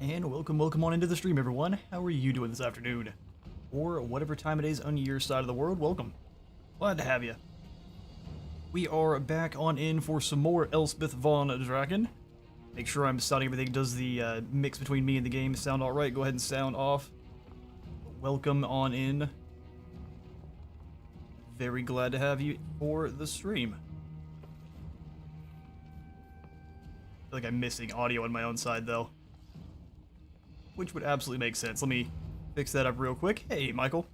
And welcome on into the stream, everyone. How are you doing this afternoon? Or whatever time it is on your side of the world, welcome. Glad to have you. We are back on in for some more Elspeth von Draken. Make sure I'm sounding everything. Does the mix between me and the game sound alright? Go ahead and sound off. Welcome on in. Very glad to have you for the stream. I feel like I'm missing audio on my own side, though. Which would absolutely make sense. Let me fix that up real quick. Hey, Michael.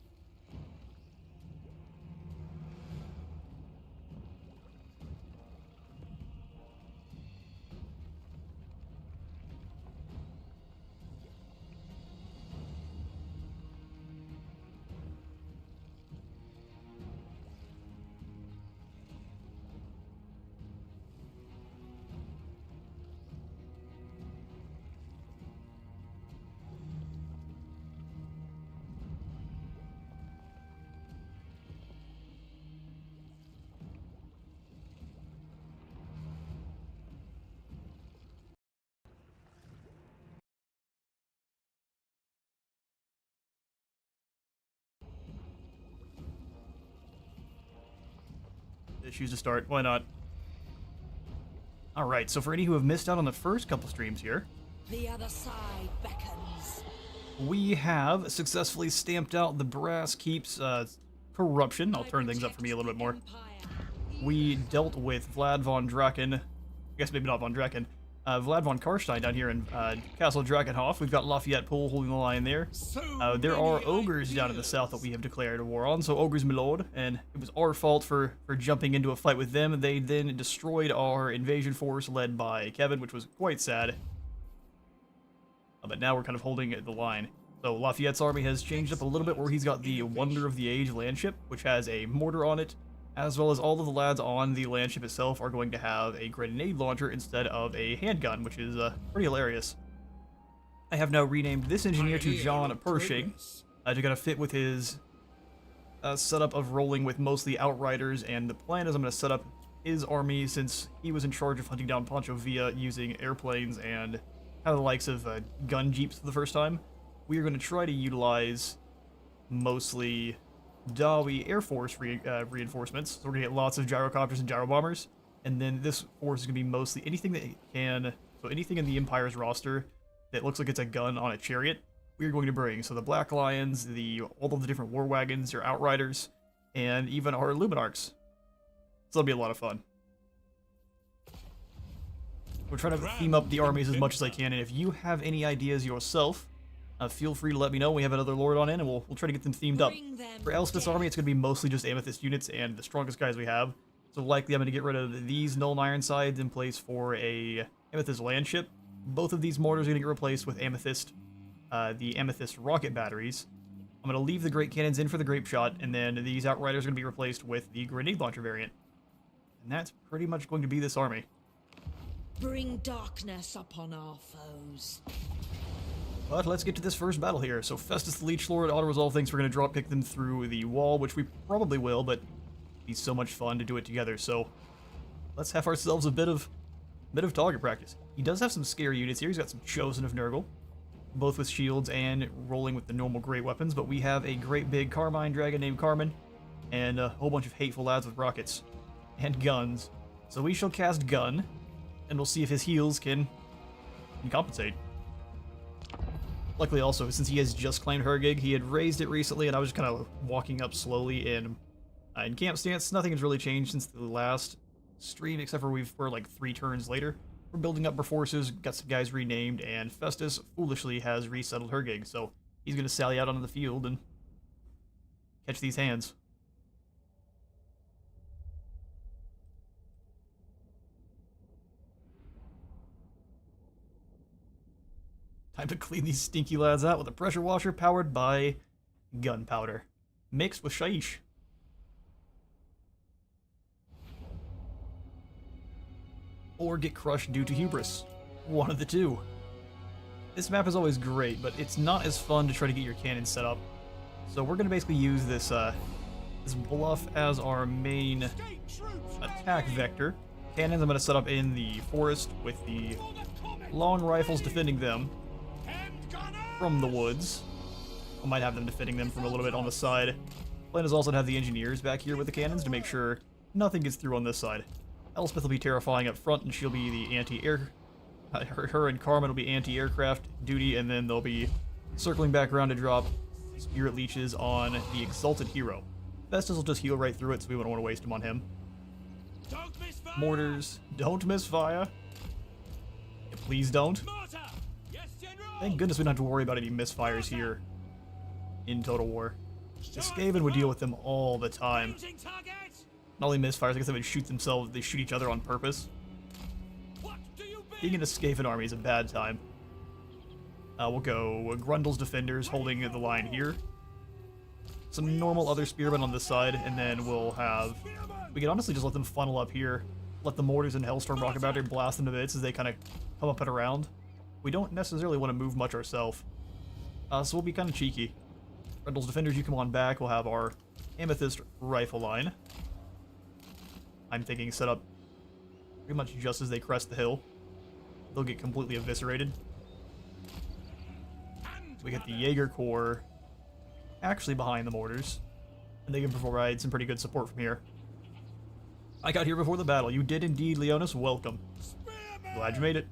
Issues to start. Why not? Alright, so for any who have missed out on the first couple streams here, the other side beckons. We have successfully stamped out the Brass Keep's corruption. I'll turn things up for me a little bit more. We dealt with Vlad von Draken. I guess maybe not von Draken. Vlad von Karstein down here in Castle Drakenhof. We've got Lafayette Pool holding the line there. There are ogres down in the south that we have declared a war on, so ogres my lord, and it was our fault for jumping into a fight with them. They then destroyed our invasion force led by Kevin, which was quite sad. But now we're kind of holding the line. So Lafayette's army has changed up a little bit, where he's got the Wonder of the Age landship, which has a mortar on it, as well as all of the lads on the landship itself are going to have a grenade launcher instead of a handgun, which is pretty hilarious. I have now renamed this engineer to John Pershing to kind of fit with his setup of rolling with mostly outriders, and the plan is I'm going to set up his army, since he was in charge of hunting down Pancho Villa using airplanes and kind of the likes of gun jeeps for the first time. We are going to try to utilize mostly Dawi Air Force reinforcements. So we're going to get lots of gyrocopters and gyrobombers, and then this force is going to be mostly anything that can, so anything in the Empire's roster that looks like it's a gun on a chariot, we're going to bring. So the Black Lions, all of the different war wagons, your outriders, and even our Luminarchs. So that'll be a lot of fun. We're trying to theme up the armies as much as I can, and if you have any ideas yourself, feel free to let me know. We have another lord on in, and we'll try to get them themed up. For Elspeth's army, it's going to be mostly just Amethyst units and the strongest guys we have. So likely I'm going to get rid of these Null and Ironsides in place for a Amethyst landship. Both of these mortars are going to get replaced with Amethyst, the Amethyst rocket batteries. I'm going to leave the Great Cannons in for the Grape Shot, and then these Outriders are going to be replaced with the Grenade Launcher variant. And that's pretty much going to be this army. Bring darkness upon our foes. But let's get to this first battle here. So Festus the Leech Lord, auto-resolve thinks we're going to drop kick them through the wall, which we probably will, but it'd be so much fun to do it together. So let's have ourselves a bit of target practice. He does have some scary units here. He's got some Chosen of Nurgle, both with shields and rolling with the normal great weapons, but we have a great big Carmine dragon named Carmen, and a whole bunch of hateful lads with rockets and guns. So we shall cast Gun, and we'll see if his heals can compensate. Luckily also, since he has just claimed Hergig, he had raised it recently, and I was just kind of walking up slowly in camp stance. Nothing has really changed since the last stream, except for we're like 3 turns later. We're building up our forces, got some guys renamed, and Festus foolishly has resettled Hergig, so he's going to sally out onto the field and catch these hands. Time to clean these stinky lads out with a pressure washer powered by gunpowder, mixed with shaish. Or get crushed due to hubris. One of the two. This map is always great, but it's not as fun to try to get your cannons set up. So we're going to basically use this bluff as our main attack vector. Cannons I'm going to set up in the forest with the long rifles defending them. from the woods. I might have them defending them from a little bit on the side. Plan is also to have the engineers back here with the cannons to make sure nothing gets through on this side. Elspeth will be terrifying up front, and she'll be the anti-air... her and Carmen will be anti-aircraft duty, and then they'll be circling back around to drop spirit leeches on the Exalted Hero. Festus will just heal right through it, so we wouldn't want to waste them on him. Mortars, don't misfire. Yeah, please don't. Thank goodness we don't have to worry about any misfires here in Total War. The Skaven would deal with them all the time. Not only misfires, I guess they would shoot themselves, they shoot each other on purpose. Being in a Skaven army is a bad time. We'll go Grundle's Defenders holding the line here. Some normal other spearmen on this side, and then we'll have... We can honestly just let them funnel up here. Let the mortars and Hellstorm Rocket Battery blast them to bits as they kind of come up and around. We don't necessarily want to move much ourselves. So we'll be kind of cheeky. Grundle's Defenders, you come on back. We'll have our Amethyst Rifle line. I'm thinking set up pretty much just as they crest the hill. They'll get completely eviscerated. We get the Jaeger Corps actually behind the mortars, and they can provide some pretty good support from here. I got here before the battle. You did indeed, Leonis. Welcome. Glad you made it.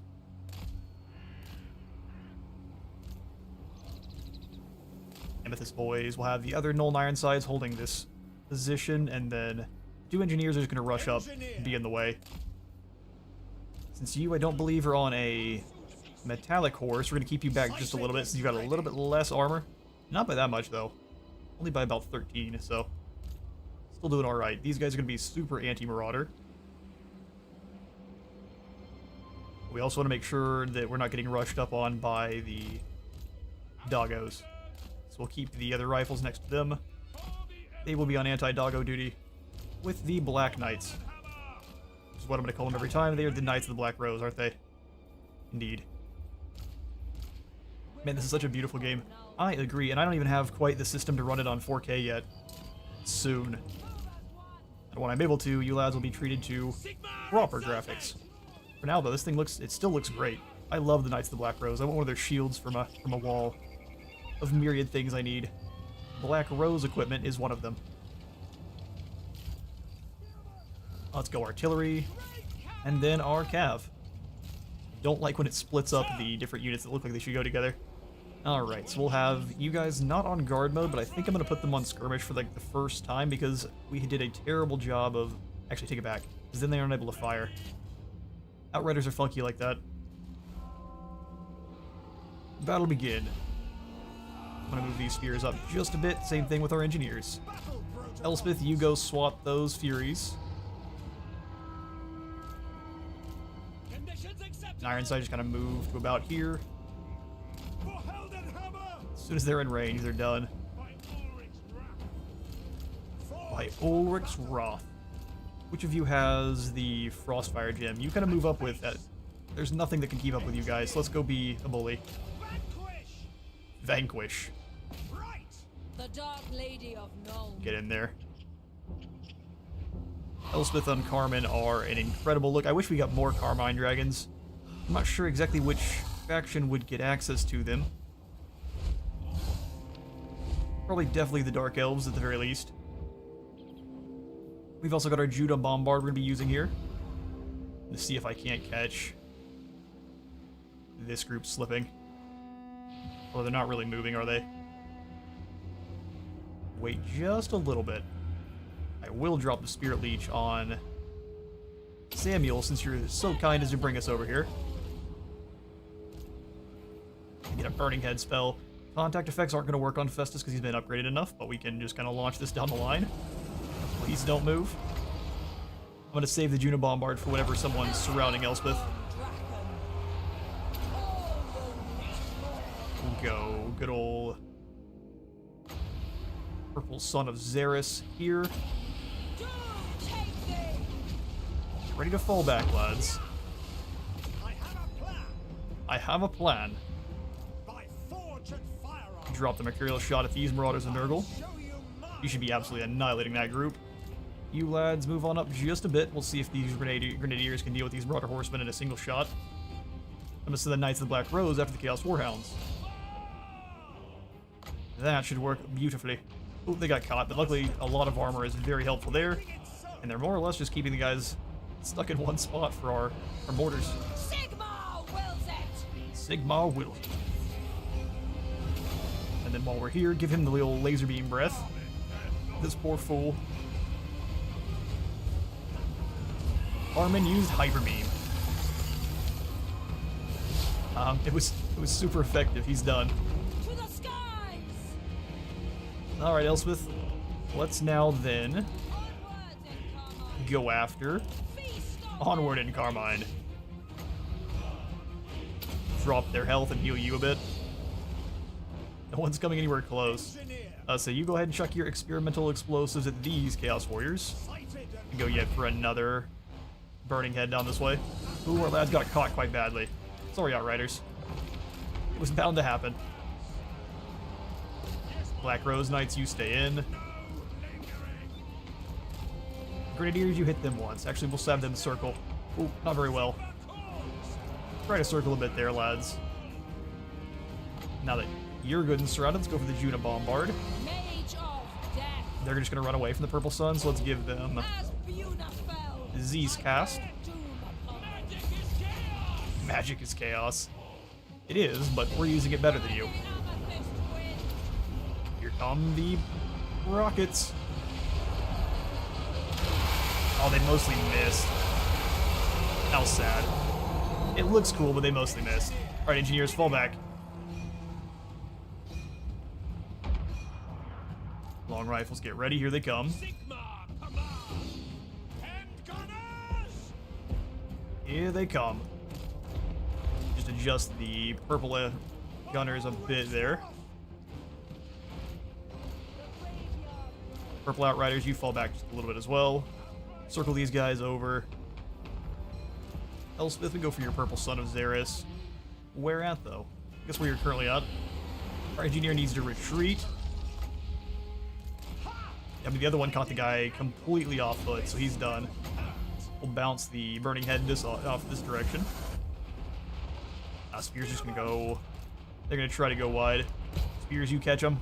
Amethyst boys will have the other Null Ironsides holding this position, and then 2 engineers are just going to rush up and be in the way. Since you, I don't believe, are on a metallic horse, we're going to keep you back just a little bit since you've got a little bit less armor. Not by that much, though. Only by about 13, so still doing alright. These guys are going to be super anti-marauder. We also want to make sure that we're not getting rushed up on by the doggos. So we'll keep the other rifles next to them. They will be on anti-doggo duty with the Black Knights. Which is what I'm going to call them every time. They are the Knights of the Black Rose, aren't they? Indeed. Man, this is such a beautiful game. I agree, and I don't even have quite the system to run it on 4K yet. Soon. And when I'm able to, you lads will be treated to proper graphics. For now, though, this thing still looks great. I love the Knights of the Black Rose. I want one of their shields from a wall of myriad things I need. Black Rose equipment is one of them. Let's go artillery, and then our cav. Don't like when it splits up the different units that look like they should go together. Alright, so we'll have you guys not on guard mode, but I think I'm going to put them on skirmish for like the first time because we did a terrible job of... Actually, take it back, because then they aren't able to fire. Outriders are funky like that. Battle begin. I'm going to move these spears up just a bit, same thing with our engineers. Elspeth, you go swap those Furies. And Ironside just kind of move to about here. As soon as they're in range, they're done. By Ulrich's Wrath. Which of you has the Frostfire Gem? You kind of move up with that. There's nothing that can keep up with you guys, so let's go be a bully. Vanquish. The Dark Lady of Nuln. Get in there. Elspeth and Carmen are an incredible look. I wish we got more Carmine Dragons. I'm not sure exactly which faction would get access to them. Probably definitely the Dark Elves at the very least. We've also got our Judah Bombard we're going to be using here. Let's see if I can't catch this group slipping. Well, they're not really moving, are they? Wait just a little bit. I will drop the Spirit Leech on Samuel since you're so kind as to bring us over here. Get a Burning Head spell. Contact effects aren't going to work on Festus because he's been upgraded enough, but we can just kind of launch this down the line. Please don't move. I'm going to save the Juno Bombard for whenever someone's surrounding Elspeth. Go. Good ol' Purple Son of Xeris here. Get ready to fall back, lads. I have a plan. Drop the Mercurial Shot at these Marauders of Nurgle. You should be absolutely annihilating that group. You lads move on up just a bit. We'll see if these Grenadiers can deal with these Marauder Horsemen in a single shot. I'm going to send the Knights of the Black Rose after the Chaos Warhounds. That should work beautifully. Oh, they got caught, but luckily a lot of armor is very helpful there. And they're more or less just keeping the guys stuck in one spot for our mortars. Sigma wills it. Sigma will. And then while we're here, give him the little laser beam breath. This poor fool. Armin used hyper beam. It was super effective. He's done. To the skies. All right, Elspeth. Let's now then Onwards and Carmine. go after Feast on Onward and Carmine. Drop their health and heal you a bit. No one's coming anywhere close. So you go ahead and chuck your experimental explosives at these Chaos Warriors. And go yet for another burning head down this way. Ooh, our lads got caught quite badly. Sorry, Outriders. It was bound to happen. Black Rose Knights, you stay in. Grenadiers, you hit them once. Actually, we'll stab them circle. Ooh, not very well. Try to circle a bit there, lads. Now that you're good and surrounded, let's go for the Juno Bombard. Mage of death. They're just going to run away from the Purple Sun, so let's give them As Buna fell. Z's cast. Doom upon them. Magic is chaos. It is, but we're using it better than you. Amethyst wind. Here come the rockets. Oh, they mostly missed. How sad. It looks cool, but they mostly missed. Alright, engineers, fall back. Long rifles, get ready. Here they come. Here they come. Just adjust the purple gunners a bit there. Purple Outriders, you fall back just a little bit as well. Circle these guys over. Elspeth, we go for your Purple Son of Xeris. Where at, though? I guess where you're currently at. Our engineer needs to retreat. I mean, the other one caught the guy completely off foot, so he's done. We'll bounce the Burning Head off this direction. Spear's just gonna go... They're gonna try to go wide. Spears, you catch them.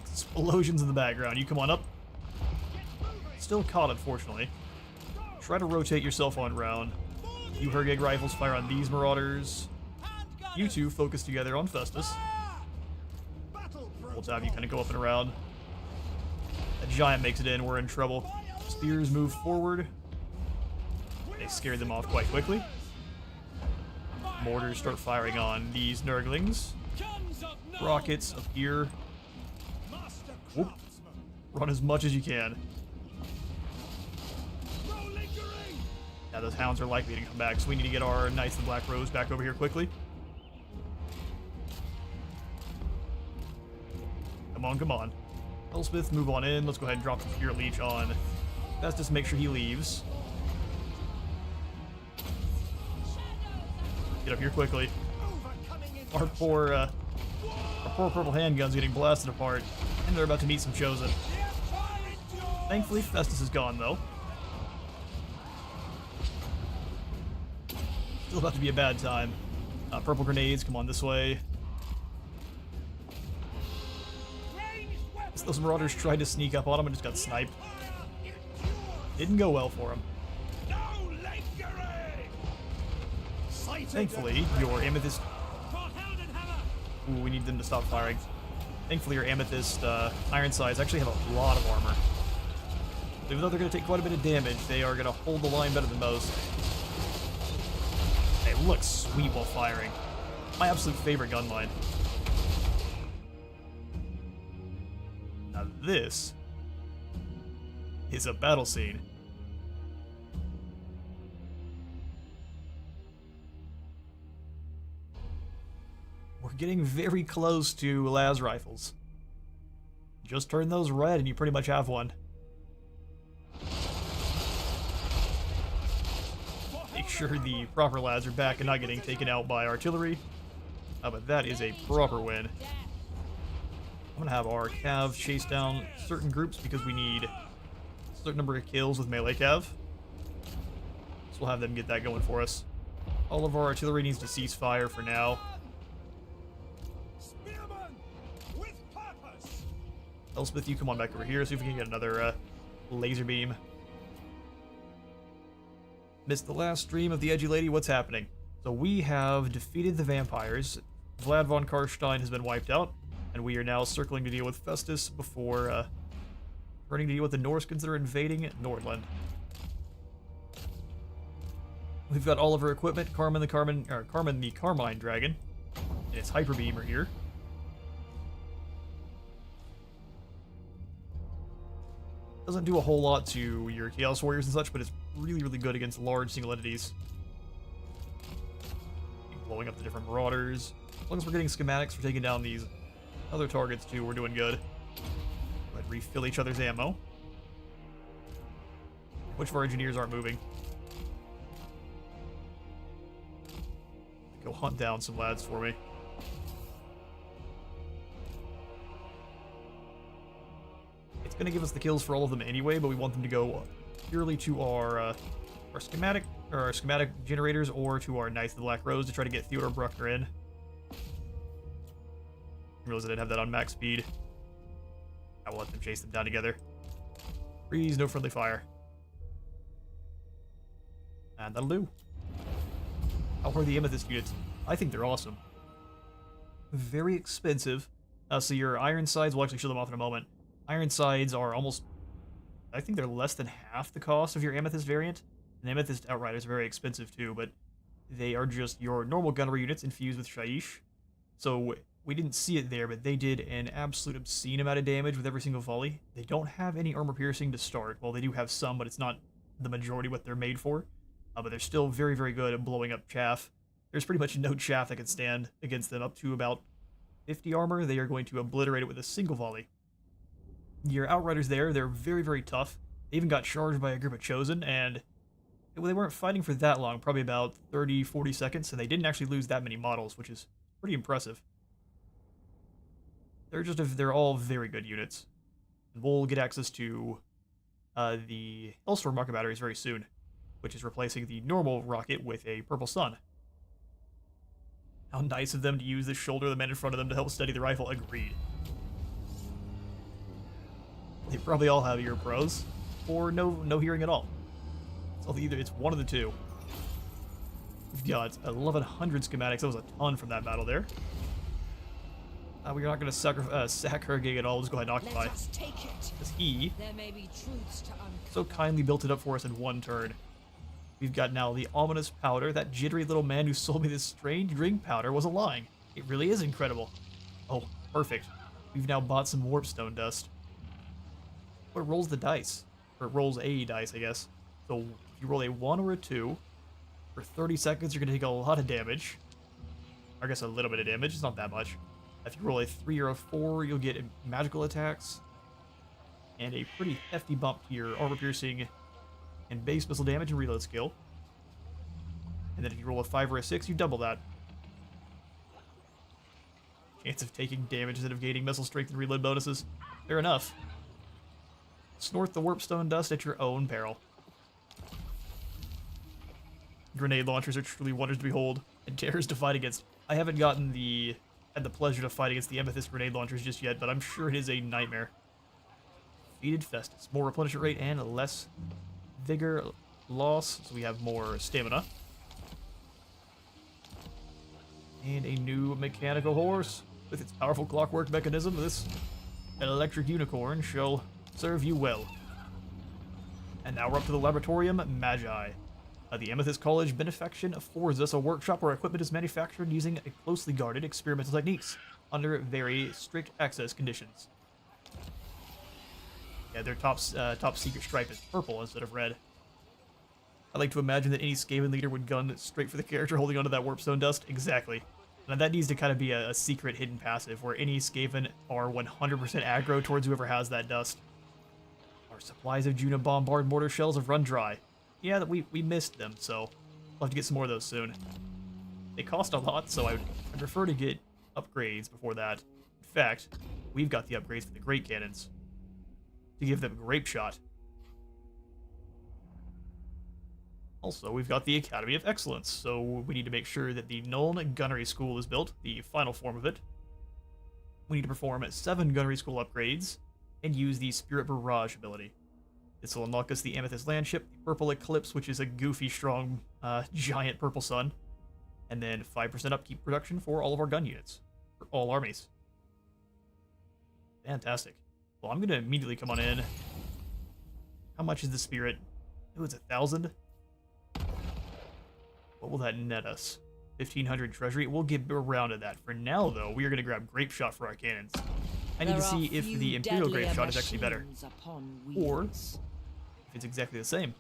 Explosions in the background. You come on up. Still caught, unfortunately. Try to rotate yourself on round. You Hergeg rifles fire on these Marauders. You two focus together on Festus. We'll have you kind of go up and around. A giant makes it in. We're in trouble. Spears move forward. They scare them off quite quickly. Mortars start firing on these Nurglings. Rockets appear. Whoop. Run as much as you can. Now those hounds are likely to come back, so we need to get our Knights of the Black Rose back over here quickly. Come on, come on. Elspeth, move on in. Let's go ahead and drop the Spirit Leech on Festus, make sure he leaves. Get up here quickly. Our poor purple handgun's getting blasted apart, and they're about to meet some Chosen. Thankfully, Festus is gone, though. Still about to be a bad time. Purple grenades, come on this way. Those Marauders tried to sneak up on him and just got sniped. Didn't go well for him. Thankfully, your Amethyst... Ooh, we need them to stop firing. Thankfully, your Amethyst Ironsides actually have a lot of armor. Even though they're going to take quite a bit of damage, they are going to hold the line better than most. They look sweet while firing. My absolute favorite gun line. Now this is a battle scene. We're getting very close to las rifles. Just turn those red and you pretty much have one. Make sure the proper lads are back and not getting taken out by artillery. But that is a proper win. I'm gonna have our cav chase down certain groups because we need a certain number of kills with melee cav. So we'll have them get that going for us. All of our artillery needs to cease fire for now. Spearman with purpose. Elspeth, you come on back over here, see if we can get another laser beam. Missed the last stream of the Edgy Lady. What's happening? So we have defeated the vampires. Vlad von Karstein has been wiped out, and we are now circling to deal with Festus before turning to deal with the Norscans that are invading Nordland. We've got all of our equipment. Carmen the Carmine Dragon, and its hyper beam are here. Doesn't do a whole lot to your Chaos Warriors and such, but it's really, really good against large single entities. Blowing up the different Marauders. As long as we're getting schematics for taking down these other targets too, we're doing good. Go ahead, refill each other's ammo. Which of our engineers aren't moving? Go hunt down some lads for me. It's going to give us the kills for all of them anyway, but we want them to go purely to our schematic generators or to our Knights of the Black Rose to try to get Theodore Bruckner in. I realized I didn't have that on max speed. I will let them chase them down together. Freeze, no friendly fire. And that'll do. How are the Amethyst units? I think they're awesome. Very expensive. So your Ironsides, we'll actually show them off in a moment. Ironsides are almost, I think they're less than half the cost of your Amethyst variant. And Amethyst Outriders are very expensive too, but they are just your normal gunnery units infused with Shaiish. So we didn't see it there, but they did an absolute obscene amount of damage with every single volley. They don't have any armor piercing to start. Well, they do have some, but it's not the majority what they're made for. But they're still very, very good at blowing up chaff. There's pretty much no chaff that can stand against them. Up to about 50 armor, they are going to obliterate it with a single volley. Your Outriders there, they're very, very tough. They even got charged by a group of Chosen, and they weren't fighting for that long, probably about 30, 40 seconds, and they didn't actually lose that many models, which is pretty impressive. They're all very good units. And we'll get access to the Elstorm rocket batteries very soon, which is replacing the normal rocket with a purple sun. How nice of them to use the shoulder of the man in front of them to help steady the rifle. Agreed. They probably all have ear pros, or no hearing at all. So either it's one of the two. We've got 1,100 schematics. That was a ton from that battle there. We're not going to sack her gig at all. We'll just go ahead and occupy. Because he so kindly built it up for us in one turn. We've got now the ominous powder. That jittery little man who sold me this strange ring powder was lying. It really is incredible. Oh, perfect. We've now bought some warpstone dust. But it rolls the dice. Or it rolls a dice, I guess. So if you roll a 1 or a 2, for 30 seconds you're going to take a lot of damage. I guess a little bit of damage. It's not that much. If you roll a 3 or a 4, you'll get magical attacks. And a pretty hefty bump to your armor piercing and base missile damage and reload skill. And then if you roll a 5 or a 6, you double that. Chance of taking damage instead of gaining missile strength and reload bonuses. Fair enough. Snort the warpstone dust at your own peril. Grenade launchers are truly wonders to behold and terrors to fight against. I haven't had the pleasure to fight against the Amethyst grenade launchers just yet, but I'm sure it is a nightmare. Defeated Festus. More replenishment rate and less vigor loss, so we have more stamina. And a new mechanical horse. With its powerful clockwork mechanism, this electric unicorn shall serve you well. And now we're up to the Laboratorium Magi. The Amethyst College Benefaction affords us a workshop where equipment is manufactured using closely guarded experimental techniques under very strict access conditions. Yeah, their top secret stripe is purple instead of red. I like to imagine that any Skaven leader would gun straight for the character holding onto that warpstone dust. Exactly. Now that needs to kind of be a secret hidden passive where any Skaven are 100% aggro towards whoever has that dust. Our supplies of Juna bombard mortar shells have run dry. Yeah, that we missed them, so we'll have to get some more of those soon. They cost a lot, so I'd prefer to get upgrades before that. In fact, we've got the upgrades for the great cannons to give them a grape shot. Also, we've got the Academy of Excellence, so we need to make sure that the Nuln Gunnery School is built, the final form of it. We need to perform 7 Gunnery School upgrades, and use the Spirit Barrage ability. This will unlock us the Amethyst Landship, the Purple Eclipse, which is a goofy, strong, giant purple sun, and then 5% upkeep production for all of our gun units, for all armies. Fantastic. Well, I'm going to immediately come on in. How much is the Spirit? Oh, it's 1,000? What will that net us? 1,500 treasury? We'll get around to that. For now, though, we are going to grab Grape Shot for our cannons. I need to see if the Imperial Grape Shot is actually better. Or if it's exactly the same.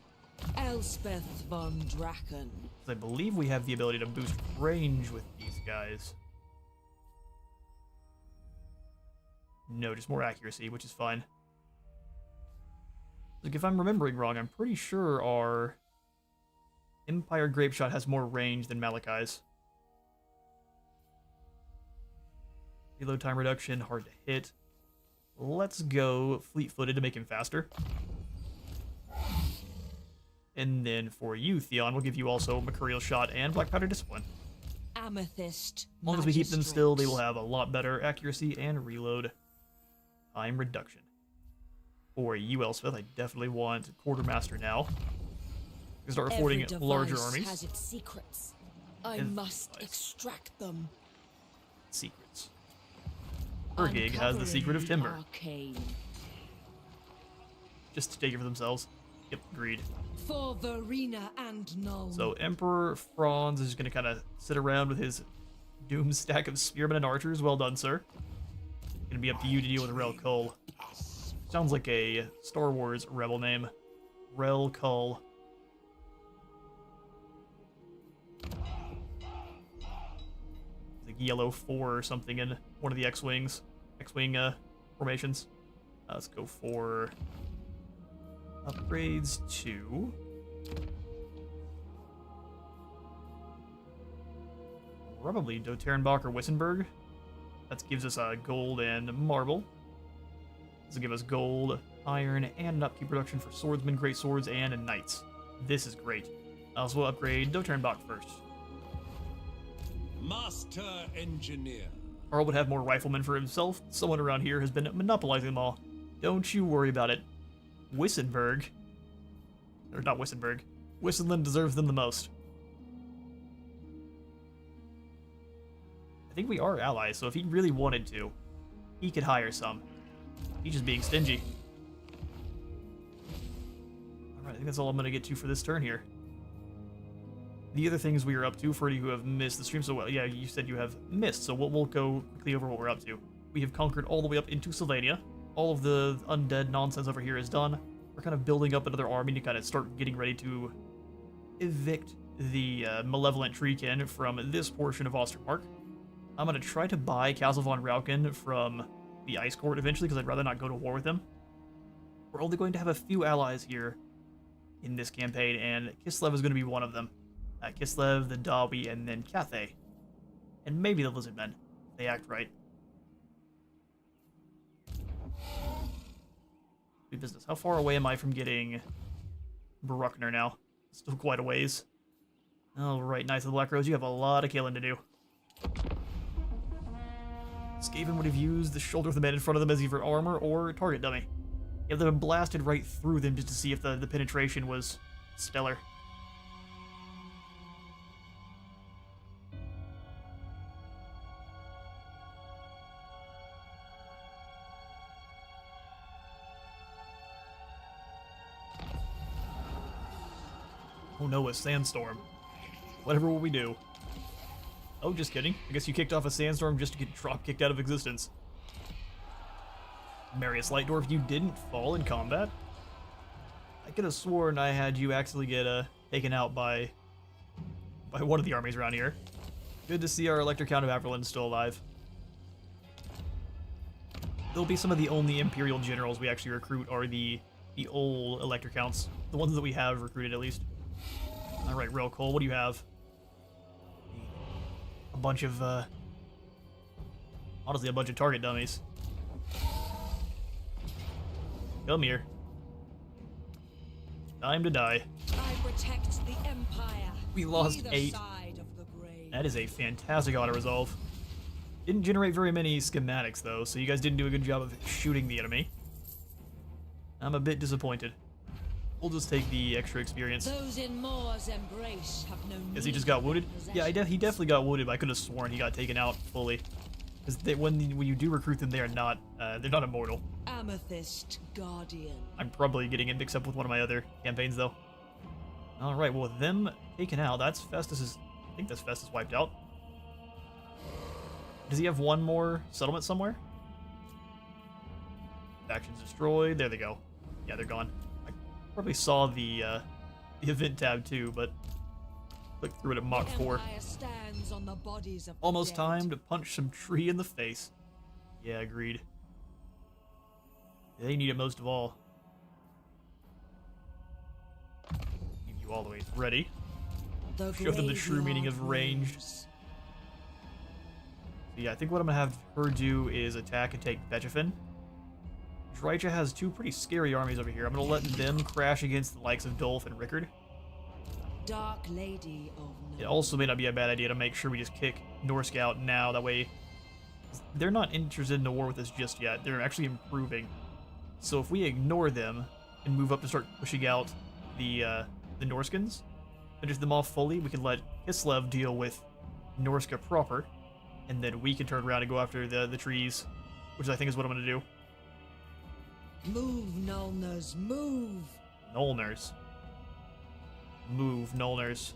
Elspeth von Draken. I believe we have the ability to boost range with these guys. No, just more accuracy, which is fine. Like, if I'm remembering wrong, I'm pretty sure our Empire Grape Shot has more range than Malachi's. Reload time reduction, hard to hit. Let's go fleet-footed to make him faster. And then for you, Theon, we'll give you also Mercurial Shot and Black Powder Discipline. Amethyst. As long as we keep them still, they will have a lot better accuracy and reload time reduction. For you, Elspeth, I definitely want Quartermaster now. We can start affording larger armies. Has its secrets. I must extract them. Secrets. Urgig has the secret of timber. Arcane. Just to take it for themselves. Yep, agreed. For Verena and Null. So Emperor Franz is going to kind of sit around with his doom stack of spearmen and archers. Well done, sir. Going to be up to you to deal with Rel Kull. Sounds like a Star Wars rebel name. Rel Kull. Like Yellow 4 or something in one of the X-Wings. X-Wing formations. Let's go for upgrades to probably Doterenbach or Wissenberg. That gives us gold and marble. This will give us gold, iron, and an upkeep production for swordsmen, great swords, and knights. This is great. Also, we'll upgrade Doterenbach first. Master Engineer. Karl would have more riflemen for himself. Someone around here has been monopolizing them all. Don't you worry about it. Wissenberg, or not Wissenberg, Wissenland deserves them the most. I think we are allies, so if he really wanted to, he could hire some. He's just being stingy. Alright, I think that's all I'm going to get to for this turn here. The other things we are up to, for you who have missed the stream, so well, yeah, you said you have missed, so we'll go quickly over what we're up to. We have conquered all the way up into Sylvania. All of the undead nonsense over here is done. We're kind of building up another army to kind of start getting ready to evict the malevolent Treekin from this portion of Ostermark. I'm going to try to buy Castle von Rauken from the Ice Court eventually, because I'd rather not go to war with them. We're only going to have a few allies here in this campaign, and Kislev is going to be one of them. Kislev, the Dawi, and then Cathay. And maybe the Lizardmen, if they act right. Do business. How far away am I from getting Bruckner now? Still quite a ways. Alright, Knights of the Black Rose, you have a lot of killing to do. Skaven would have used the shoulder of the man in front of them as either armor or target dummy. If they blasted right through them just to see if the penetration was stellar. Oh no, a sandstorm. Whatever will we do? Oh, just kidding. I guess you kicked off a sandstorm just to get drop-kicked out of existence. Marius Lightdorf, you didn't fall in combat? I could have sworn I had you actually get taken out by one of the armies around here. Good to see our Elector Count of Averland still alive. They'll be some of the only Imperial generals we actually recruit are the old Elector Counts. The ones that we have recruited, at least. Alright, Rel Kull, what do you have? A bunch of, honestly, a bunch of target dummies. Come here. Time to die. I protect the Empire. We lost Either 8. side of the grave. That is a fantastic auto-resolve. Didn't generate very many schematics, though, so you guys didn't do a good job of shooting the enemy. I'm a bit disappointed. We'll just take the extra experience. Those in Moor's embrace have no Guess he need just got for wounded? Yeah, possession. he definitely got wounded, but I could have sworn he got taken out fully. Because when you do recruit them, they're not immortal. Amethyst Guardian. I'm probably getting it mixed up with one of my other campaigns, though. Alright, well, with them taken out, that's Festus's... I think that's Festus wiped out. Does he have one more settlement somewhere? Factions destroyed. There they go. Yeah, they're gone. I probably saw the event tab, too, but... clicked through it at Mach 4. Empire stands on the bodies of the Almost dead. time to punch some tree in the face. Yeah, agreed. They need it most of all. Give you all the way ready. The Show them the true meaning of graveyard ranged. rose. So yeah, I think what I'm gonna have her do is attack and take Betchefin. Drycha has 2 pretty scary armies over here. I'm gonna let them crash against the likes of Dolph and Rickard. Dark Lady of It No. also may not be a bad idea to make sure we just kick Norsk out now. That way, they're not interested in a war with us just yet. They're actually improving. So if we ignore them and move up to start pushing out the Norskins, finish them off fully, we can let Kislev deal with Norska proper, and then we can turn around and go after the trees, which I think is what I'm going to do. Move, Nulners, move. Nolners. Move, Nolners.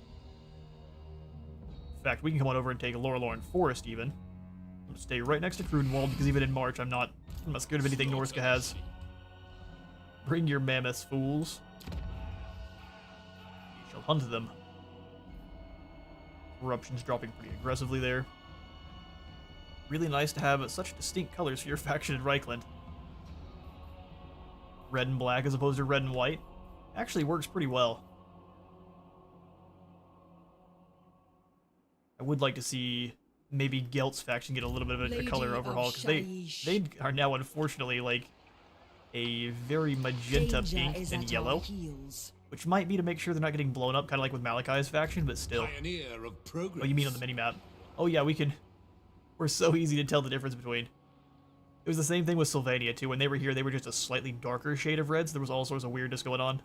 In fact, we can come on over and take Lorelorn Forest, even. I'm gonna stay right next to Crudenwald, because even in March, I'm not scared of anything Norska has. Bring your mammoths, fools. We shall hunt them. Corruption's dropping pretty aggressively there. Really nice to have such distinct colors for your faction in Reichland. Red and black as opposed to red and white. Actually works pretty well. I would like to see maybe Gelt's faction get a little bit of a color Lady of overhaul, because Shaiish. they are now unfortunately like a very magenta Danger pink is and at yellow, our heels. which might be to make sure they're not getting blown up, kind of like with Malachi's faction, but still. Pioneer of progress. Oh, you mean on the minimap? Oh yeah, we're so easy to tell the difference between. It was the same thing with Sylvania too. When they were here, they were just a slightly darker shade of reds. There was all sorts of weirdness going on.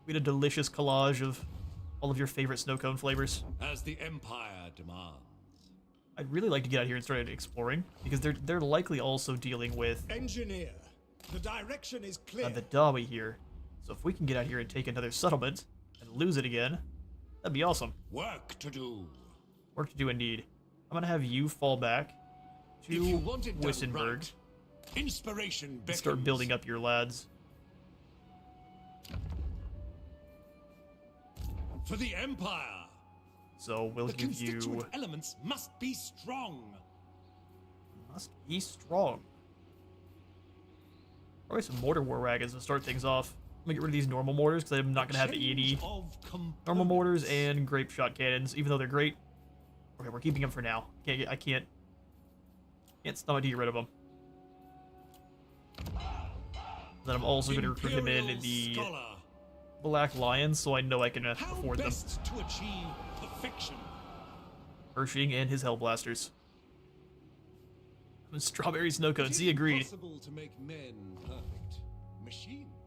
We had a delicious collage of all of your favorite snow cone flavors. As the Empire demands. I'd really like to get out here and start exploring, because they're likely also dealing with Engineer, the direction is clear. the Dawi here. So if we can get out here and take another settlement and lose it again, that'd be awesome. Work to do. Work to do indeed. I'm gonna have you fall back If you to want it done Wissenberg right, inspiration and beckons. start building up your lads. For the Empire. So we'll The give constituent you... elements must be strong. Must be strong. Probably some mortar war wagons to start things off. I'm gonna get rid of these normal mortars, because I'm not gonna have any Change of normal mortars components. and grape shot cannons, even though they're great. Okay, we're keeping them for now. I can't stomach to get rid of them. Then I'm also going to recruit him in Imperial the Scholar. Black Lions, so I know I can How afford them. best to achieve perfection? Pershing and his Hellblasters. Strawberry snow It cones, is he agreed. impossible to make men perfect. Machines, on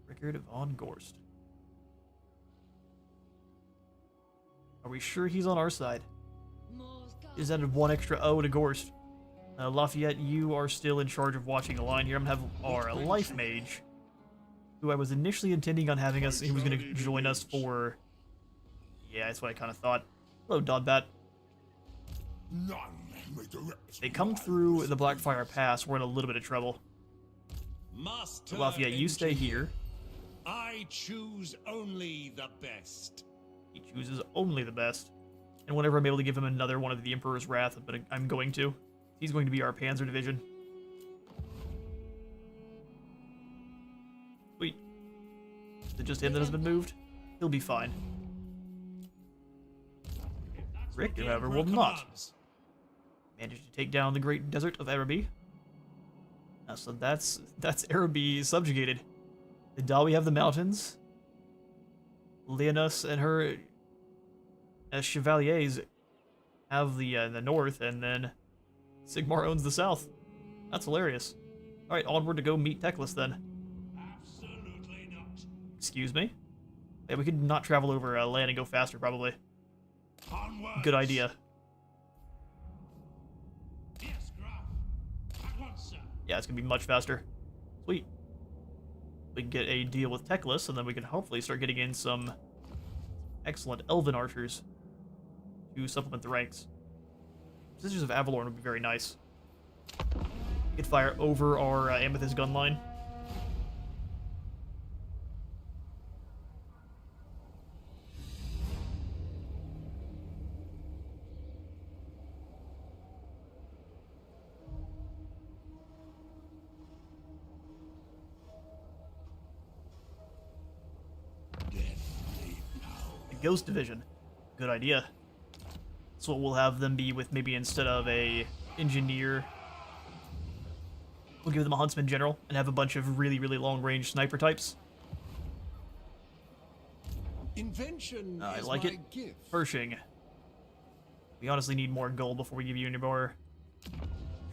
the other hand. Rickard von Gorst. Are we sure he's on our side? Is added 1 extra O to Gorst. Lafayette, you are still in charge of watching the line here. I'm gonna have our life mage, who I was initially intending on having us. He was gonna join us for. Yeah, that's what I kind of thought. Hello, Dodbat. None may direct. They come through the Blackfire Pass. We're in a little bit of trouble. Master Lafayette, you stay engineer. here. I choose only the best. He chooses only the best. And whenever I'm able to give him another one of the Emperor's Wrath, I'm going to. He's going to be our Panzer Division. Sweet. Is it just him that has been moved? He'll be fine. Rick, however, will not. Commands. Managed to take down the Great Desert of Araby. So that's Araby subjugated. Did Dawi have the mountains? Leonis and her chevaliers have the north, and then Sigmar owns the south. That's hilarious. All right, onward to go meet Teclis then. Absolutely not. Excuse me? Yeah, we could not travel over land and go faster, probably. Onwards. Good idea. Yes, Graf. At once, sir. Yeah, it's gonna be much faster. Sweet. We can get a deal with Teclis, and then we can hopefully start getting in some excellent elven archers to supplement the ranks. Sisters of Avalorn would be very nice. We could fire over our Amethyst gun line. The Ghost Division. Good idea. That's what we'll have them be with, maybe instead of a engineer. We'll give them a huntsman general and have a bunch of really, really long-range sniper types. Invention I is like my it. gift. Pershing. We honestly need more gold before we give you any more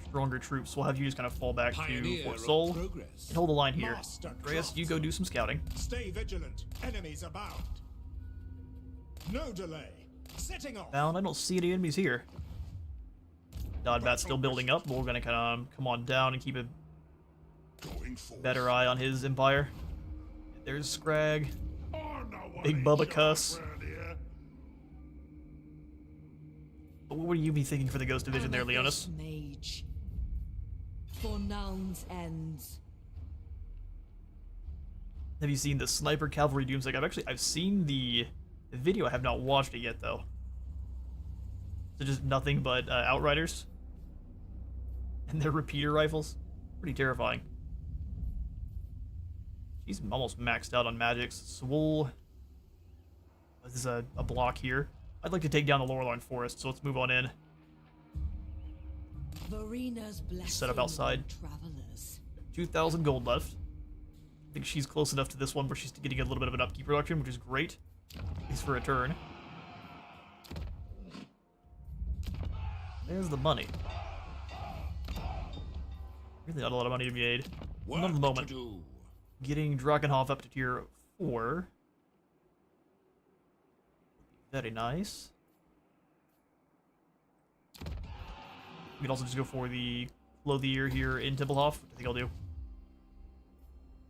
stronger troops. We'll have you just kind of fall back to Pioneer Fort of Sol progress. and hold the line here. Master Andreas, you go do some scouting. Stay vigilant. Enemies abound. No delay. Setting off. Bound, I don't see any enemies here. Dodbat's still building up, but we're gonna kind of come on down and keep a Going forward. better eye on his empire. There's Scrag. Oh, no one Big ain't Bubba sharp cuss. round here. What would you be thinking for the Ghost Division there, Leonis? Mage. For Noun's ends. Have you seen the Sniper Cavalry Doomsday? I've seen the video. I have not watched it yet, though. So just nothing but Outriders and their repeater rifles. Pretty terrifying. He's almost maxed out on magics. So we'll... This is a block here. I'd like to take down the Lorelorn Forest, so let's move on in. Verina's blessing Set up outside. on travelers. 2,000 gold left. I think she's close enough to this one where she's getting a little bit of an upkeep reduction, which is great. At least for a turn. There's the money. Really not a lot of money to be made. Not at the moment. To do. Getting Drakenhof up to tier 4. Very nice. We can also just go for the Clothier here in Templehof, which I think I'll do.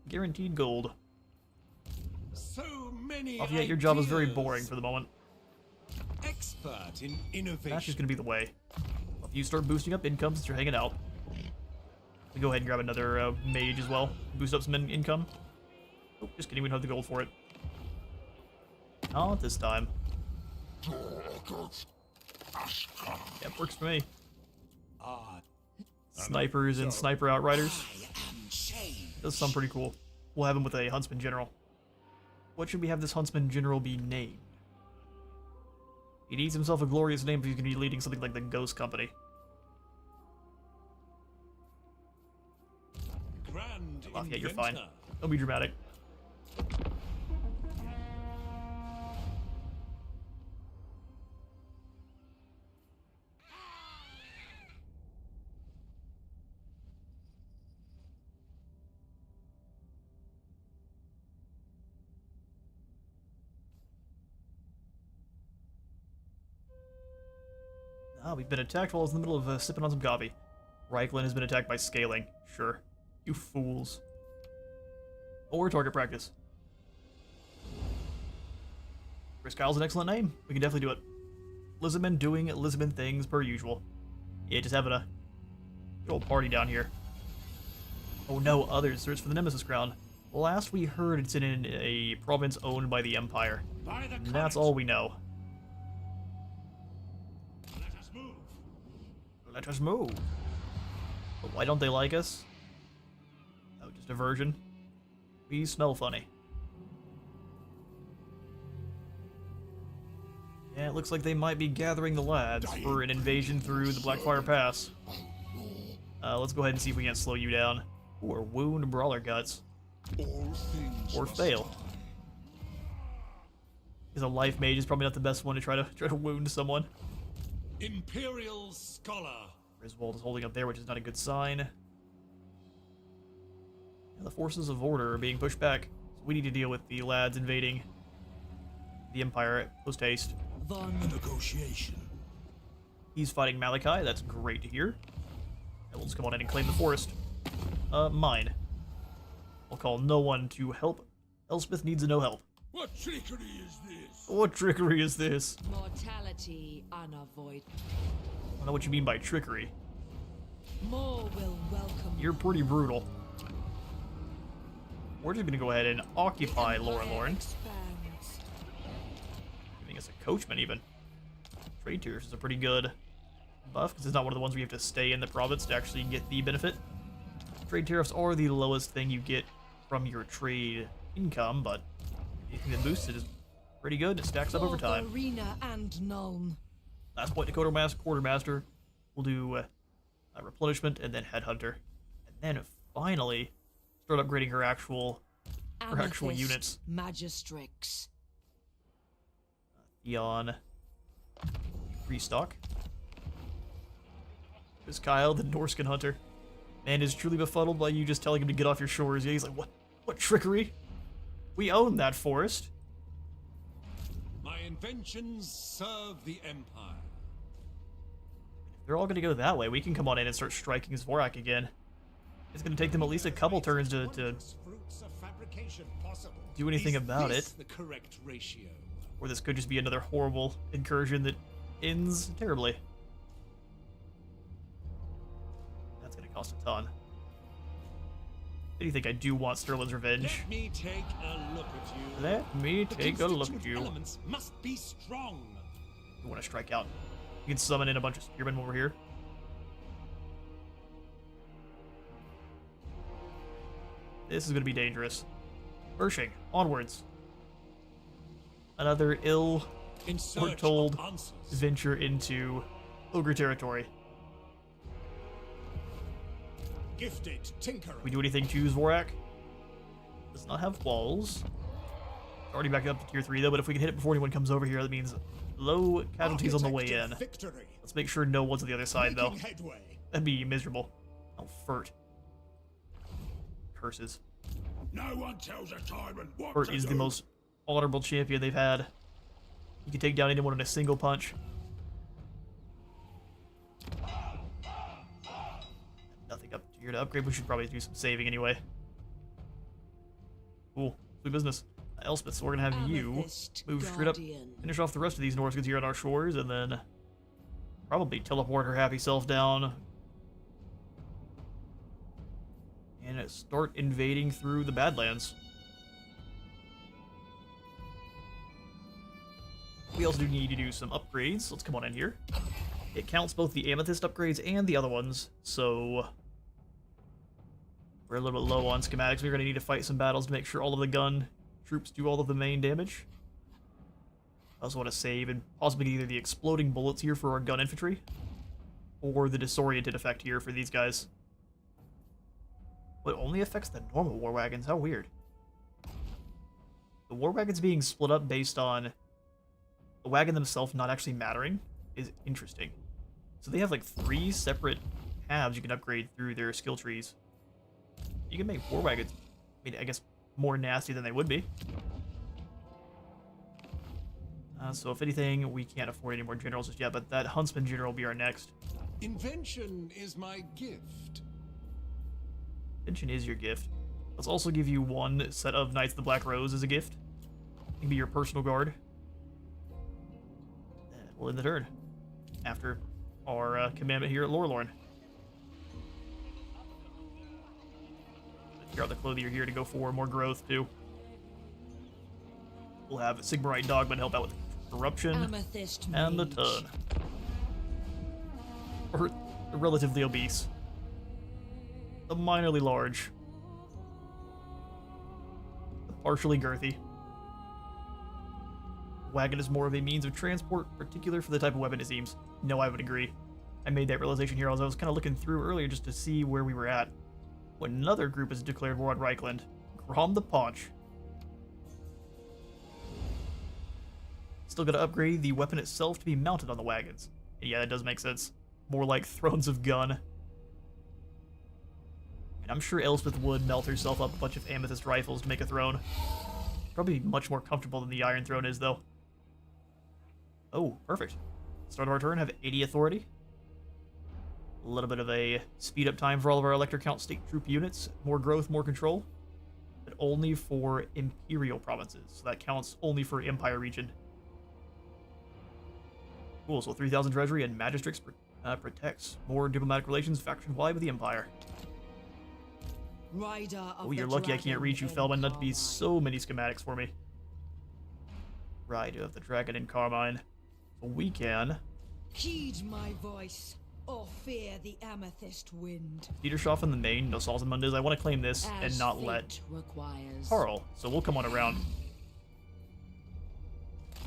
Guaranteed gold. So many Oh, yeah, your job is very ideas. boring for the moment. Expert in innovation. That's just gonna be the way. If you start boosting up income since you're hanging out, we go ahead and grab another mage as well. Boost up some income. Oh, just kidding, we don't have the gold for it. Not this time. Yeah, it works for me. Ah, Snipers and sniper outriders. I am changed. Does sound pretty cool. We'll have him with a huntsman general. What should we have this huntsman general be named? He needs himself a glorious name if he's going to be leading something like the Ghost Company. Grand Lafayette, you're fine. inventor. Don't be dramatic. Ah, we've been attacked while I was in the middle of sipping on some coffee. Reichland has been attacked by scaling. Sure. You fools. Or target practice. Chris Kyle's an excellent name. We can definitely do it. Lisbon doing Lisbon things per usual. Yeah, just having a good old party down here. Oh no, others search for the Nemesis Crown. Last we heard, it's in a province owned by the Empire. By the And that's comet. all we know. Let us move. Let us move. But why don't they like us? Oh, just aversion. We smell funny. Yeah, it looks like they might be gathering the lads for an invasion through the Blackfire Pass. Let's go ahead and see if we can't slow you down. Or wound Brawler Guts. All things Or must fail. Because a life mage is probably not the best one to try to wound someone. Imperial Scholar. Griswold is holding up there, which is not a good sign. And the forces of order are being pushed back. So we need to deal with the lads invading the Empire post haste. A negotiation. He's fighting Malachi. That's great to hear. And we'll just come on in and claim the forest. Mine. I'll call no one to help. Elspeth needs no help. What trickery is this? What trickery is this? Mortality unavoidable. I don't know what you mean by trickery. More will welcome. You're pretty brutal. We're just gonna go ahead and occupy Lorelorn. Expands. Giving us a coachman even. Trade tiers is a pretty good buff, because it's not one of the ones where you have to stay in the province to actually get the benefit. Trade tariffs are the lowest thing you get from your trade income, but anything that boosts it is pretty good. It stacks up over time. Arena and known. Last point to Quartermaster. We'll do replenishment and then Headhunter. And then finally start upgrading her actual units. Magistrix. Theon. Restock. There's Kyle, the Norskin Hunter. Man is truly befuddled by you just telling him to get off your shores. Yeah, he's like, what trickery? We own that forest. My inventions serve the Empire. If they're all gonna go that way, we can come on in and start striking Zvorak again. It's gonna take them at least a couple turns to Fruits of fabrication possible. do anything Is about this it. the correct ratio? Or this could just be another horrible incursion that ends terribly. That's gonna cost a ton. Do you think I do want Sterling's revenge? Let me take a look at you. Let me The take a look at constituent you. elements must be strong. You want to strike out. You can summon in a bunch of spearmen over here. This is going to be dangerous. Pershing, onwards. Another In search ill-foretold of answers. venture into ogre territory. Gifted tinkerer. We do anything to Zvorak? Does not have walls. Already back up to tier 3 though, but if we can hit it before anyone comes over here, that means low casualties on the way Architect in. of Victory. Let's make sure no one's on the other side though. Making headway. That'd be miserable. Oh, Furt. Curses. No one tells a tyrant what Furt to is do. the most honorable champion they've had. You can take down anyone in a single punch. Nothing up here to upgrade. We should probably do some saving anyway. Cool. Sweet business. Elspeth, so we're gonna have you Amethyst move straight up, Guardian. finish off the rest of these Norskins here on our shores, and then probably teleport her happy self down and start invading through the Badlands. We also do need to do some upgrades. Let's come on in here. It counts both the Amethyst upgrades and the other ones, so we're a little bit low on schematics. We're going to need to fight some battles to make sure all of the gun troops do all of the main damage. I also want to save and possibly get either the exploding bullets here for our gun infantry or the disoriented effect here for these guys. What only affects the normal war wagons? How weird. The war wagons being split up based on the wagon themselves not actually mattering is interesting. So they have like 3 separate halves you can upgrade through their skill trees. You can make war wagons, I mean, I guess, more nasty than they would be. So if anything, we can't afford any more generals just yet, but that Huntsman general will be our next. Invention is my gift. Pension is your gift. Let's also give you 1 set of Knights of the Black Rose as a gift. It can be your personal guard. And we'll end the turn after our commandment here at Lorelorn. Figure out the clothing here to go for more growth too. We'll have Sigmarite Dogman help out with corruption Amethyst and the Mage. ton. Or relatively obese. The minorly large. The partially girthy. Wagon is more of a means of transport, particular for the type of weapon it seems. No, I would agree. I made that realization here as I was kind of looking through earlier just to see where we were at. When another group has declared war on Reichland. Grom the Paunch. Still gotta upgrade the weapon itself to be mounted on the wagons. And yeah, that does make sense. More like thrones of gun. And I'm sure Elspeth would melt herself up a bunch of amethyst rifles to make a throne. Probably much more comfortable than the Iron Throne is, though. Oh, perfect. Start of our turn, have 80 authority. A little bit of a speed up time for all of our Elector Count state troop units. More growth, more control. But only for Imperial provinces. So that counts only for Empire region. Cool, so 3,000 treasury and Magistrix protects. More diplomatic relations faction-wide with the Empire. Rider of Oh, you're the lucky I can't Dragon reach you, in Feldman. That'd be Carmine. so many schematics for me. Rider of the Dragon in Carmine. So we can... Heed my voice, or fear the amethyst wind. Dietershoff in the main, no Salzamunders. I want to claim this and As not fate let requires. Carl. So we'll come on around.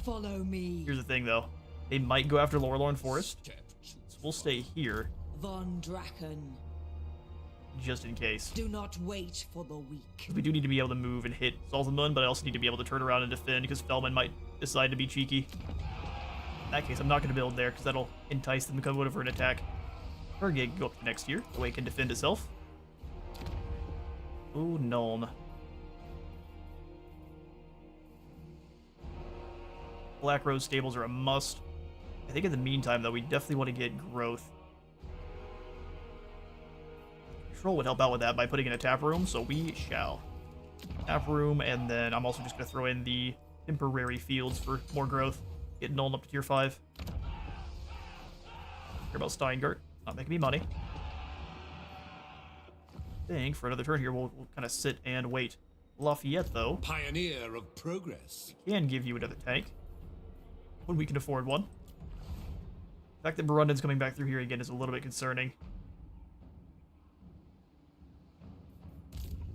Follow me. Here's the thing, though. They might go after Lorelorn Forest. Step to So we'll stay here, Von Draken. just in case. Do not wait for the weak. We do need to be able to move and hit Salzamund, but I also need to be able to turn around and defend, because Feldman might decide to be cheeky. In that case, I'm not going to build there, because that'll entice them to come over for an attack. Hergig can go up to next year. The way it can defend itself. Ooh, Nuln. Black Rose stables are a must. I think in the meantime, though, we definitely want to get growth. Control would help out with that by putting in a tap room, so we shall. Tap room, and then I'm also just going to throw in the temporary fields for more growth. Get Nuln up to tier 5. Care about Steingart. Not making me money. I think for another turn here, we'll kind of sit and wait. Lafayette, though, pioneer of progress. can give you another tank when we can afford one. The fact that Burundi's coming back through here again is a little bit concerning.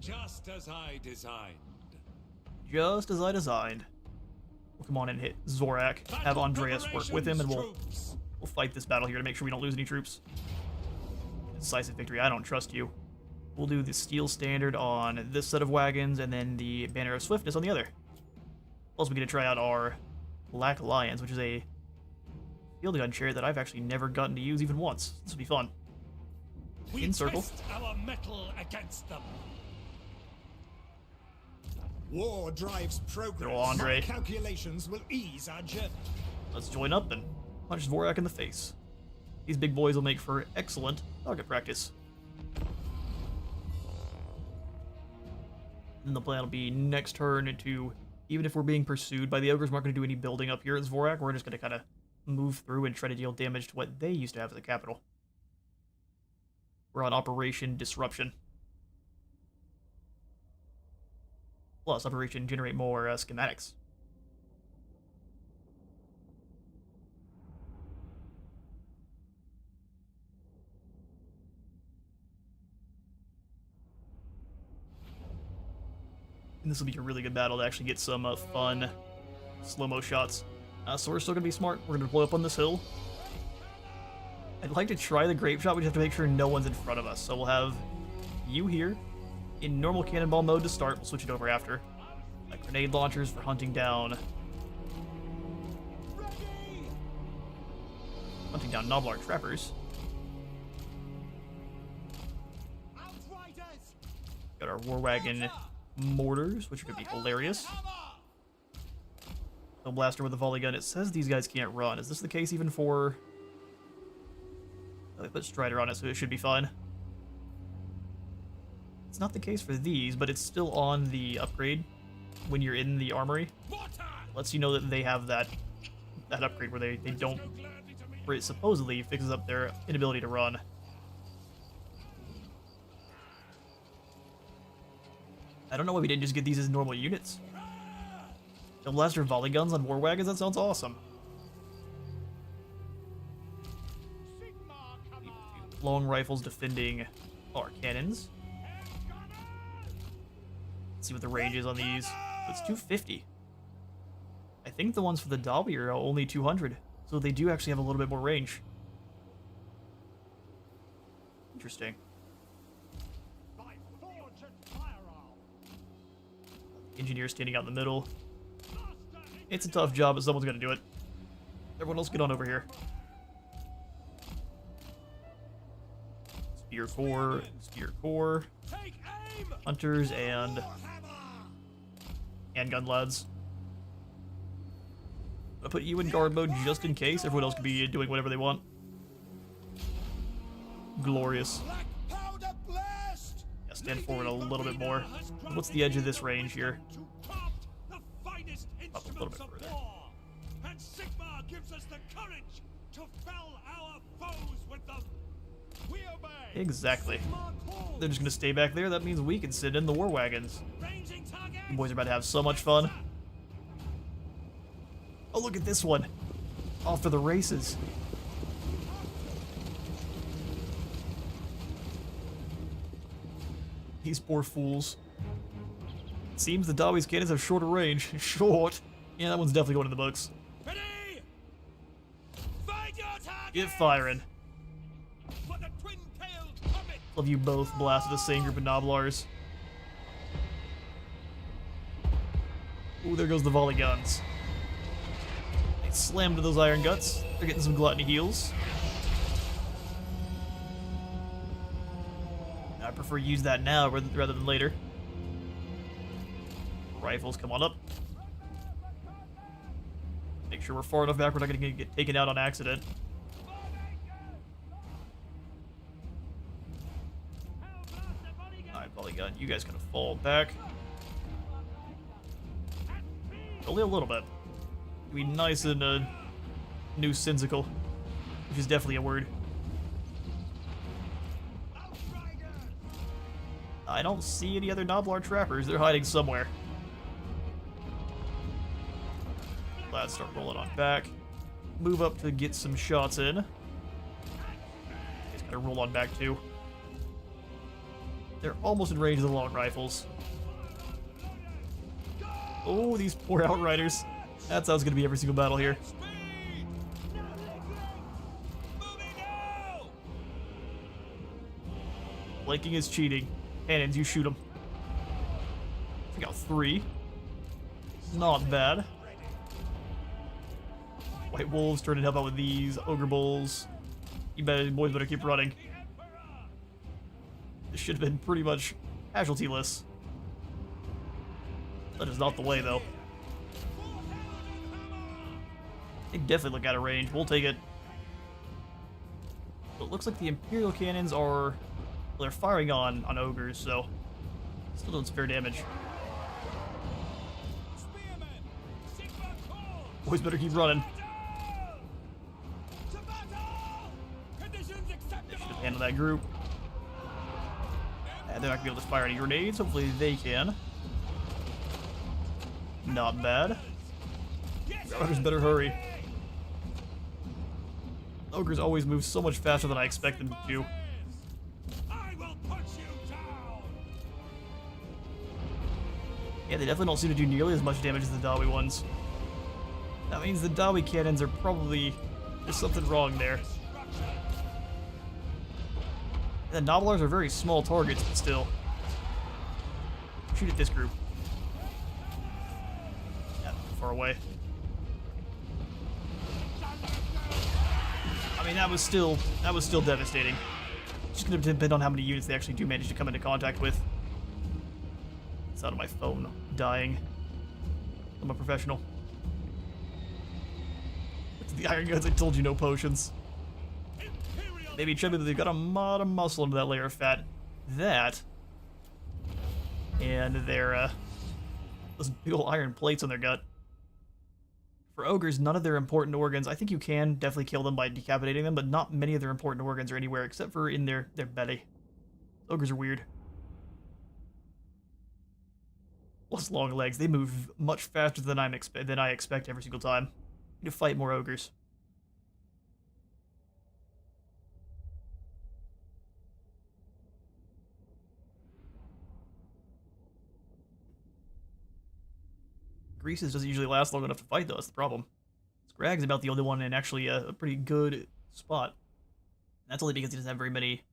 Just as I designed. Just as I designed. We'll come on and hit Zorak, have Andreas work with him, and we'll fight this battle here to make sure we don't lose any troops. Decisive victory, I don't trust you. We'll do the Steel Standard on this set of wagons, and then the Banner of Swiftness on the other. Also, we get to try out our Black Lions, which is a field gun chariot that I've actually never gotten to use even once. This will be fun. We In circle. test our mettle against them. War drives progress. Little Andre. My calculations will ease our journey. Let's join up and punch Zorak in the face. These big boys will make for excellent target practice. And the plan will be next turn to, even if we're being pursued by the ogres, we're not going to do any building up here at Zvorak. We're just going to kind of move through and try to deal damage to what they used to have as the capital. We're on Operation Disruption. Plus, Operation Generate more schematics. And this will be a really good battle to actually get some fun slow-mo shots. So we're still going to be smart. We're going to deploy up on this hill. I'd like to try the grape shot. We just have to make sure no one's in front of us. So we'll have you here in normal cannonball mode to start. We'll switch it over after. Grenade launchers for hunting down... Hunting down Noblar trappers. Got our war wagon mortars, which are going to be hilarious. The blaster with the volley gun. It says these guys can't run. Is this the case even for... Oh, they put Strider on it, so it should be fine. It's not the case for these, but it's still on the upgrade when you're in the armory. Lets you know that they have that upgrade where they don't... Where it supposedly fixes up their inability to run. I don't know why we didn't just get these as normal units. The blaster volley guns on war wagons, that sounds awesome. Long rifles defending our cannons. Let's see what the range is on these. It's 250. I think the ones for the Dobby are only 200, so they do actually have a little bit more range. Interesting. Engineer standing out in the middle. It's a tough job, but someone's gonna do it. Everyone else get on over here. Spear core, spear core. Take aim! Hunters and handgun lads. I'll put you in guard mode just in case. Everyone else can be doing whatever they want. Glorious. Black powder blast! Yeah, stand forward a little bit more. What's the edge of this range here? To craft the finest Up a little instruments bit of further. war. And Sigmar gives us the courage to fell our foes with them. We obey. Exactly. Sigmar calls. They're just gonna stay back there. That means we can sit in the war wagons. Ranging target. You boys are about to have so much fun. Oh, look at this one. Off to the races. These poor fools. Seems the Dawi's cannons have shorter range. Short. Yeah, that one's definitely going in the books. Ready? Find your target. Get firing. For the twin-tailed comet. Love you both blasted the same group of Noblars. Ooh, there goes the volley guns. They slam to those iron guts. They're getting some gluttony heals. I prefer use that now rather than later. Rifles, come on up. Make sure we're far enough back we're not going to get taken out on accident. Alright, polygun, you guys gonna fall back. Only a little bit. Be nice and nuisansical, which is definitely a word. I don't see any other Noblar trappers. They're hiding somewhere. Lads start rolling on back. Move up to get some shots in. Just gotta roll on back too. They're almost in range of the long rifles. Oh, these poor outriders. That's how it's gonna be every single battle here. Blinking is cheating. Cannons, you shoot them. We got 3. Not bad. White wolves trying to help out with these ogre bulls. Boys better keep running. This should have been pretty much casualty-less. That is not the way, though. They definitely look out of range. We'll take it. But it looks like the Imperial cannons are... Well, they're firing on ogres, so... Still doing some fair damage. Boys better keep running. They should have handled that group. They're not gonna be able to fire any grenades. Hopefully they can. Not bad. Riders better hurry. Ogres always move so much faster than I expect them to. Yeah, they definitely don't seem to do nearly as much damage as the Dawi ones. That means the Dawi cannons are probably... There's something wrong there. And the Noblars are very small targets, but still. Shoot at this group. Yeah, too far away. I mean, that was still devastating. It's just gonna depend on how many units they actually do manage to come into contact with. It's out of my phone dying. I'm a professional. It's the iron guns, I told you, no potions. Maybe tell me that they've got a lot of muscle into that layer of fat. That, and their, those big old iron plates on their gut. For ogres, none of their important organs, I think you can definitely kill them by decapitating them, but not many of their important organs are anywhere except for in their belly. Ogres are weird. Plus long legs, they move much faster than I expect every single time. Need to fight more ogres. Greases doesn't usually last long enough to fight, though. That's the problem. Scrag's about the only one in actually a pretty good spot. That's only because he doesn't have very many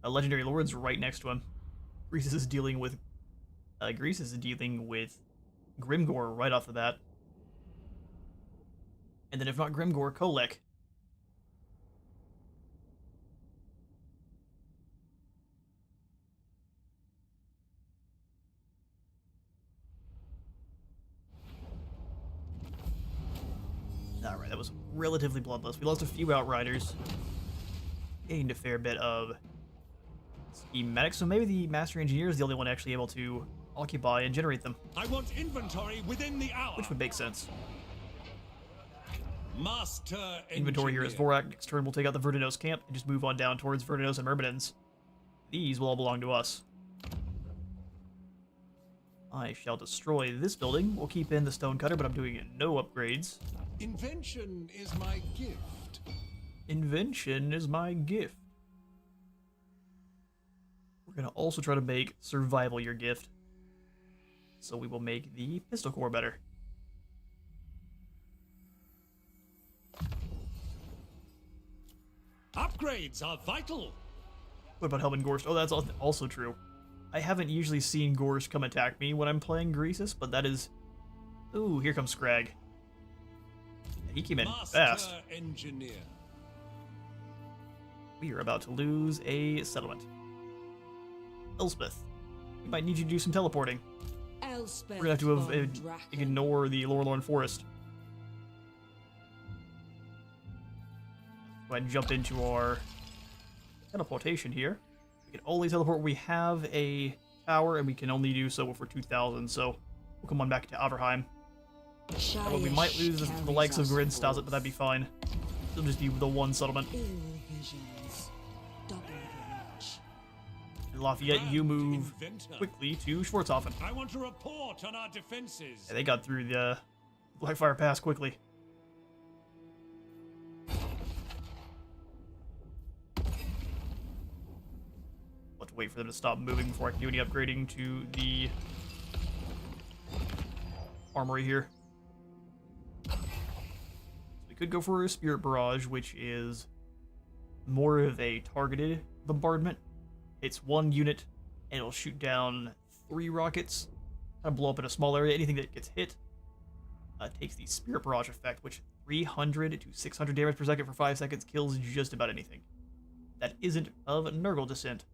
legendary lords right next to him. Greases is dealing with Grimgor right off the bat. And then if not Grimgore, Kolek. Alright, that was relatively bloodless. We lost a few Outriders. Gained a fair bit of schematics, so maybe the Master Engineer is the only one actually able to occupy and generate them. I want inventory within the hour. Which would make sense. Master Inventory here is Engineer. Vorak. Next turn we'll take out the Verdanos camp and just move on down towards Verdanos and Myrmidons. These will all belong to us. I shall destroy this building. We'll keep in the Stonecutter, but I'm doing no upgrades. Invention is my gift. Invention is my gift. We're going to also try to make Survival your gift. So we will make the Pistol Core better. Upgrades are vital. What about Helm and Gorst? Oh, that's also true. I haven't usually seen Gorst come attack me when I'm playing Greasus, but that is... Ooh, here comes Scrag. He came in Master fast. Engineer. We are about to lose a settlement. Elspeth, we might need you to do some teleporting. Elspeth We're gonna have to von Draken. ignore the Lorelorn Forest. Go ahead and jump into our teleportation here. We can only teleport when we have a tower, and we can only do so for 2,000, so we'll come on back to Averheim. Well, we might lose the likes of Grinstazit, but that'd be fine. It'll just be the one settlement. Ill visions. Double the reach. And Lafayette, you move Inventor. quickly to Schwarzhofen. I want a report on our defenses. Yeah, they got through the Blackfire Pass quickly. I'll have to wait for them to stop moving before I can do any upgrading to the armory here. So we could go for a Spirit Barrage, which is more of a targeted bombardment. It's one unit, and it'll shoot down 3 rockets, kind of blow up in a small area. Anything that gets hit takes the Spirit Barrage effect, which 300 to 600 damage per second for 5 seconds kills just about anything. That isn't of Nurgle descent.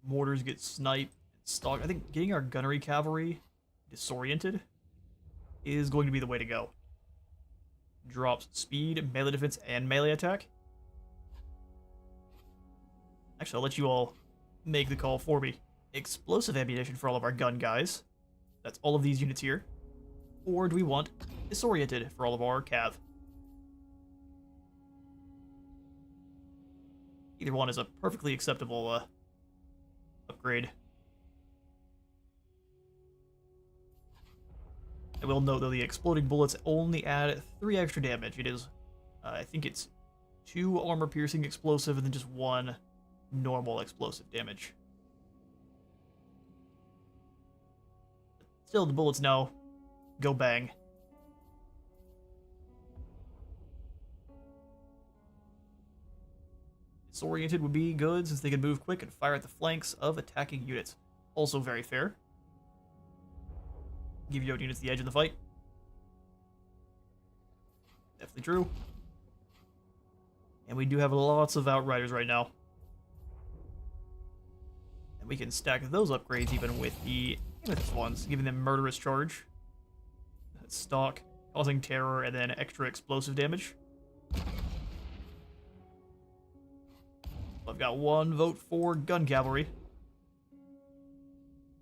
Mortars get sniped and stalked. I think getting our gunnery cavalry disoriented is going to be the way to go. Drops speed, melee defense, and melee attack. Actually, I'll let you all make the call for me. Explosive ammunition for all of our gun guys. That's all of these units here. Or do we want disoriented for all of our cav? Either one is a perfectly acceptable upgrade. I will note, though, the exploding bullets only add 3 extra damage. It is, I think it's 2 armor-piercing explosive and then just 1 normal explosive damage. Still, the bullets now go bang. Disoriented would be good, since they can move quick and fire at the flanks of attacking units. Also very fair. Give your own units the edge in the fight. Definitely true. And we do have lots of Outriders right now. And we can stack those upgrades even with the Amethyst ones, giving them murderous charge, stalk, causing terror, and then extra explosive damage. I've got 1 vote for gun cavalry,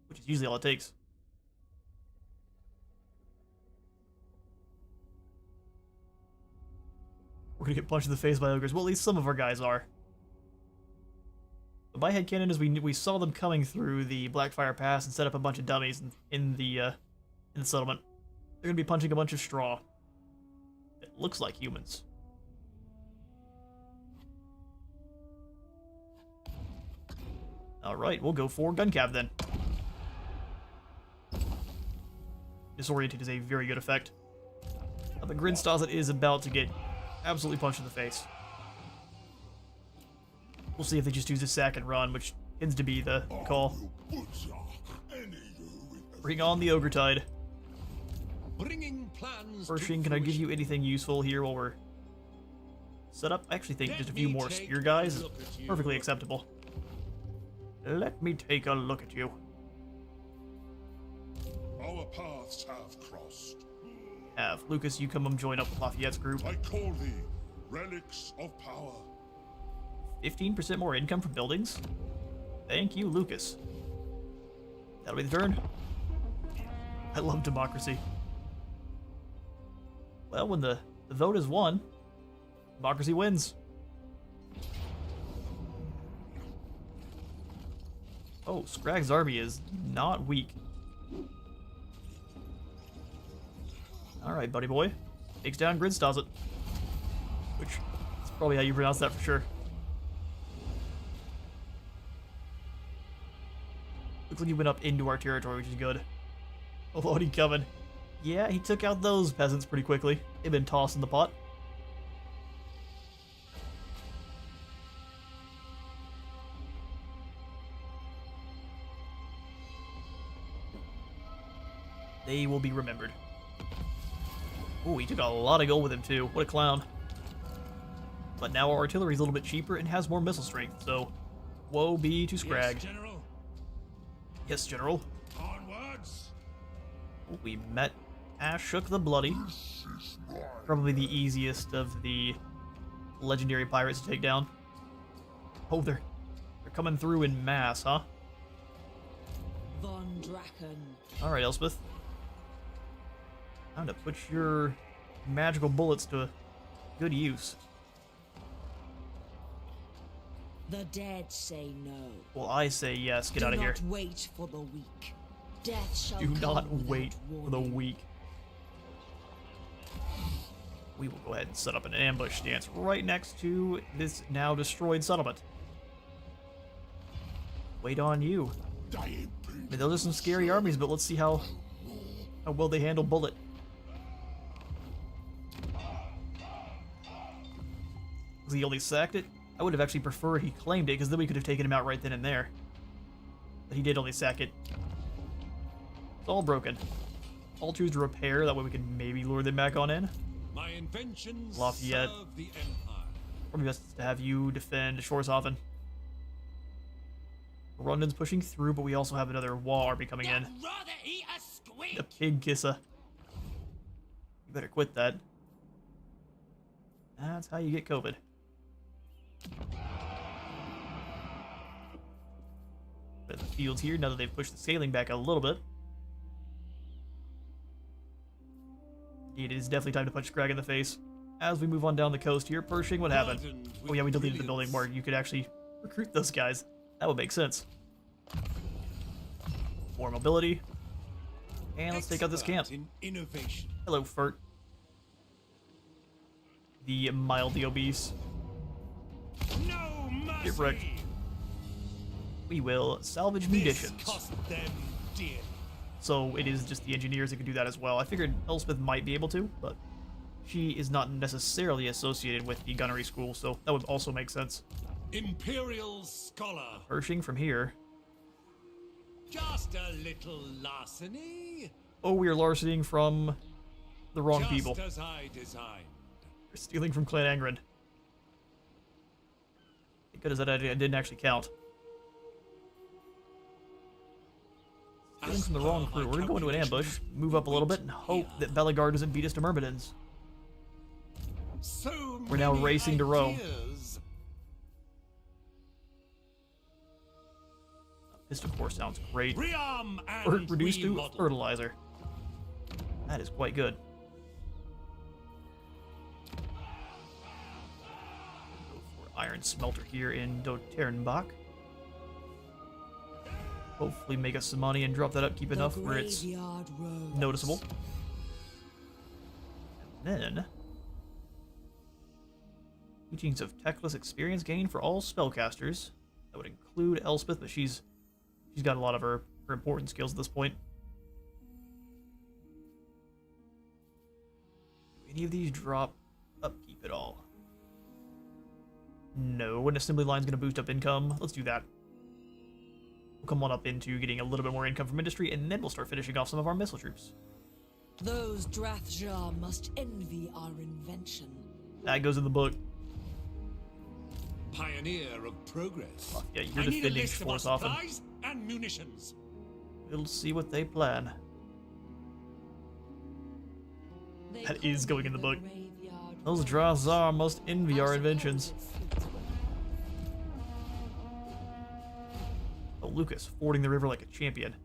which is usually all it takes. We're gonna get punched in the face by ogres. Well, at least some of our guys are. But my headcanon is we saw them coming through the Blackfire Pass and set up a bunch of dummies in the settlement. They're gonna be punching a bunch of straw. It looks like humans. Alright, we'll go for gun cav then. Disoriented is a very good effect. But Grinstazit is about to get absolutely punched in the face. We'll see if they just use a sack and run, which tends to be the call. Butcher any you Bring on the Ogre Tide. Bringing plans Pershing, to can I give you fruition. anything useful here while we're set up? I actually think Let just a few me more take spear a guys is look at you. perfectly acceptable. Let me take a look at you. Our paths have crossed. Lucas, you come and join up with Lafayette's group. I call thee relics of power. 15% more income from buildings? Thank you, Lucas. That'll be the turn. I love democracy. Well, when the vote is won, democracy wins. Oh, Scragg's army is not weak. Alright, buddy boy. Takes down Gridstazit. Which is probably how you pronounce that for sure. Looks like he went up into our territory, which is good. Oh, he coming. Yeah, he took out those peasants pretty quickly. They've been tossed in the pot. They will be remembered. Oh, he took a lot of gold with him too. What a clown. But now our artillery is a little bit cheaper and has more missile strength, so woe be to Scrag. Yes, General. Yes, General. Onwards. Oh, we met Ashok the Bloody. Probably the easiest of the legendary pirates to take down. Oh, they're coming through in mass, huh? Von Draken. Alright, Elspeth. Time to put your magical bullets to good use. The dead say no. Well, I say yes. Get Do out of here. not wait for the weak. Death shall Do come not without wait for the warning. weak. We will go ahead and set up an ambush stance right next to this now destroyed settlement. Wait on you. I mean, those are some scary armies, but let's see how well they handle bullet. He only sacked it. I would have actually preferred he claimed it, because then we could have taken him out right then and there. But he did only sack it. It's all broken. I'll choose to repair, that way we can maybe lure them back on in. My inventions Lafayette. serve the Empire. Probably best to have you defend Shoreshaven. Rundon's pushing through, but we also have another Wa army coming in. Rather eat a squeak. The pig kisser. You better quit that. That's how you get COVID. But the fields here, now that they've pushed the sailing back a little bit. It is definitely time to punch Scrag in the face. As we move on down the coast here, Pershing, what happened? Burdened with Oh yeah, we deleted the building brilliance. where you could actually recruit those guys. That would make sense. More mobility. And let's take out this camp. Expert in innovation. Hello, Fert. The mildly obese. No mercy. Get wrecked. We will salvage This munitions. cost them dearly. So it is just the engineers that can do that as well. I figured Elspeth might be able to, but she is not necessarily associated with the gunnery school, so that would also make sense. Imperial scholar. Pershing from here. Just a little larceny. Oh, we are larcening from the wrong Just people. as I designed. We're stealing from Clan Angren. Thank goodness that I didn't actually count. Stealing from the wrong crew. We're gonna go into an ambush, move up a little bit, and hope that Bellegarde doesn't beat us to Myrmidons. So We're now many racing to Rome. ideas. Piston Core sounds great. Rearm Or and reduced to remodel. fertilizer. That is quite good. Go for iron smelter here in Doterenbach. Hopefully make us some money and drop that up, keep enough where it's Graveyard roads. noticeable. And then teachings of techless experience gain for all spellcasters. That would include Elspeth, but she's got a lot of her important skills at this point. Do any of these drop upkeep at all? No. An assembly line's gonna boost up income. Let's do that. We'll come on up into getting a little bit more income from industry, and then we'll start finishing off some of our missile troops. Those Drathjar must envy our invention. That goes in the book. Pioneer of progress. Yeah, you're I need a defending list of our force often. supplies and munitions. We'll see what they plan. They That call is going me in the book. graveyard Those warrior. Drathjar must envy I our suppose inventions. it suits well. Oh, Lucas, fording the river like a champion.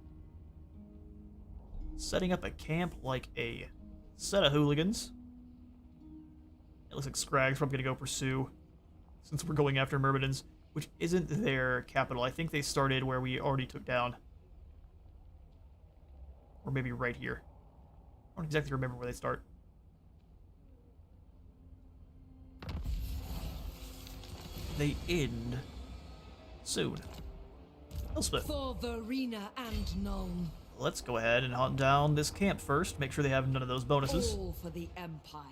Setting up a camp like a set of hooligans. It looks like Scrag's probably going to go pursue, since we're going after Myrmidons, which isn't their capital. I think they started where we already took down. Or maybe right here. I don't exactly remember where they start. They end soon. Elspeth. For Verena and Nuln, Let's go ahead and hunt down this camp first. Make sure they have none of those bonuses. all for the Empire.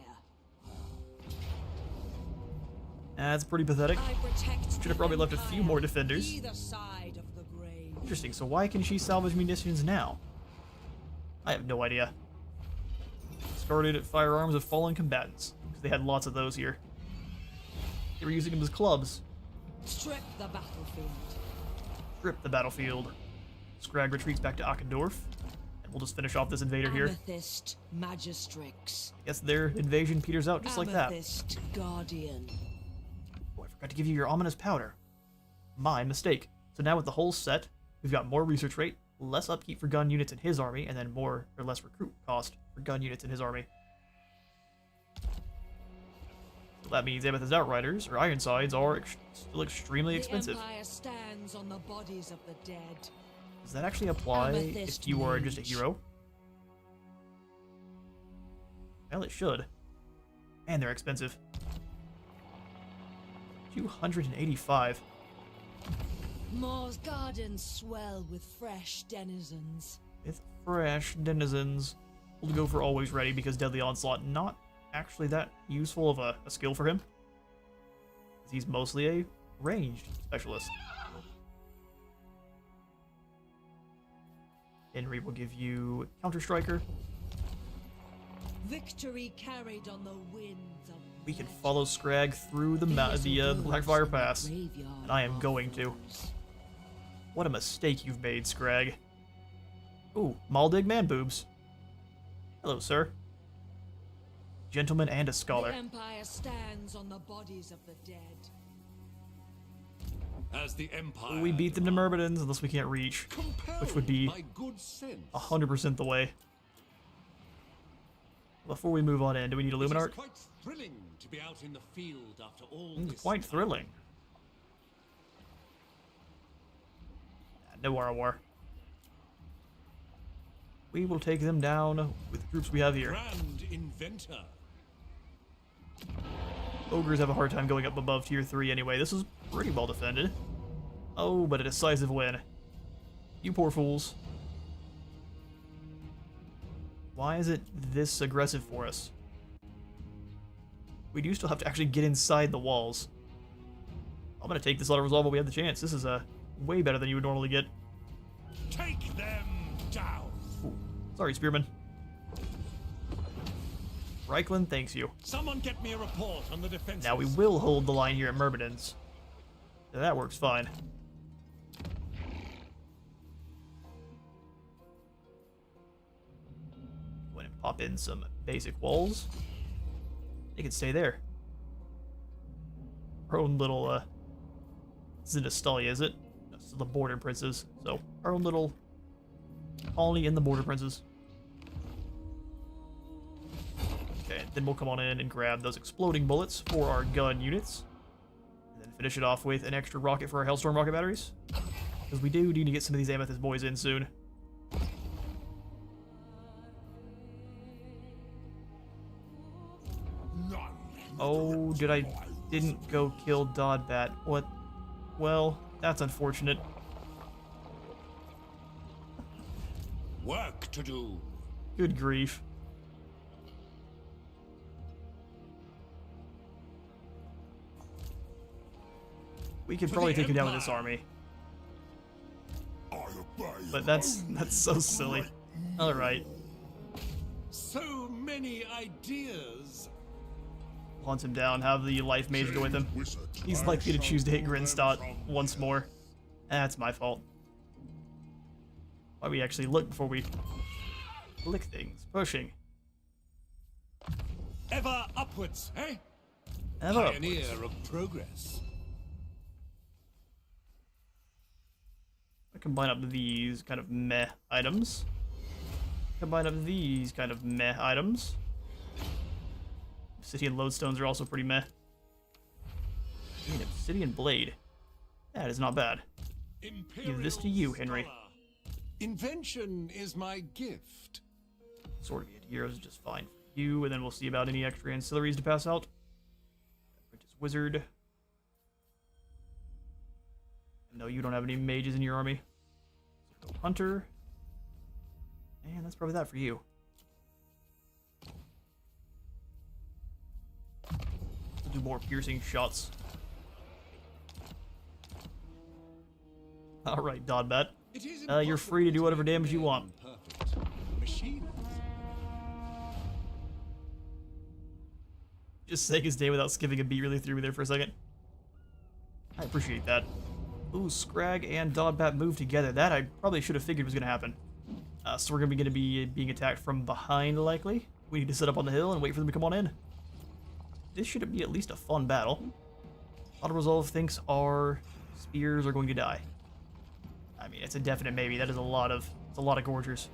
That's pretty pathetic. I protect Should have probably left a few more defenders. Either side of the grave. Interesting, so why can she salvage munitions now? I have no idea. Started firearms of fallen combatants, because they had lots of those here. They were using them as clubs. Strip the battlefield. Strip the battlefield. Scrag retreats back to Akendorf, and we'll just finish off this invader here. Amethyst Magistrix. Guess their invasion peters out just like that. Amethyst Guardian. Oh, I forgot to give you your ominous powder. My mistake. So now with the whole set, we've got more research rate, less upkeep for gun units in his army, and then more or less recruit cost for gun units in his army. So that means Amethyst Outriders, or Ironsides, are still extremely expensive. The Empire stands on the bodies of the dead. Does that actually apply Amethyst if you are just a Mage. hero? Well, it should. And they're expensive. 285. Moore's gardens swell with fresh denizens. With fresh denizens. We'll go for Always Ready because Deadly Onslaught not actually that useful of a skill for him. He's mostly a ranged specialist. Henry will give you Counter Striker. Victory carried on the winds of We can legend. follow Scrag through the Blackfire Pass, and I am going to. What a mistake you've made, Scrag. Ooh, Maldig man boobs. Hello, sir. Gentleman and a scholar. The Empire stands on the bodies of the dead. As the Empire. We beat them to Myrmidons unless we can't reach, which would be my good sense. 100% the way. Before we move on in, do we need a It is Luminarch? quite thrilling to be out in the field after all this Quite time. thrilling. No ROR. We will take them down with the troops we have here. Grand inventor. Ogres have a hard time going up above tier 3 anyway. This is pretty well defended. Oh, but a decisive win. You poor fools. Why is it this aggressive for us? We do still have to actually get inside the walls. I'm gonna take this auto resolve while we have the chance. This is way better than you would normally get. Take them down. Ooh. Sorry, Spearman. Reichland thanks you. Someone get me a report on the defense. Now we will hold the line here at Myrmidons. So that works fine. Go ahead and pop in some basic walls. They can stay there. Our own little, this isn't Astalia, is it? No, this is the Border Princes. So, our own little colony in the Border Princes. Okay, then we'll come on in and grab those exploding bullets for our gun units. And then finish it off with an extra rocket for our Hellstorm rocket batteries. Because we do need to get some of these Amethyst boys in soon. Oh, didn't go kill Dodbat. What? Well, that's unfortunate. Work to do. Good grief. We could For probably the take him down with this Empire. army. I But that's so silly. All right. So many ideas. Hunt him down. Have the life mage go with him. He's likely to choose to hit Grinstad once more. That's my fault. Why we actually look before we click things. Pushing. Ever upwards, eh? Ever upwards. Pioneer of progress. I combine up these kind of meh items. Combine up these kind of meh items. Obsidian lodestones are also pretty meh. An obsidian blade. That is not bad. Give this to you, Henry. Scholar. Invention is my gift. Sword of Heroes is just fine for you, and then we'll see about any extra ancillaries to pass out. Apprentice Wizard. No, you don't have any mages in your army. So go Hunter. And that's probably that for you. We'll do more piercing shots. Alright, Dodbat. You're free to do whatever damage you want. Perfect. Machines. Just saying his day without skipping a beat really threw me there for a second. I appreciate that. Ooh, Scrag and Dodbat move together. That I probably should have figured was going to happen. So we're going to be being attacked from behind, likely. We need to sit up on the hill and wait for them to come on in. This should be at least a fun battle. Auto Resolve thinks our spears are going to die. I mean, it's a definite maybe. That is a lot of Gorgers.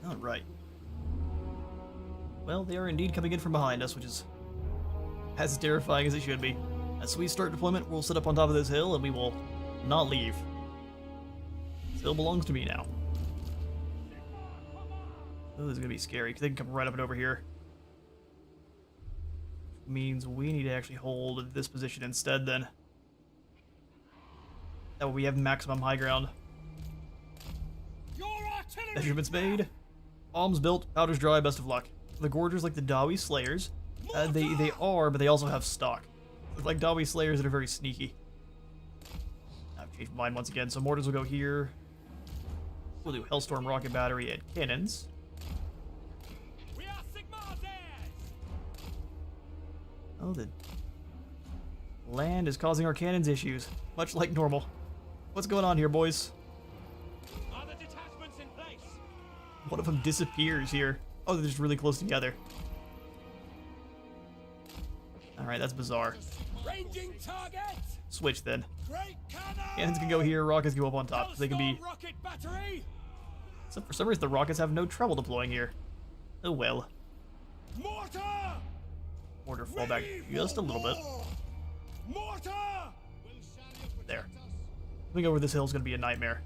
Alright. Well, they are indeed coming in from behind us, which is as terrifying as it should be. As we start deployment, we'll sit up on top of this hill and we will not leave. This hill belongs to me now. Oh, this is gonna be scary, because they can come right up and over here. Which means we need to actually hold this position instead then. That way we have maximum high ground. Measurements made. Bombs built, powders dry, best of luck. The Gorgers like the Dawi Slayers. They are, but they also have stock. It's like Dawi Slayers that are very sneaky. I've changed mine once again, so mortars will go here. We'll do Hellstorm rocket battery and cannons. We are Sigmar's heirs. Oh, the land is causing our cannons issues, much like normal. What's going on here, boys? Are the detachments in place? One of them disappears here. Oh, they're just really close together. Alright, that's bizarre. Ranging target. Switch then. Great cannon. Cannons can go here, rockets go up on top. They can be... Rocket battery. So for some reason, the rockets have no trouble deploying here. Oh well. Mortar. Mortar fall back just a little bit. Mortar. There. Coming over this hill is going to be a nightmare.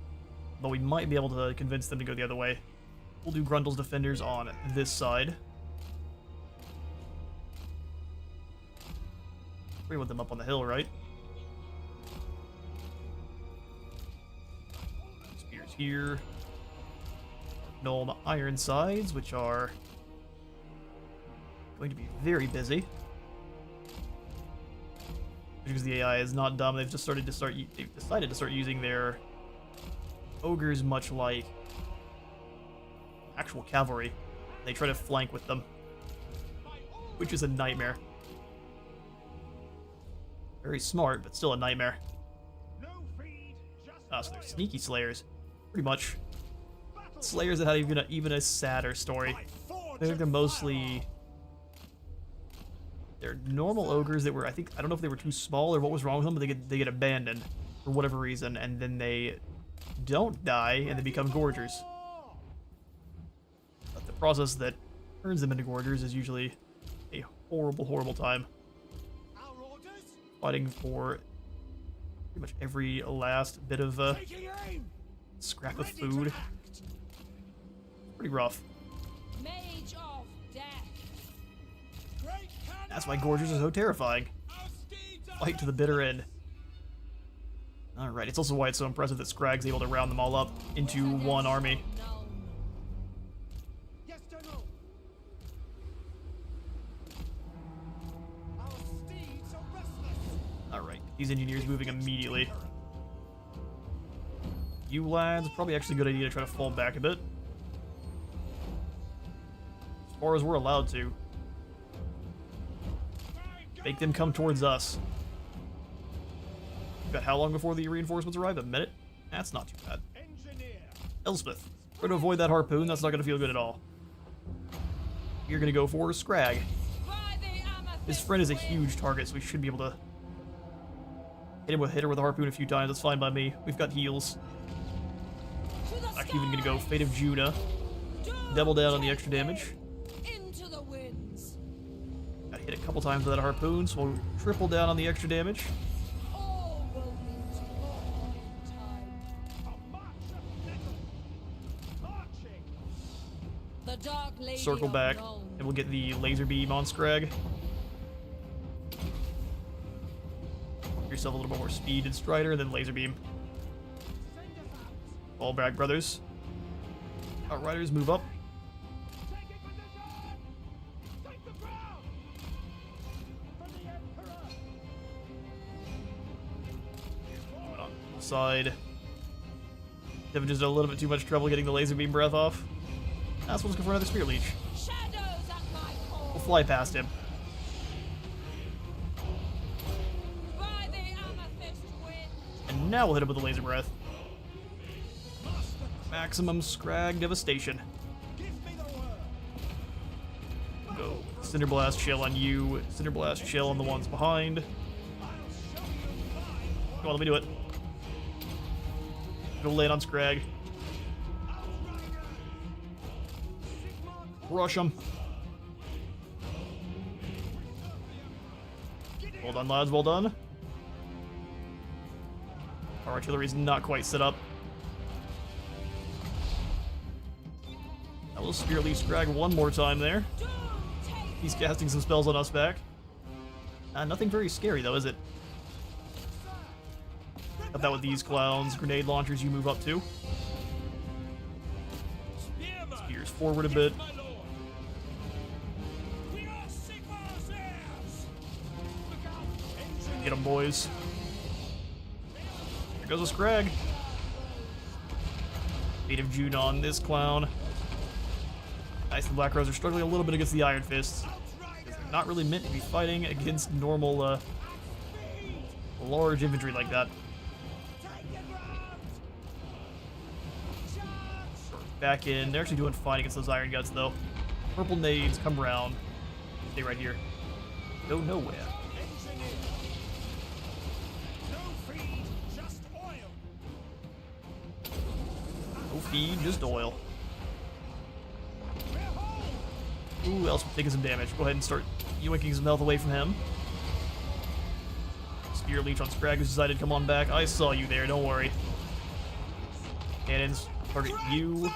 But we might be able to convince them to go the other way. We'll do Grundle's defenders on this side. We want them up on the hill, right? Spears here. Gnome iron sides, which are going to be very busy. Because the AI is not dumb, they've decided to start using their ogres much like actual cavalry. They try to flank with them, which is a nightmare. Very smart, but still a nightmare. So they're sneaky slayers, pretty much. Slayers that had even a sadder story. I think they're mostly... They're normal ogres that were, I don't know if they were too small or what was wrong with them, but they get abandoned for whatever reason, and then they don't die, and they become Gorgers. But the process that turns them into Gorgers is usually a horrible, horrible time. Our orders? Fighting for pretty much every last bit of Taking aim! scrap of Ready to food. act! Pretty rough. Mage of death. Great cannon! That's why Gorgers are so terrifying. Our steeds are Fight to the bitter end. Alright, it's also why it's so impressive that Scrag's able to round them all up into one army. Unknown. Yes, General! Our steeds are restless! Alright, these engineers moving immediately. You lads, probably actually a good idea to try to fall back a bit. As far as we're allowed to. Make them come towards us. We've got how long before the reinforcements arrive? A minute? That's not too bad. Engineer! Elspeth, try to avoid that harpoon, that's not going to feel good at all. You're going to go for Scrag. By the amethyst His friend is a wind. huge target, so we should be able to hit her with a harpoon a few times. That's fine by me. We've got heals. To the Actually, even gonna go skies. Fate of Judah. Doom Double down on the take extra damage. Into the winds. Got hit a couple times with that harpoon, so we'll triple down on the extra damage. All will meet all in time. A march of metal! Marching! The dark lady Circle back, unknown. and we'll get the laser beam on Scrag. Give yourself a little bit more speed in Strider, and then laser beam. Send us out! All back, brothers. Outriders, move up. Taking position! Take the ground! For the Emperor! On the side. Devin just had a little bit too much trouble getting the laser beam breath off. That's what's going for another Spear Leech. Shadows at my call. We'll fly past him. By the amethyst wind. And now we'll hit him with the laser breath. Maximum Scrag devastation. Give me the word! Go Cinder Blast chill on you. Cinder Blast chill on the ones behind. I'll show you mine! Come on, let me do it. Go land on Scrag. Outrider! Sigma Rush him. Well done, lads. Well done. Our artillery's not quite set up. Now we'll Spear Leech Scrag one more time there. Doom take He's casting some spells on us back. Nothing very scary though, is it? Up that with these clowns. Grenade launchers you move up to. Spearman! Spears forward a bit. My lord! We are Sigma's heirs! Look out! Engineer! Get them, boys. Here goes a Scrag. Fate of June on this clown. Nice, the Black Rose are struggling a little bit against the Iron Fists. Because they're not really meant to be fighting against normal, large infantry like that. Take the ground! Charge! Back in. They're actually doing fine against those Iron Guts, though. Purple nades come around. Stay right here. Go nowhere. Engineer! No feed, just oil! No feed, just oil. We're home! Ooh, Elspeth taking some damage. Go ahead and start yoinking some health away from him. Spear Leech on Scrag who's decided to come on back. I saw you there, don't worry. Cannons, target you.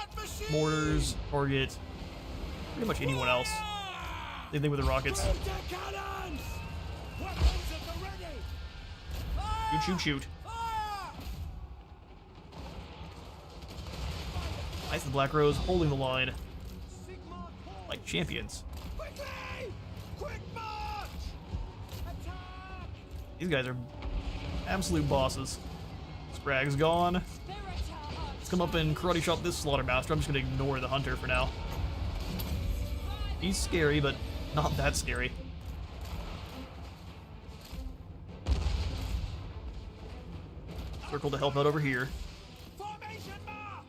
Mortars, target pretty much anyone else. Same thing with the rockets. Shoot the cannons! Weapons at the ready! Shoot, shoot, shoot. Fire! Nice, the Black Rose holding the line Sigma call! like champions. Quickly! Quick march! Attack! These guys are absolute bosses. Scrag's gone. Spirita Let's come up and karate chop this Slaughtermaster. I'm just gonna ignore the Hunter for now. He's scary, but not that scary. Circle to help out over here. Formation march!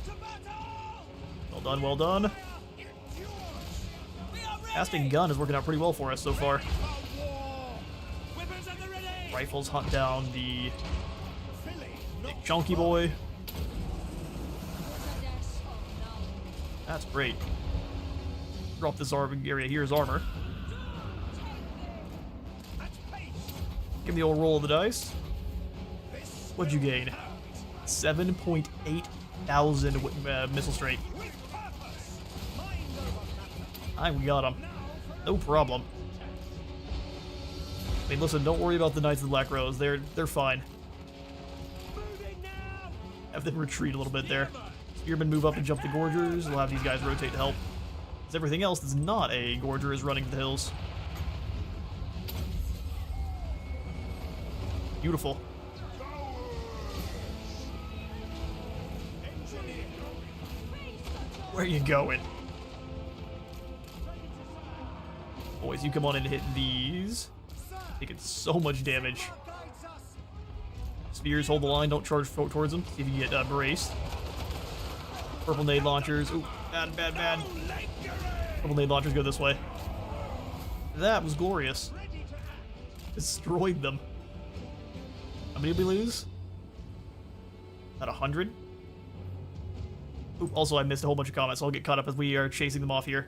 To battle! Well done, well done. Endures! We are ready! Casting gun is working out pretty well for us so far. For war! Weapons at the ready! Rifles hunt down the Philly, big not chunky boy. goddess unknown. That's great. Drop this area. Here's armor. Doom Give me the old roll of the dice. What'd you gain? 7.8 thousand missile strength. Alright, we got him. No problem. I mean, listen, don't worry about the Knights of the Black Rose. They're fine. Have them retreat a little bit there. Spearmen move up and jump the Gorgers. We'll have these guys rotate to help. Because everything else that's not a Gorger is running to the hills. Beautiful. Where are you going? Boys, you come on and hit these. Taking so much damage. Spears, hold the line, don't charge towards them. See if you get braced. Purple nade launchers. Ooh, bad, bad, bad. Purple nade launchers go this way. That was glorious. Destroyed them. How many did we lose? About 100? Oop, also I missed a whole bunch of comments, so I'll get caught up as we are chasing them off here.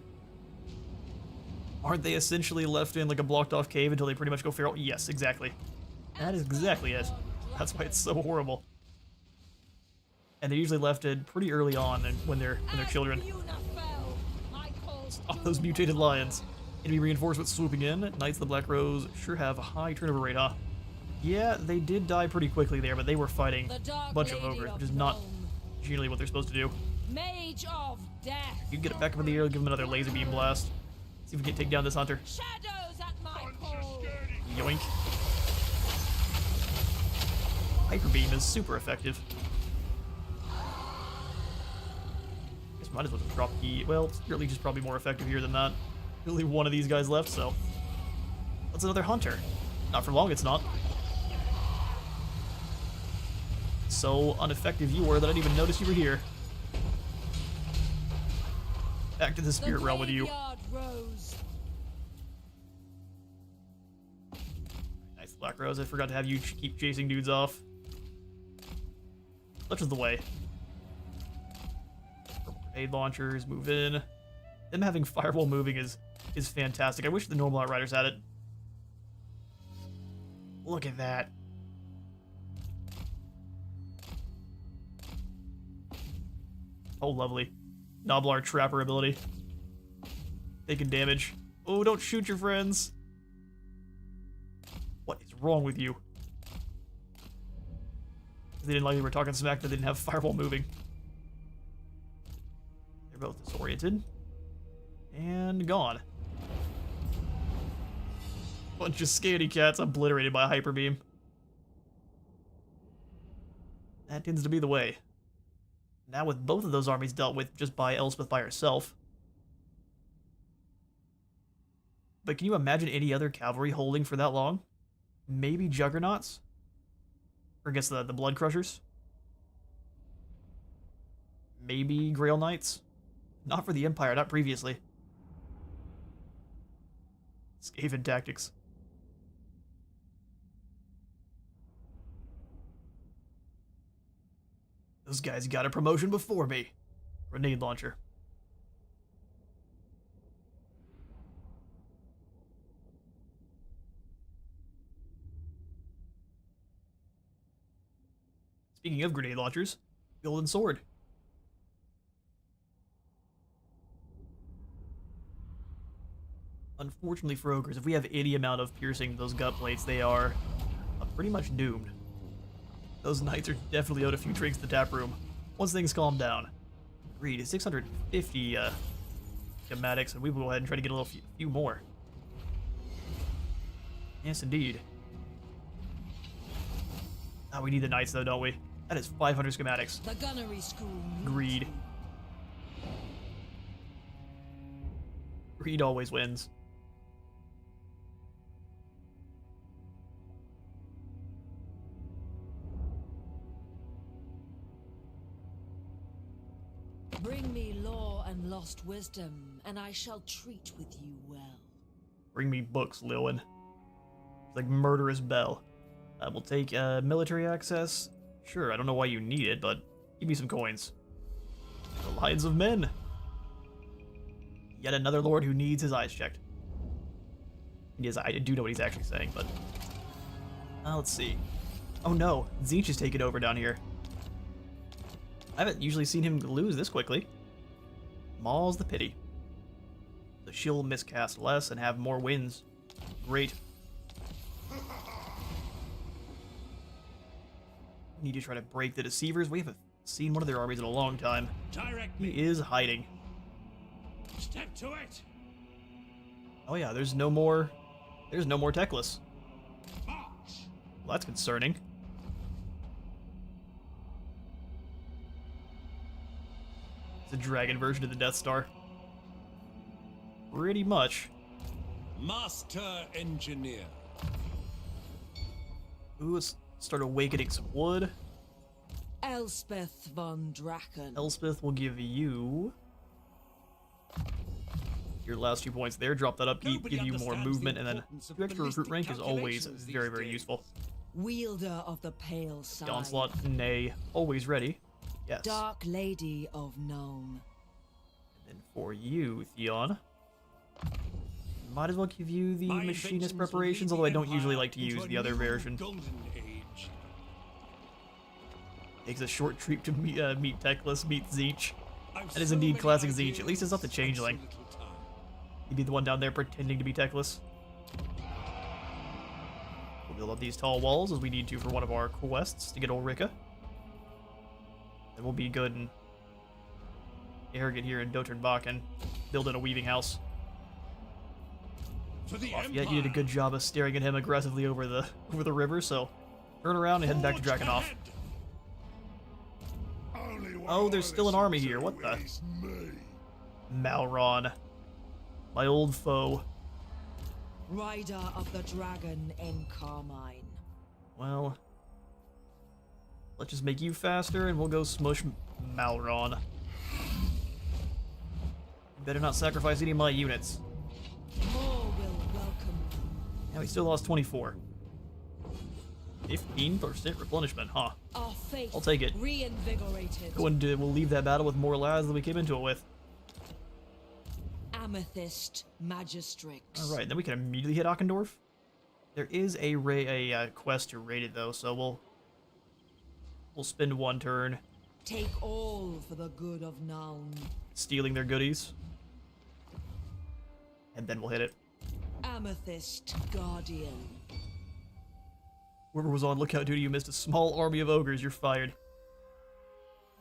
Aren't they essentially left in like a blocked off cave until they pretty much go feral? Yes, exactly. That is exactly it. That's why it's so horrible. And they're usually left in pretty early on and when they're children. Stop those mutated lions. Enemy reinforcements swooping in. Knights of the Black Rose sure have a high turnover rate, huh? Yeah, they did die pretty quickly there, but they were fighting a bunch of ogres, which is not generally what they're supposed to do. Mage of Death. You can get it back up in the air, give them another laser beam blast. See if we can take down this hunter. Shadows at my call. Yoink. Hyper beam is super effective. Guess might as well just drop the. Well, Spirit Leech is probably more effective here than that. Only one of these guys left, so that's another hunter. Not for long, it's not. So ineffective you were that I didn't even notice you were here. Back to the spirit realm with you. Nice, Black Rose. I forgot to have you keep chasing dudes off. Such is the way. Purple grenade launchers move in. Them having firewall moving is fantastic. I wish the normal Outriders had it. Look at that. Oh, lovely. Noblar Trapper ability. Taking damage. Oh, don't shoot your friends. What is wrong with you? They didn't like we were talking smack, but they didn't have firewall moving. They're both disoriented. And gone. Bunch of scaredy cats obliterated by a hyper beam. That tends to be the way. Now with both of those armies dealt with just by Elspeth by herself. But can you imagine any other cavalry holding for that long? Maybe Juggernauts? Or I guess the Blood Crushers? Maybe Grail Knights? Not for the Empire, not previously. Skaven tactics. Those guys got a promotion before me. Grenade launcher. Speaking of grenade launchers, Golden Sword. Unfortunately for ogres, if we have any amount of piercing those gut plates, they are pretty much doomed. Those knights are definitely owed a few drinks to the tap room. Once things calm down. Agreed. 650 schematics, and we will go ahead and try to get a few more. Yes, indeed. Ah, we need the knights, though, don't we? That is 500 schematics. The gunnery school. Greed. Greed always wins. Bring me law and lost wisdom, and I shall treat with you well. Bring me books, Lilwyn. It's like murderous bell. We'll take military access. Sure, I don't know why you need it, but give me some coins. The Lions of Men. Yet another lord who needs his eyes checked. Yes, I do know what he's actually saying, but Let's see. Oh no, Tzeentch is taking over down here. I haven't usually seen him lose this quickly. Mauls the pity. So she'll miscast less and have more wins. Great. Need to try to break the Deceivers. We haven't seen one of their armies in a long time. Direct He me. is hiding. Step to it. Oh yeah, there's no more Teclis. March. Well, that's concerning. It's a dragon version of the Death Star. Pretty much. Master Engineer. Ooh, let's start awakening some wood. Elspeth von Draken. Elspeth will give you your last 2 points there. Drop that up, give Nobody you more understands movement, the and then importance of 2 extra recruit ballistic rank is always calculations very, these very days. useful. Wielder of the pale side. The onslaught, nay, always ready. Yes. Dark Lady of Nuln. And for you, Theon, might as well give you the My machinist inventions preparations, lead although I the don't usually Empire like to use into a the other new version. Golden age. Takes a short trip to meet Teclis, meet Tzeentch. I've That is so indeed many classic Tzeentch. At ideas least it's not the and so changeling. little time. He'd be the one down there pretending to be Teclis. We'll build up these tall walls as we need to for one of our quests to get Ulrika. Then we'll be good and arrogant here in Doternbach and build in a weaving house. For the Yeah, you did a good job of staring at him aggressively over the river, so turn around and head back to Drakenhof. Oh, there's still an army here. What the? Malron. My old foe. Rider of the Dragon in Carmine. Well, let's just make you faster and we'll go smush Malron. Better not sacrifice any of my units. More will welcome you. Now we still lost 24. 15% replenishment, huh? Our faith I'll take it. reinvigorated. We'll leave that battle with more lads than we came into it with. Amethyst Magistrix. Alright, then we can immediately hit Ockendorf. There is a quest to raid it though, so we'll spend 1 turn Take all for the good of Nuln. stealing their goodies. And then we'll hit it. Amethyst Guardian. Whoever was on lookout duty, you missed a small army of ogres, you're fired.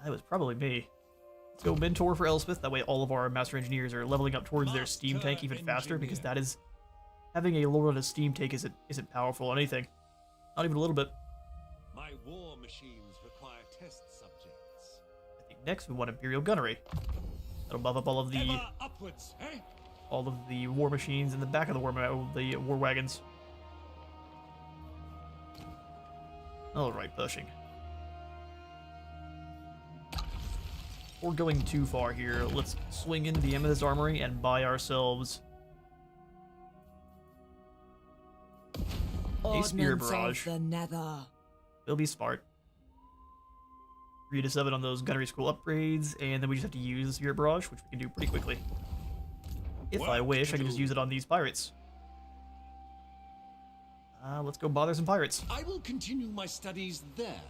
That was probably me. Let's go mentor for Elspeth, that way all of our master engineers are leveling up towards their steam tank even faster, because that is... Having a lord on a steam tank isn't powerful on anything. Not even a little bit. My war machines require test subjects. I think next we want Imperial Gunnery. That'll buff up all of the Ever upwards, eh? war machines in the back of the war wagons. Alright, pushing. We're going too far here. Let's swing into the Amethyst Armory and buy ourselves a Spear Ordnance Barrage. of the Nether. It'll be smart. 3 to 7 on those gunnery school upgrades, and then we just have to use the Spirit Barrage, which we can do pretty quickly. If I Work wish, to I can just do. use it on these pirates. Let's go bother some pirates. I will continue my studies there.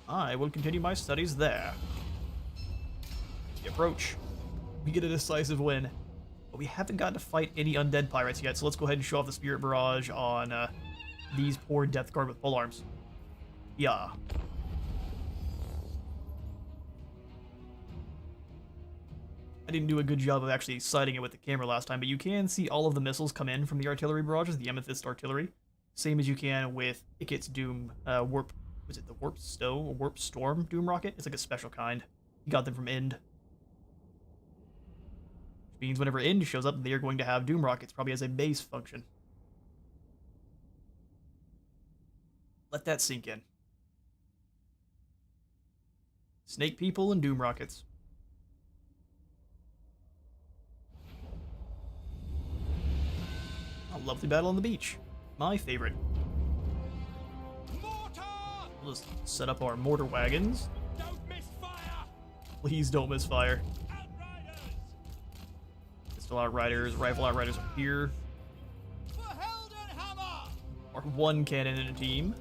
I will continue my studies there. The approach. We get a decisive win. But we haven't gotten to fight any undead pirates yet, so let's go ahead and show off the Spirit Barrage on these poor Death Guard with polearms. Yeah. I didn't do a good job of actually sighting it with the camera last time, but you can see all of the missiles come in from the artillery barrages, the Amethyst artillery. Same as you can with Ikit's Doom Warp... Was it the Warp Storm Doom Rocket? It's like a special kind. You got them from End. Which means whenever End shows up, they are going to have Doom Rockets, probably as a base function. Let that sink in. Snake People and Doom Rockets. A lovely battle on the beach. My favorite. Mortar! We'll just set up our mortar wagons. Don't miss fire! Please don't misfire. Outriders! Pistol Outriders, Rifle Outriders are here. For Heldenhammer! Our 1 cannon in a team.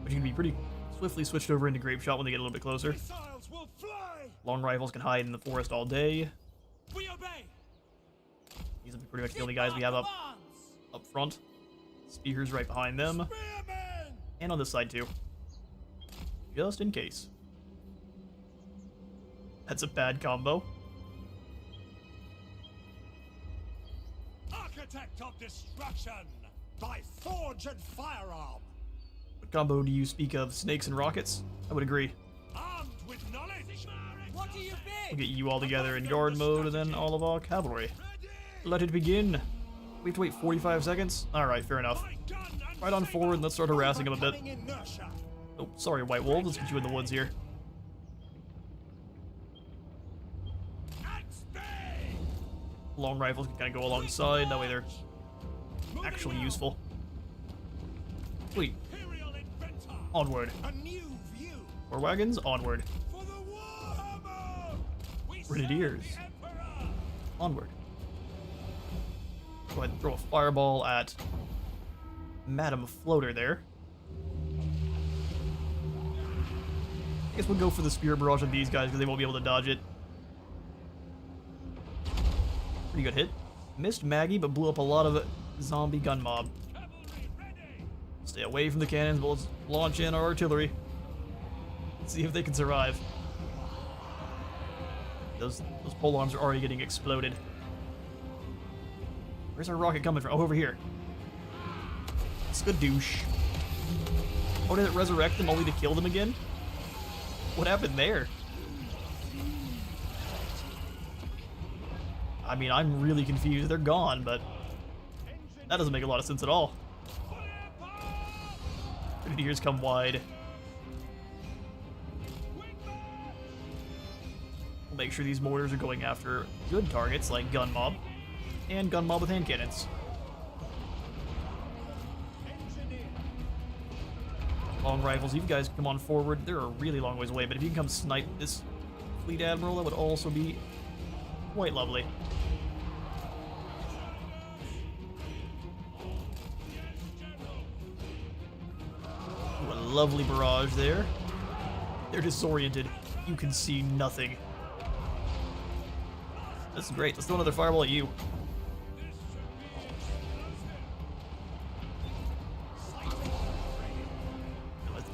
which can be pretty swiftly switched over into grape shot when they get a little bit closer. Missiles will fly! Long rifles can hide in the forest all day. We obey! These are pretty much the only guys we have up front. Spears right behind them. Spearmen! And on this side too. Just in case. That's a bad combo. Architect of destruction! By forge and firearm! What combo do you speak of? Snakes and rockets? I would agree. Armed with knowledge! What do you We'll get you all together in guard mode and then all of our cavalry. Let it begin. We have to wait 45 seconds? Alright, fair enough. Right on forward and let's start harassing them a bit. Oh, sorry, White Wolves. Let's get you in the woods here. Long rifles can kind of go alongside. That way they're actually useful. Sweet. Onward. A new view War wagons, onward. for the Warhammer! We Grenadiers. serve the Emperor! Onward. Go ahead and throw a fireball at Madam Floater there. I guess we'll go for the spear barrage on these guys because they won't be able to dodge it. Pretty good hit. Missed Maggie, but blew up a lot of zombie gun mob. Cavalry ready! Stay away from the cannons, but let's launch in our artillery. Let's see if they can survive. Those pole arms are already getting exploded. Where's our rocket coming from? Oh, over here. Skadoosh. Oh, did it resurrect them only to kill them again? What happened there? I mean, I'm really confused. They're gone, but that doesn't make a lot of sense at all. Grenadiers come wide. We'll make sure these mortars are going after good targets like gun mob and gun mob with hand cannons. Long rifles, you guys come on forward. They're a really long ways away, but if you can come snipe this fleet admiral, that would also be quite lovely. Ooh, a lovely barrage there. They're disoriented. You can see nothing. That's great. Let's throw another fireball at you.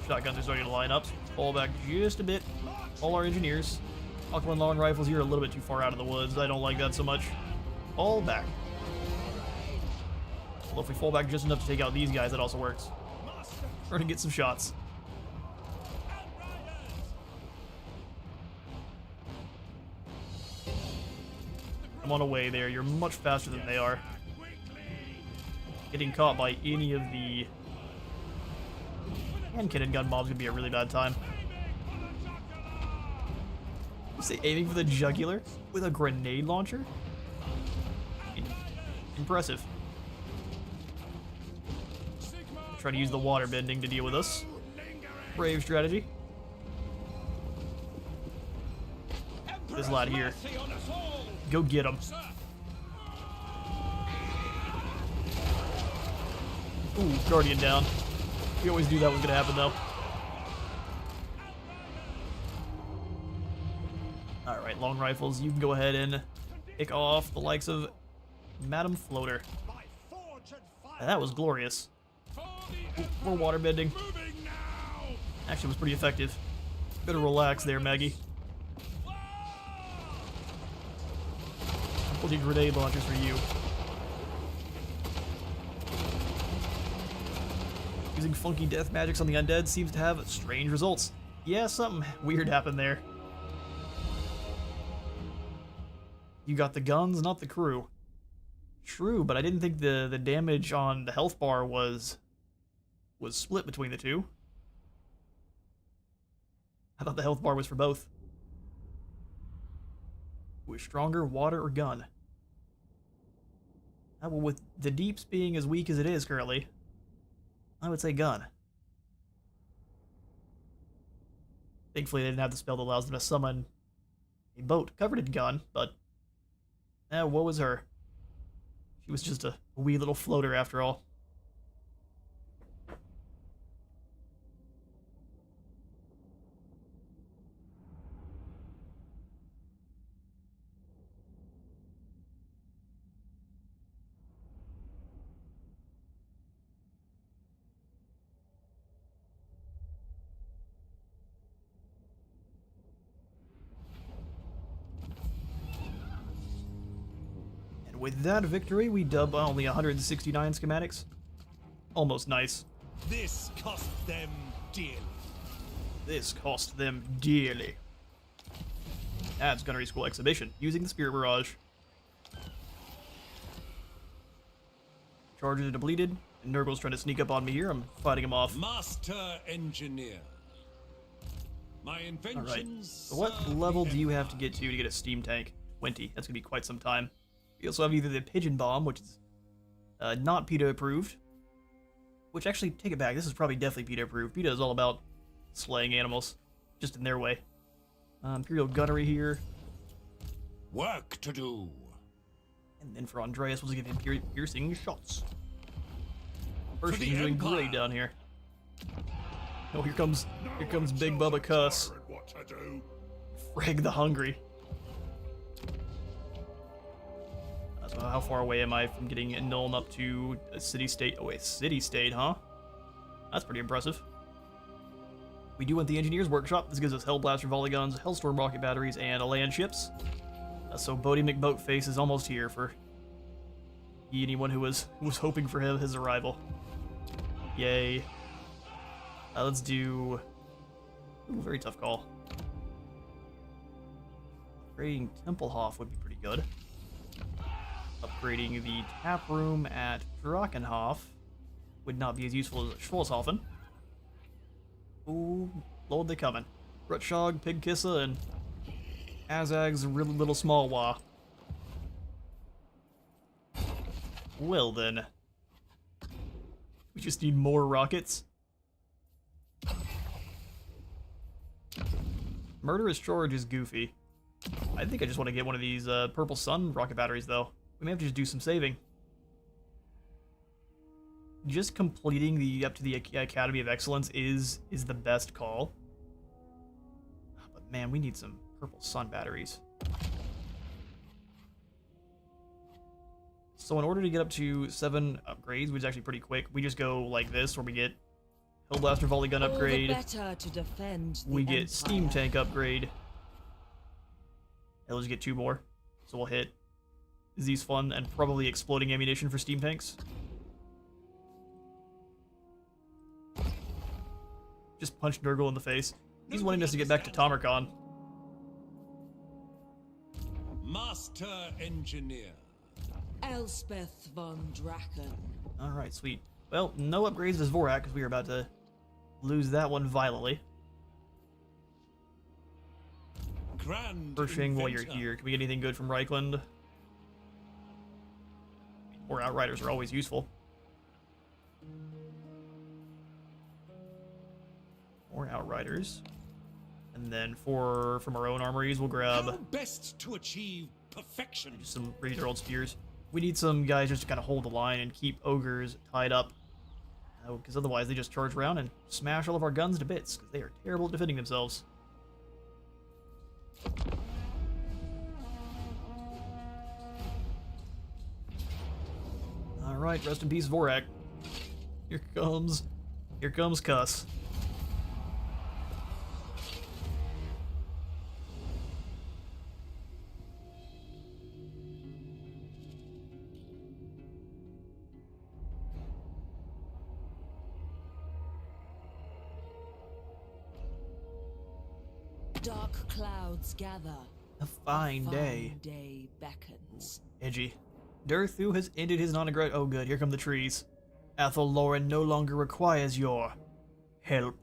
Shotguns are starting to line up. So fall back just a bit. All our engineers. Aquaman long rifles, you're a little bit too far out of the woods. I don't like that so much. Fall back. Well, if we fall back just enough to take out these guys, that also works. Trying to get some shots. Come on away there. You're much faster than they are. Getting caught by any of the hand cannon gun mobs could be a really bad time. You say aiming for the jugular with a grenade launcher? Impressive. Try to use the water bending to deal with us. Brave strategy. This lad here. Go get him. Ooh, Guardian down. We always knew that was gonna happen though. Alright, long rifles, you can go ahead and pick off the likes of Madam Floater. That was glorious. Ooh, more water bending. Actually, was pretty effective. Better relax there, Maggie. Plenty of grenade launchers for you. Using funky death magics on the undead seems to have strange results. Yeah, something weird happened there. You got the guns, not the crew. True, but I didn't think the damage on the health bar was split between the two. I thought the health bar was for both. Which stronger, water or gun? Well, with the deeps being as weak as it is currently, I would say gun. Thankfully, they didn't have the spell that allows them to summon a boat covered in gun, but what was her? She was just a wee little floater after all. with that victory, we dub only 169 schematics. Almost nice. This cost them dearly. This cost them dearly. That's Gunnery School Exhibition, using the Spirit Barrage. Charges are depleted, and Nurgle's trying to sneak up on me here. I'm fighting him off. Master Engineer. My inventions. Alright, so what level do you have to get to get a steam tank? 20. That's going to be quite some time. You also have either the Pigeon Bomb, which is not PETA approved. Which actually, take it back, this is probably definitely PETA approved. PETA is all about slaying animals, just in their way. Imperial Gunnery here. Work to do. And then for Andreas, we'll just give him piercing shots. First, the he's doing Empire. great down here. Oh, here comes Big Bubba Cuss. Tyrant what to do. Frag the Hungry. So how far away am I from getting Nuln up to a city-state? Oh wait, city-state, huh? That's pretty impressive. We do want the Engineer's Workshop. This gives us Hellblaster volley guns, Hellstorm rocket batteries, and land ships. So Bodie McBoatface is almost here for anyone who was hoping for his arrival. Yay. Let's do... Ooh, very tough call. Upgrading Templehof would be pretty good. Upgrading the tap room at Drakenhof would not be as useful as Schwarzhofen. Ooh, Lord, they coming. Rutschog, Pigkissa, and Azag's really little small wah. Well then. We just need more rockets. Murderous Charge is goofy. I think I just want to get one of these Purple Sun rocket batteries, though. We may have to just do some saving. Just completing the up to the Academy of Excellence is the best call. But man, we need some Purple Sun batteries. So in order to get up to 7 upgrades, which is actually pretty quick, we just go like this, where we get Hellblaster volley gun upgrade. All the better to defend the We get Empire. Steam Tank upgrade. And let's get 2 more. So we'll hit Z's Fun and probably exploding ammunition for Steam Tanks. Just punch Nurgle in the face. He's wanting us to get back to Tamarkon. Master Engineer. Elspeth von Draken. Alright, sweet. Well, no upgrades to Zvorak, because we are about to lose that one violently. Grand Pershing, while you're Inventor. here, can we get anything good from Reichland? More Outriders are always useful. More Outriders. And then from our own armories, we'll grab How best to achieve perfection. just some Razor Old Spears. We need some guys just to kind of hold the line and keep ogres tied up. Because otherwise they just charge around and smash all of our guns to bits, because they are terrible at defending themselves. Alright, rest in peace, Vorak. Here comes Cuss. Dark clouds gather. A fine day. Day beckons. Edgy. Durthu has ended his non-aggressive. Oh, good. Here come the trees. Athel Lauren no longer requires your help.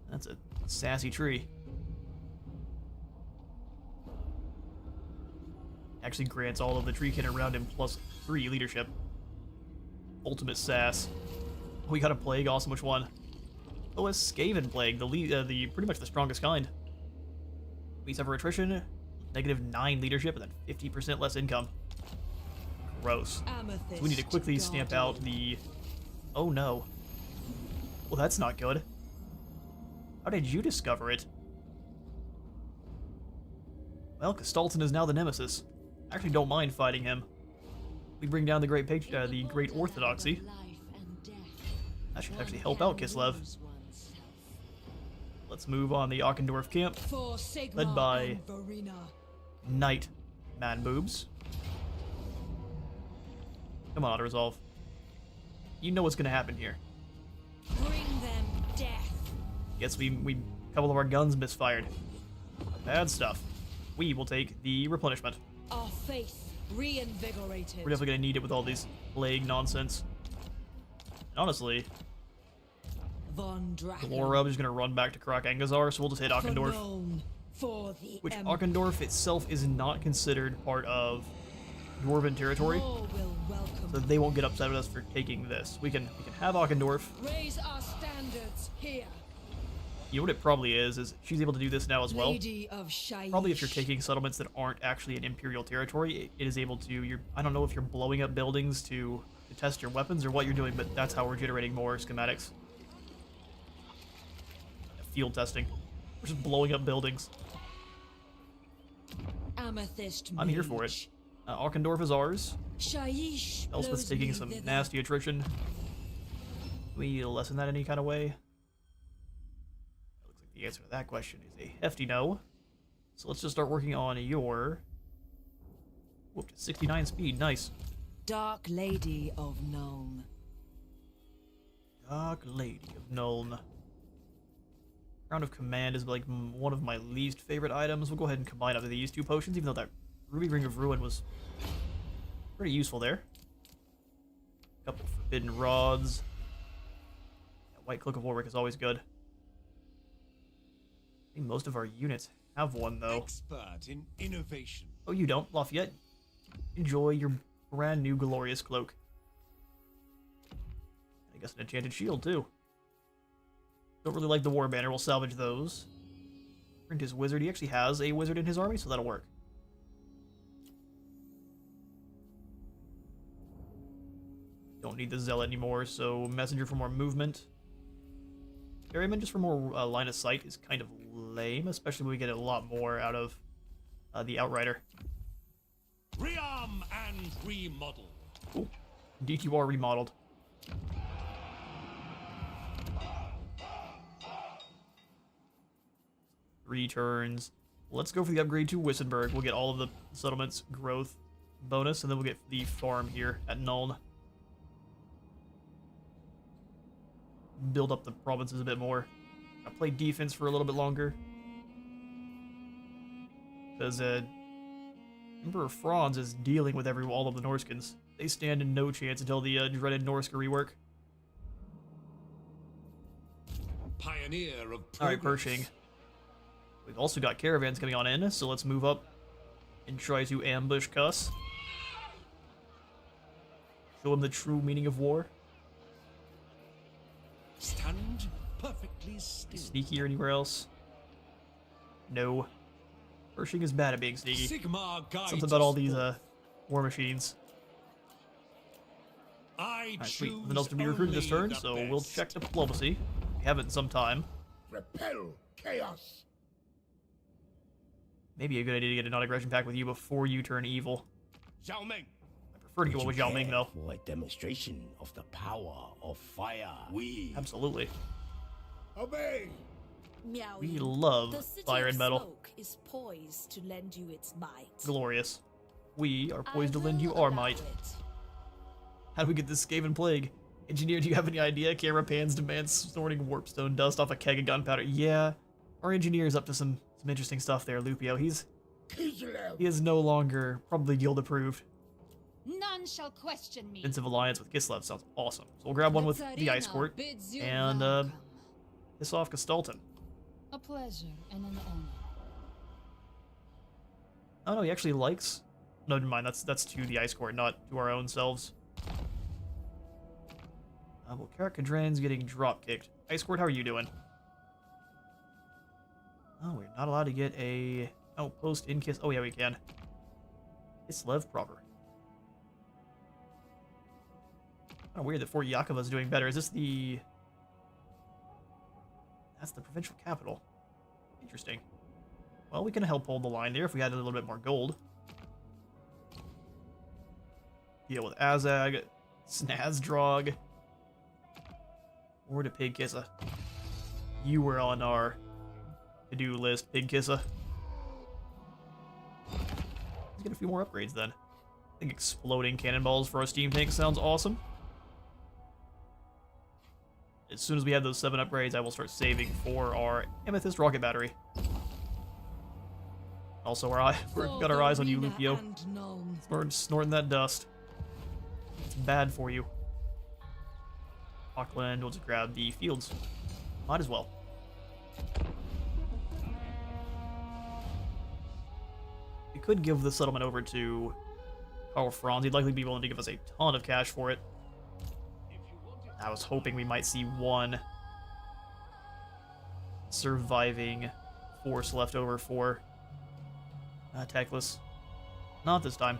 That's a sassy tree. Actually grants all of the tree kin around him +3 leadership. Ultimate sass. We got a plague. Awesome. Which one? Oh, a Skaven plague. The pretty much the strongest kind. We suffer attrition, -9 leadership, and then 50% less income. Gross. Amethyst So we need to quickly stamp out the... Oh no. Well, that's not good. How did you discover it? Well, Castalton is now the nemesis. I actually don't mind fighting him. We bring down the the Great Orthodoxy. That should actually help out Kislev. Let's move on the Ockendorf camp, led by Knight Man Boobs. Come on, auto-resolve. You know what's gonna happen here. Bring them death. Guess we a couple of our guns misfired. Bad stuff. We will take the replenishment. Our faith reinvigorated. We're definitely gonna need it with all these plague nonsense. And honestly, Von Draken. Glorub is gonna run back to Krok-Angazar, so we'll just hit Auchendorf. For the Which Empire. Auchendorf itself is not considered part of Dwarven territory, All will welcome. so they won't get upset with us for taking this. We can have Auchendorf. Raise our standards here. You know what it probably is she's able to do this now as well. Lady of Shaiish. Probably if you're taking settlements that aren't actually in Imperial territory, it is able to, I don't know if you're blowing up buildings to test your weapons or what you're doing, but that's how we're generating more schematics. Field testing. We're just blowing up buildings. Amethyst I'm here for it. Auchendorf is ours. Shaiish. Elspeth's taking some nasty attrition. Can we lessen that any kind of way? Looks like the answer to that question is a hefty no. So let's just start working on your... Whooped 69 speed, nice. Dark Lady of Nuln. Dark Lady of Nuln. Crown of Command is like one of my least favorite items. We'll go ahead and combine up these two potions, even though that Ruby Ring of Ruin was pretty useful there. Couple Forbidden Rods. That White Cloak of Warwick is always good. I think most of our units have one, though. Expert in innovation. Oh, you don't, Lafayette? Enjoy your brand new glorious cloak. I guess an enchanted shield, too. Don't really like the war banner. We'll salvage those. Print his wizard. He actually has a wizard in his army, so that'll work. Don't need the zealot anymore, so messenger for more movement. Ferryman just for more line of sight is kind of lame, especially when we get a lot more out of the outrider. Rearm and remodel. Cool. Indeed, you are remodeled. 3 turns. Let's go for the upgrade to Wissenberg. We'll get all of the settlements growth bonus, and then we'll get the farm here at Nuln. Build up the provinces a bit more. I play defense for a little bit longer. Because Emperor Franz is dealing with all of the Norskins. They stand in no chance until the dreaded Norska rework. Pioneer of progress. Alright, Pershing. We've also got caravans coming on in, so let's move up and try to ambush Cuss. Show him the true meaning of war. Stand perfectly still. Sneaky or anywhere else? No. Pershing is bad at being sneaky. Sigmar guides Something about all us these forth. war machines. I Alright, sweet. choose Nothing else to be recruited this only turn, the so we'll best. check diplomacy. We haven't in some time. Repel chaos. Maybe a good idea to get a non-aggression pact with you before you turn evil. Xiao Ming. I prefer to get one with Yao Ming, though. For a demonstration of the power of fire. We Absolutely. Obey. Meow. We love The city fire of and metal. smoke is poised to lend you its might. Glorious. We are I poised to lend you will our allow might. it. How do we get this Skaven plague? Engineer, do you have any idea? Camera pans demand snorting warpstone dust off a keg of gunpowder. Yeah, our engineer's up to some interesting stuff there, Lupio. He is no longer probably guild approved. None shall question me. Defensive alliance with Kislev sounds awesome. So we'll grab one with the Ice Court and piss off Gestalten. A pleasure and an honor. Oh no, he actually likes. No, never mind. That's to the Ice Court, not to our own selves. Well, Karak Kadran's getting drop kicked. Ice Court, how are you doing? Oh, we're not allowed to get a outpost in Kiss. Oh yeah, we can. Kislev proper. Kind of weird that Fort Yakova's doing better. Is this the? That's the provincial capital. Interesting. Well, we can help hold the line there if we had a little bit more gold. Deal with Azag, Snazdrog, or to Pig Kissa. You were on our to-do list, Pig Kissa. Let's get a few more upgrades then. I think exploding cannonballs for our steam tank sounds awesome. As soon as we have those 7 upgrades, I will start saving for our Amethyst rocket battery. Also, we've got our eyes on you, Lupio. Snorting that dust. It's bad for you. Auckland will just grab the fields. Might as well. We could give the settlement over to Karl Franz. He'd likely be willing to give us a ton of cash for it. I was hoping we might see one surviving force left over for Teclis. Not this time.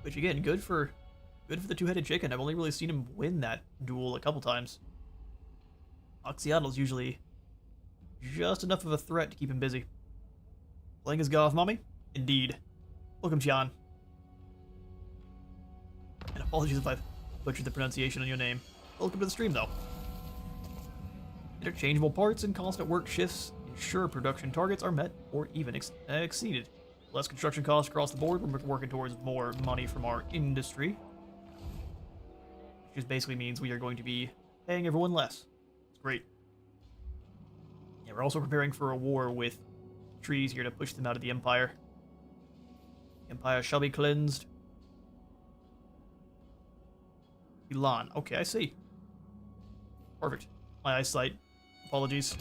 Which again, good for the two-headed chicken. I've only really seen him win that duel a couple times. Oxyattl's usually just enough of a threat to keep him busy. Playing his Goth Mommy? Indeed. Welcome, John. And apologies if I've butchered the pronunciation on your name. Welcome to the stream, though. Interchangeable parts and constant work shifts ensure production targets are met or even exceeded. Less construction costs across the board. We're working towards more money from our industry. Which just basically means we are going to be paying everyone less. It's great. Yeah, we're also preparing for a war with trees here to push them out of the Empire. Empire shall be cleansed. Elan. Okay, I see. Perfect. My eyesight. Apologies.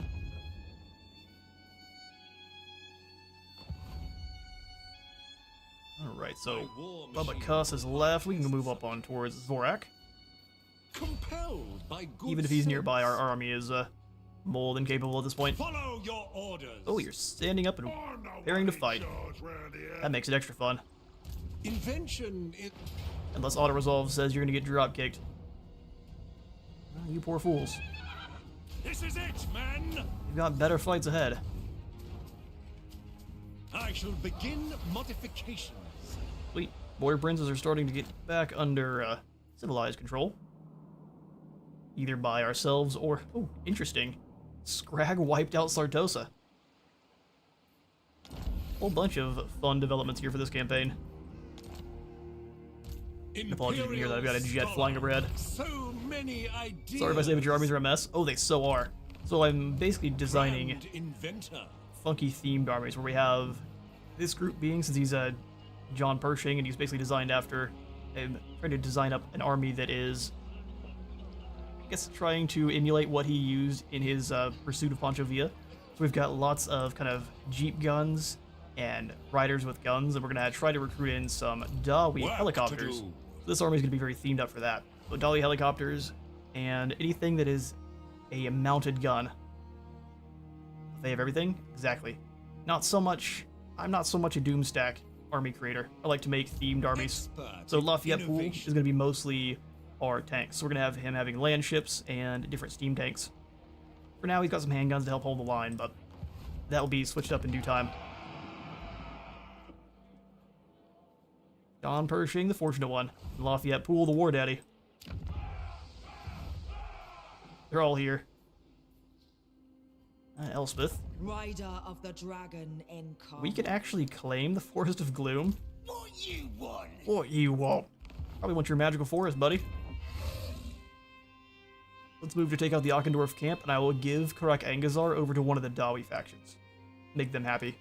Alright, so Bubba Cuss is left. We can move up on towards Zorak. Compelled by good Even if he's nearby, our army is more than capable at this point. Follow your orders. Oh, you're standing up and preparing to fight. That makes it extra fun. Invention it Unless auto-resolve says you're gonna get drop-kicked. Oh, you poor fools. This is it, men. You've got better fights ahead. I shall begin modifications. Sweet. Border princes are starting to get back under civilized control. Either by ourselves or... Oh, interesting. Scrag wiped out Sartosa. Whole bunch of fun developments here for this campaign. Apologies if you hear that. I've got a jet flying overhead. So many ideas. Sorry if I say that your armies are a mess. Oh, they so are. So I'm basically designing funky themed armies where we have this group being, since he's John Pershing, and he's basically designed after, trying to design up an army that is, I guess, trying to emulate what he used in his pursuit of Pancho Villa. So we've got lots of kind of jeep guns and riders with guns, and we're gonna try to recruit in some Dawi helicopters. So this army is gonna be very themed up for that. So Dawi helicopters and anything that is a mounted gun. They have everything? Exactly. Not so much... I'm not so much a Doomstack army creator. I like to make themed armies. So Lafayette Pool is going to be mostly our tanks. So we're going to have him having land ships and different steam tanks. For now, he's got some handguns to help hold the line, but that will be switched up in due time. John Pershing, the fortunate one. And Lafayette Pool, the war daddy. They're all here. Elspeth. Rider of the Dragon Incarnate. We could actually claim the Forest of Gloom. What you want? What you want? Probably want your magical forest, buddy. Let's move to take out the Ockendorf camp, and I will give Karak Angazar over to one of the Dawi factions. Make them happy.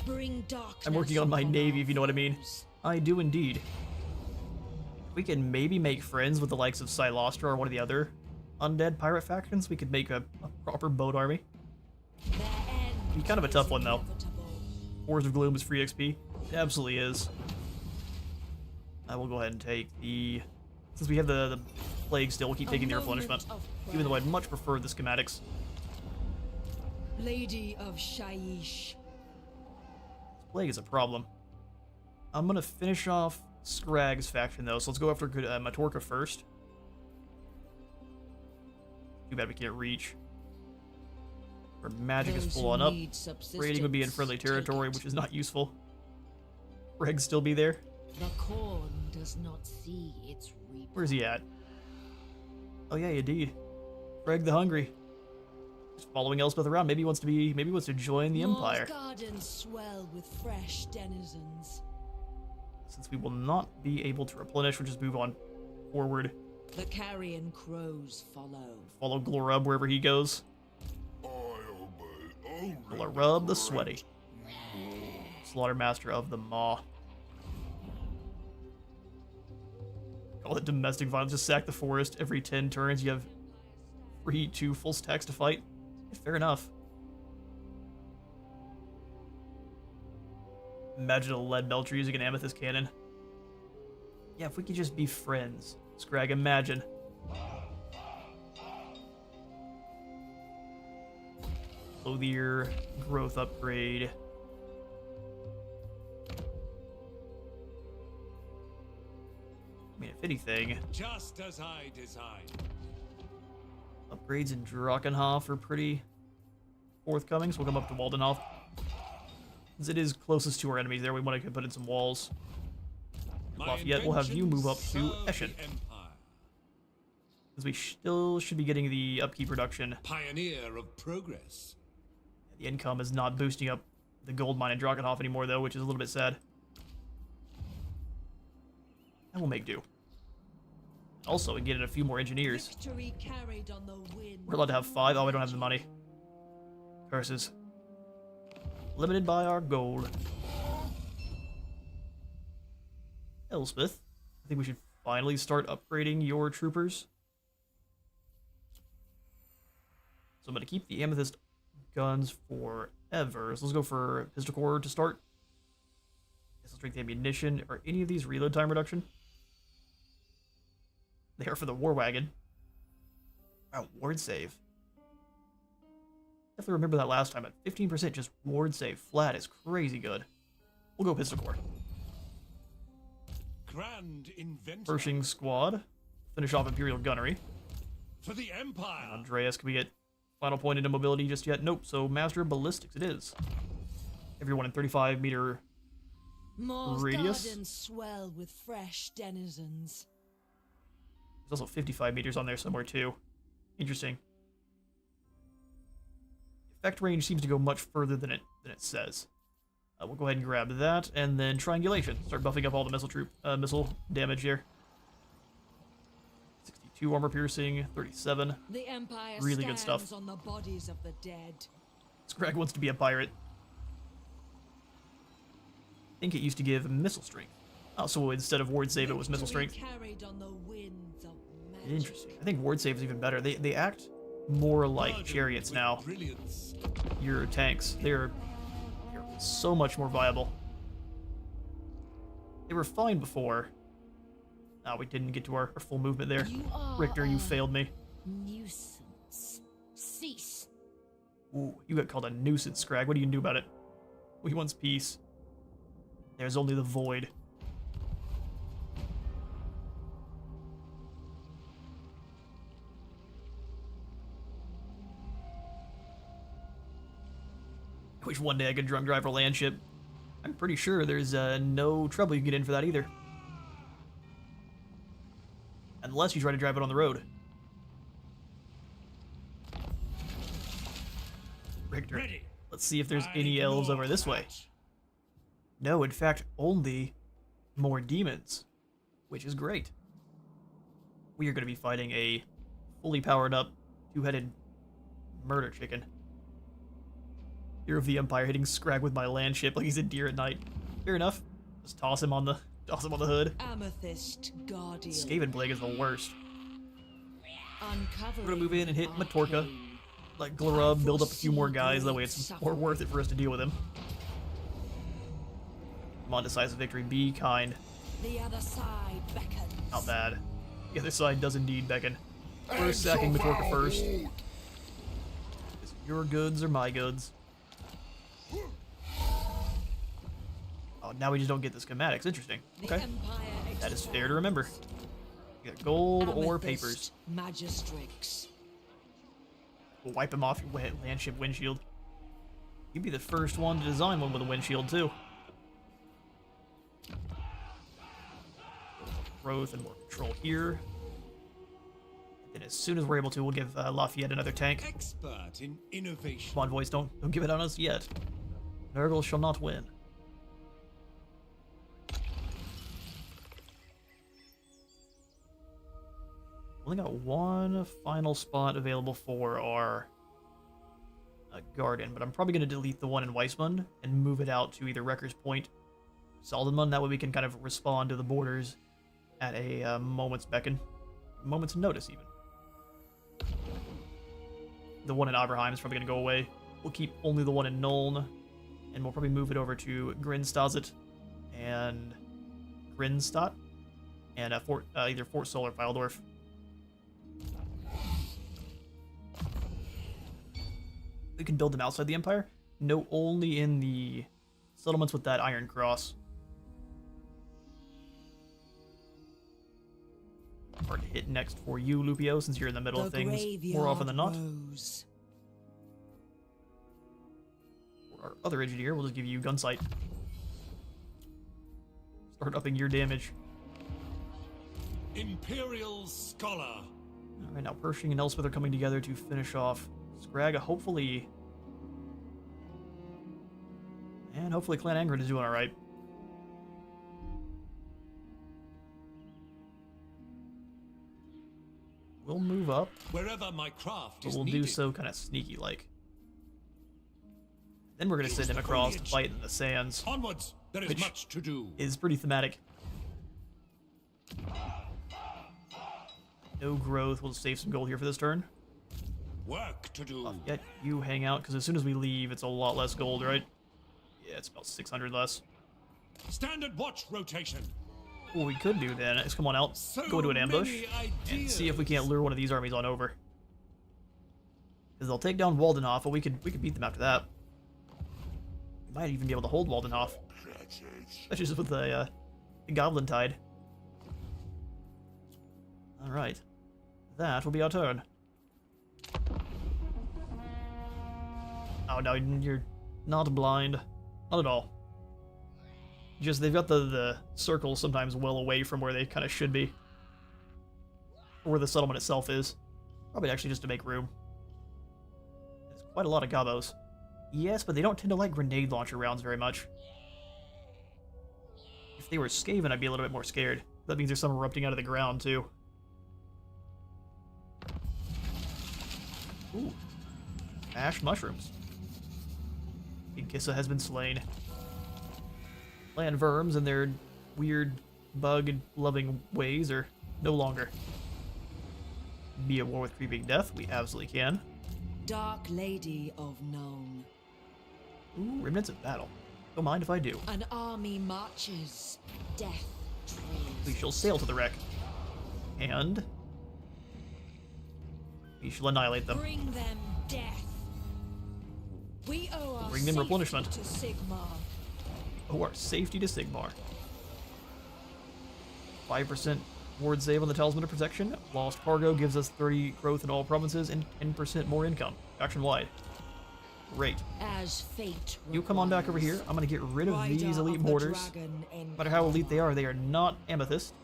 Bring darkness. I'm working on my upon navy, our if you know what I mean. foes. I do indeed. We can maybe make friends with the likes of Silostra or one of the other undead pirate factions. We could make a proper boat army. Their end Be kind of a is tough one, though. inevitable. Forest of Gloom is free XP. It absolutely is. I will go ahead and take the... Since we have the plague still, we'll keep taking the replenishment. Even though I'd much prefer the schematics. Lady of Shaiish. Plague is a problem. I'm gonna finish off Scrag's faction, though, so let's go after Matorka first. Too bad we can't reach. Our magic is Those who full on up. need Raiding would be in subsistence, friendly take territory, it. which is not useful. Reg still be there? The corn does not see its reaper. Where's he at? Oh yeah, indeed. Reg the Hungry. Just following Elspeth around. Maybe he wants to join the Empire. Moore's gardens swell with fresh denizens. Since we will not be able to replenish, we'll just move on forward. The carrion crows follow. Follow Glorub wherever he goes. Glorub the Sweaty. Slaughtermaster of the Maw. Call it domestic violence. Just sack the forest every 10 turns. You have free 2 full stacks to fight. Fair enough. Imagine a lead belcher using an amethyst cannon. Yeah, if we could just be friends. Scrag, imagine. Clothier, growth upgrade. I mean, if anything, Just as I designed. upgrades in Drakenhof are pretty forthcoming, so we'll come up to Waldenhof. Since it is closest to our enemies there, we want to put in some walls. Lafayette will have you move up to Eschen, because we still should be getting the upkeep reduction. Pioneer of progress. The income is not boosting up the gold mine in Drakenhof anymore, though, which is a little bit sad. And we'll make do. Also, we can get in a few more engineers. Victory carried on the wind. We're allowed to have 5. Oh, I don't have the money. Curses. Limited by our gold. Elspeth, I think we should finally start upgrading your troopers. So I'm going to keep the amethyst guns forever. So let's go for pistol core to start. Missile strength ammunition. Are any of these reload time reduction? They are for the war wagon. Wow, ward save. Definitely remember that last time at 15%, just ward save flat is crazy good. We'll go pistol core. Grand inventor. Pershing squad. Finish off Imperial gunnery. For the Empire. Andreas, can we get final point into mobility just yet? Nope, so Master of Ballistics it is. Everyone in 35 meter Moore's radius. gardens swell with fresh denizens. There's also 55 meters on there somewhere too. Interesting. Effect range seems to go much further than it says. We'll go ahead and grab that, and then triangulation. Start buffing up all the missile damage here. 62 armor piercing, 37. The Empire Really good stuff. stands on the bodies of the dead. Scrag wants to be a pirate. I think it used to give missile strength. Oh, so instead of ward save, it was missile strength. Carried on the winds of magic. Interesting. I think ward save is even better. They act more like chariots now. Brilliance. Your tanks. They're so much more viable. They were fine before. Ah, we didn't get to our full movement there. You are Richter, you a failed me. nuisance. Cease. Ooh, you got called a nuisance, Scrag. What do you do about it? He wants peace. There's only the void. I wish one day I could drunk drive a land ship. I'm pretty sure there's no trouble you can get in for that either. Unless you try to drive it on the road. Richter, Ready. let's see if there's any elves over this way. No, in fact, only more demons, which is great. We are going to be fighting a fully powered up, 2-headed murder chicken. Hero of the Empire hitting Scrag with my land ship like he's a deer at night. Fair enough. Just toss him on the hood. Amethyst Guardian. Skaven Blade is the worst. Uncovering We're gonna move in and hit Matorka. arcane. Let Glorub build up a few more guys, that way it's more worth it for us to deal with him. Come on, decisive victory. Be kind. The other side beckons. Not bad. The other side does indeed beckon. We're sacking Matorka first. Is it your goods or my goods? Oh, now we just don't get the schematics. Interesting. The Okay. Empire That is fair to remember. You got gold or papers. Amethyst Magistrix. We'll wipe him off your landship windshield. You'd be the first one to design one with a windshield, too. Growth and more control here. And as soon as we're able to, we'll give Lafayette another tank. Expert in innovation. Come on, voice, don't give it on us yet. Nurgle shall not win. Only got one final spot available for our garden, but I'm probably going to delete the one in Weismund and move it out to either Wrecker's Point, Saldenmund. That way we can kind of respond to the borders at a moment's notice, even. The one in Aberheim is probably going to go away. We'll keep only the one in Nuln, and we'll probably move it over to Grinstazit and Grinstadt, and either Fort Sol or Fildorf. We can build them outside the Empire? No, only in the settlements with that Iron Cross. Hard to hit next for you, Lupio, since you're in the middle of things more often than not. For our other engineer, we'll just give you Gunsight. Start upping your damage. Imperial Scholar. Alright, now Pershing and Elspeth are coming together to finish off Scrag, hopefully. And hopefully Clan Angren is doing alright. We'll move up. Wherever my craft But is we'll needed. do so kind of sneaky-like. Then we're going to send him across to fight in the sands. Onwards, there is much to do. Is pretty thematic. No growth. We'll save some gold here for this turn. Work to do. Yet you hang out, because as soon as we leave, it's a lot less gold, right? Yeah, it's about 600 less. Standard watch rotation. What we could do then is come on out, go into an ambush, and see if we can't lure one of these armies on over. Because they'll take down Waldenhof, but we could beat them after that. We might even be able to hold Waldenhof. That's just with the Goblin Tide. Alright. That will be our turn. Oh, no, you're not blind. Not at all. Just, they've got the circles sometimes well away from where they kind of should be. Or where the settlement itself is. Probably actually just to make room. There's quite a lot of gobos. Yes, but they don't tend to like grenade launcher rounds very much. If they were Skaven, I'd be a little bit more scared. That means there's some erupting out of the ground, too. Ooh. Ash mushrooms. King Kissa has been slain. Land verms and their weird bug-loving ways are no longer. Be at war with creeping death? We absolutely can. Dark Lady of Nuln. Ooh, remnants of battle. Don't mind if I do. An army marches. Death trails. We shall sail to the wreck. And we shall annihilate them. Bring them death. We owe our Bring them safety replenishment. to Sigmar. Oh, our safety to Sigmar. 5% ward save on the Talisman of Protection. Lost Cargo gives us 30 growth in all provinces and 10% more income. Action-wide. Great. As fate You come on back over here. I'm going to get rid of Rider these elite of the mortars. dragon No matter how elite they are not amethyst.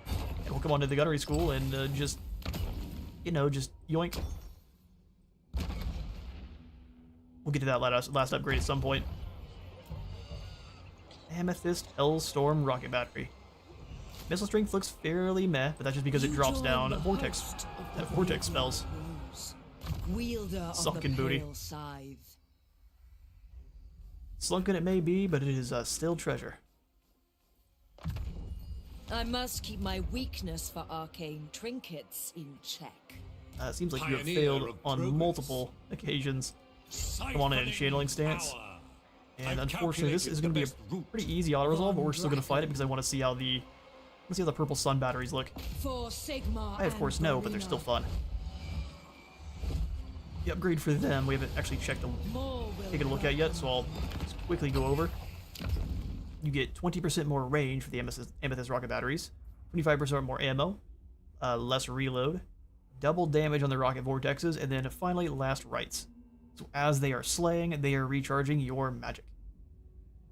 And we'll come on to the gunnery school and just, you know, just yoink. We'll get to that last upgrade at some point. Amethyst Hellstorm Rocket Battery. Missile strength looks fairly meh, but that's just because it drops down vortex spells. Wielder of Sunken the booty. pale scythe. Slunken it may be, but it is still treasure. I must keep my weakness for arcane trinkets in check. It seems like you have Pioneer failed of on progress. multiple occasions. Come on in and channeling stance. And unfortunately, this is going to be a pretty easy auto-resolve, but we're still going to fight it because I want to see how the purple sun batteries look. For Sigmar I, of course, know, but they're still fun. The upgrade for them, we haven't actually taken a look at yet, so I'll just quickly go over. You get 20% more range for the Amethyst rocket batteries, 25% more ammo, less reload, double damage on the rocket vortexes, and then finally, last rites. So as they are slaying, they are recharging your magic.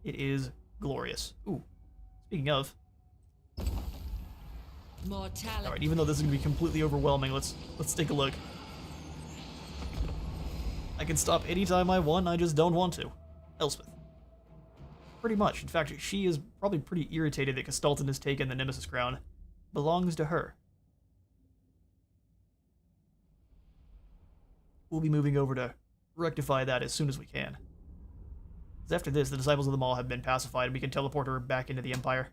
It is glorious. Ooh, speaking of, Mortality. All right, even though this is gonna be completely overwhelming, let's take a look. I can stop anytime I want. I just don't want to. Elspeth. Pretty much. In fact, she is probably pretty irritated that Castalton has taken the Nemesis crown. Belongs to her. We'll be moving over to rectify that as soon as we can. Because after this, the Disciples of the Maw have been pacified, and we can teleport her back into the Empire.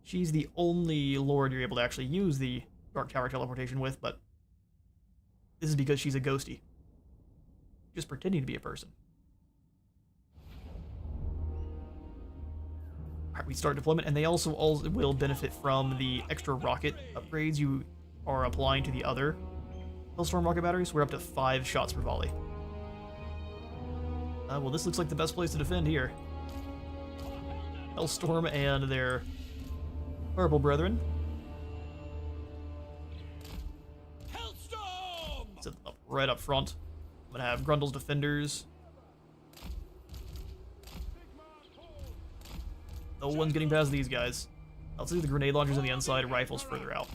She's the only Lord you're able to actually use the Dark Tower teleportation with, but this is because she's a ghosty. Just pretending to be a person. Alright, we start deployment, and they also will benefit from the extra rocket upgrades you are applying to the other Hellstorm rocket batteries. We're up to 5 shots per volley. Well, this looks like the best place to defend here. Hellstorm and their purple brethren. Hellstorm! Set them up right up front. I'm gonna have Grundle's defenders. No one's getting past these guys. I'll see the grenade launchers on the inside, rifles further out.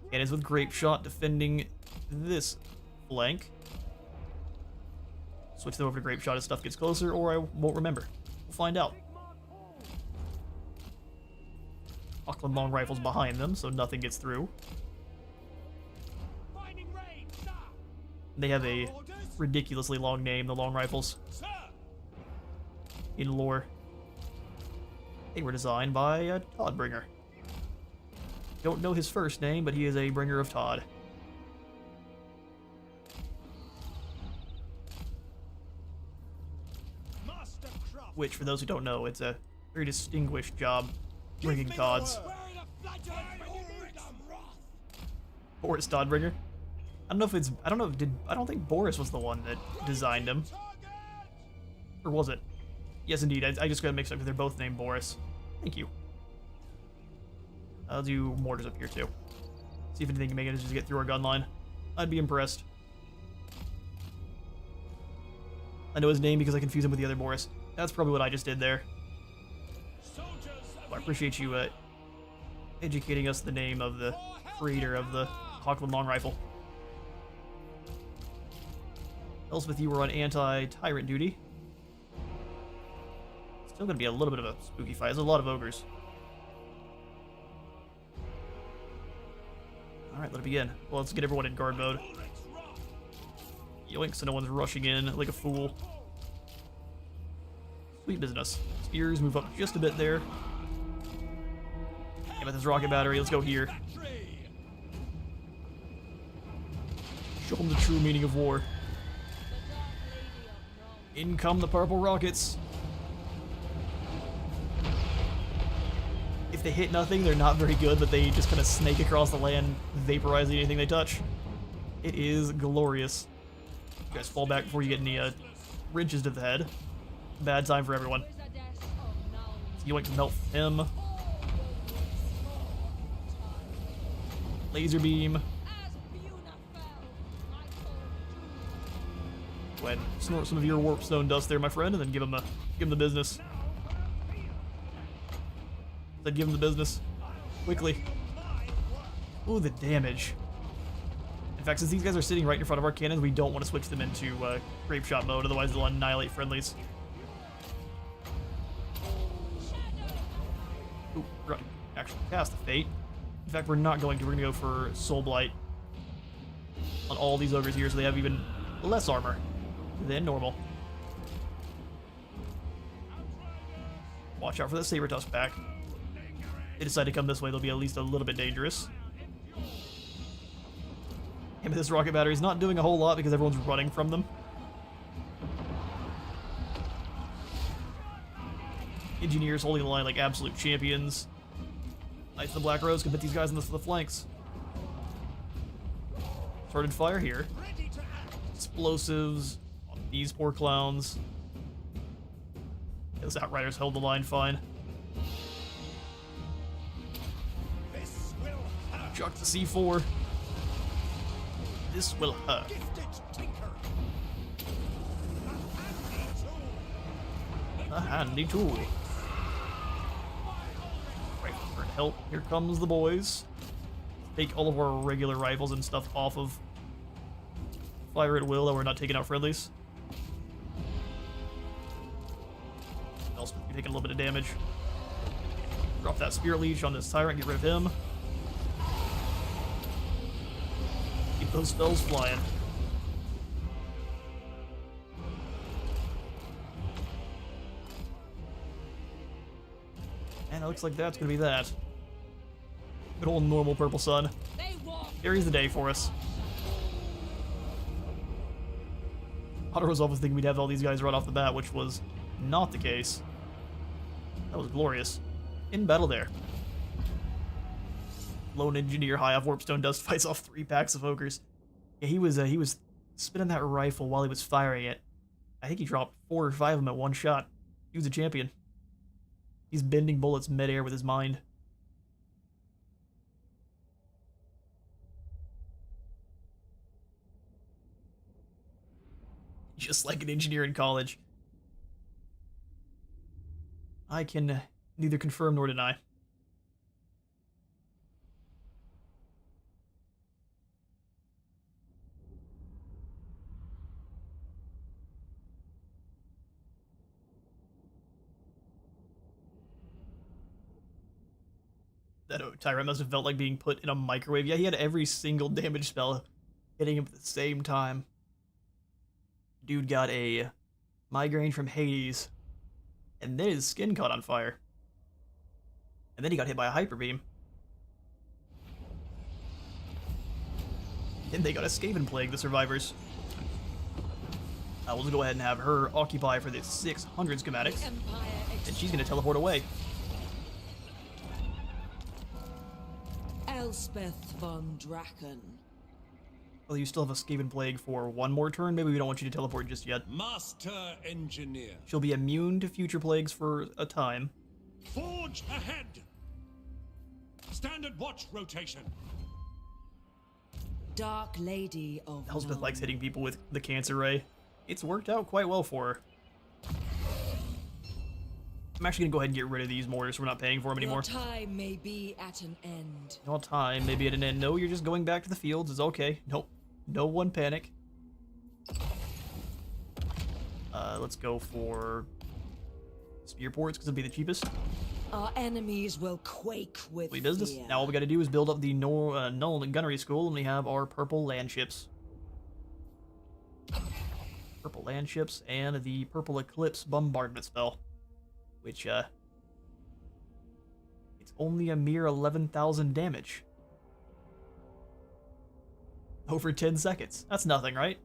Cannons with grape shot defending this flank. Switch them over to grape shot as stuff gets closer, or I won't remember. We'll find out. Auckland long rifles behind them, so nothing gets through. They have a ridiculously long name, the long rifles. In lore. They were designed by a Todd bringer. Don't know his first name, but he is a bringer of Todd. Which, for those who don't know, it's a very distinguished job bringing Todds. Boris Toddbringer. I don't know if it's. I don't think Boris was the one that designed him. Or was it? Yes, indeed. I just got mixed up because they're both named Boris. Thank you. I'll do mortars up here too. See if anything can make it just get through our gun line. I'd be impressed. I know his name because I confuse him with the other Boris. That's probably what I just did there. Well, I appreciate you educating us the name of the creator of the Auckland long rifle. Elspeth, you were on anti-tyrant duty. Still gonna be a little bit of a spooky fight. There's a lot of ogres. Alright, let it begin. Well, let's get everyone in guard mode. Yoink, so no one's rushing in like a fool. Sweet business. Spears move up just a bit there. Get with this rocket battery, let's go here. Show them the true meaning of war. In come the purple rockets. If they hit nothing, they're not very good, but they just kind of snake across the land, vaporizing anything they touch. It is glorious. You guys fall back before you get any wrenches to the head. Bad time for everyone. You want to melt him. Laser beam. Go ahead, snort some of your warp stone dust there, my friend, and then give him the business. Then give him the business. Quickly. Ooh, the damage. In fact, since these guys are sitting right in front of our cannons, we don't want to switch them into grape shot mode, otherwise they'll annihilate friendlies. Ooh, right. Actually cast the Fate. In fact, we're not going to. We're going to go for Soul Blight on all these ogres here, so they have even less armor than normal. Watch out for that Saber Tusk back. They decide to come this way, they'll be at least a little bit dangerous. And this rocket battery is not doing a whole lot because everyone's running from them. Engineers holding the line like absolute champions. Knights of the Black Rose can hit these guys on the flanks. Started fire here. Explosives on these poor clowns. Those Outriders held the line fine. Chuck the C4. This will hurt. A handy tool. Right, help. Here comes the boys. Take all of our regular rifles and stuff off of fire at will, that we're not taking out friendlies. Elspeth, you're taking a little bit of damage. Drop that Spirit Leech on this Tyrant, get rid of him. Keep those spells flying. And it looks like that's gonna be that. Good old normal Purple Sun. Carries the day for us. Autoresolve was thinking we'd have all these guys right off the bat, which was not the case. That was glorious. In battle there. Lone Engineer high off Warpstone Dust fights off 3 packs of ogres. Yeah, he was spinning that rifle while he was firing it. I think he dropped 4 or 5 of them at one shot. He was a champion. He's bending bullets midair with his mind. Just like an engineer in college. I can neither confirm nor deny. That Tyrant must have felt like being put in a microwave. Yeah, he had every single damage spell hitting him at the same time. Dude got a migraine from Hades, and then his skin caught on fire. And then he got hit by a hyper beam. Then they got a Skaven Plague, the survivors. We'll just go ahead and have her occupy for the 600 schematics, and she's going to teleport away. Elspeth von Draken. Well, you still have a Skaven Plague for 1 more turn. Maybe we don't want you to teleport just yet. Master Engineer. She'll be immune to future plagues for a time. Forge ahead! Standard watch rotation. Dark Lady of Elspeth None. likes hitting people with the Cancer Ray. It's worked out quite well for her. I'm actually going to go ahead and get rid of these mortars so we're not paying for them anymore. Your time may be at an end. Your time may be at an end. No, you're just going back to the fields. It's okay. Nope. No one panic. Let's go for spear ports because it'll be the cheapest. Our enemies will quake with Complete business. fear. Now all we got to do is build up the Null Gunnery School, and we have our purple land ships. Purple land ships and the purple Eclipse bombardment spell, which it's only a mere 11,000 damage. Over 10 seconds. That's nothing, right?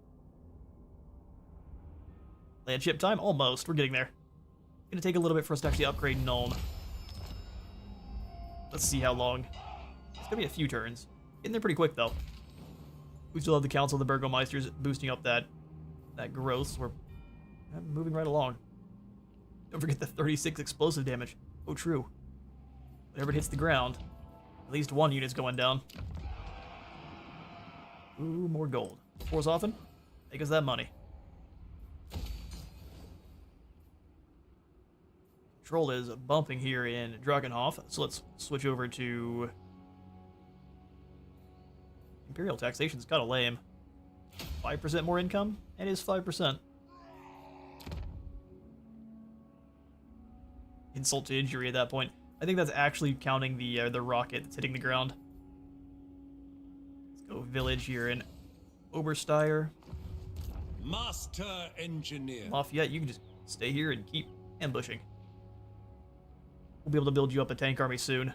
Land ship time? Almost. We're getting there. It's gonna take a little bit for us to actually upgrade Nuln. Let's see how long. It's gonna be a few turns. Getting there pretty quick, though. We still have the Council of the Burgomeisters boosting up that growth, so we're moving right along. Don't forget the 36 explosive damage. Oh, true. Whenever it hits the ground, at least 1 unit's going down. Ooh, more gold. Pours often. Make us that money. Control is bumping here in Drakenhof, so let's switch over to Imperial taxation's kind of lame. 5% more income? It is 5%. Insult to injury at that point. I think that's actually counting the rocket that's hitting the ground. Let's go village here in Oberstyre. Master Engineer. Lafayette, you can just stay here and keep ambushing. We'll be able to build you up a tank army soon.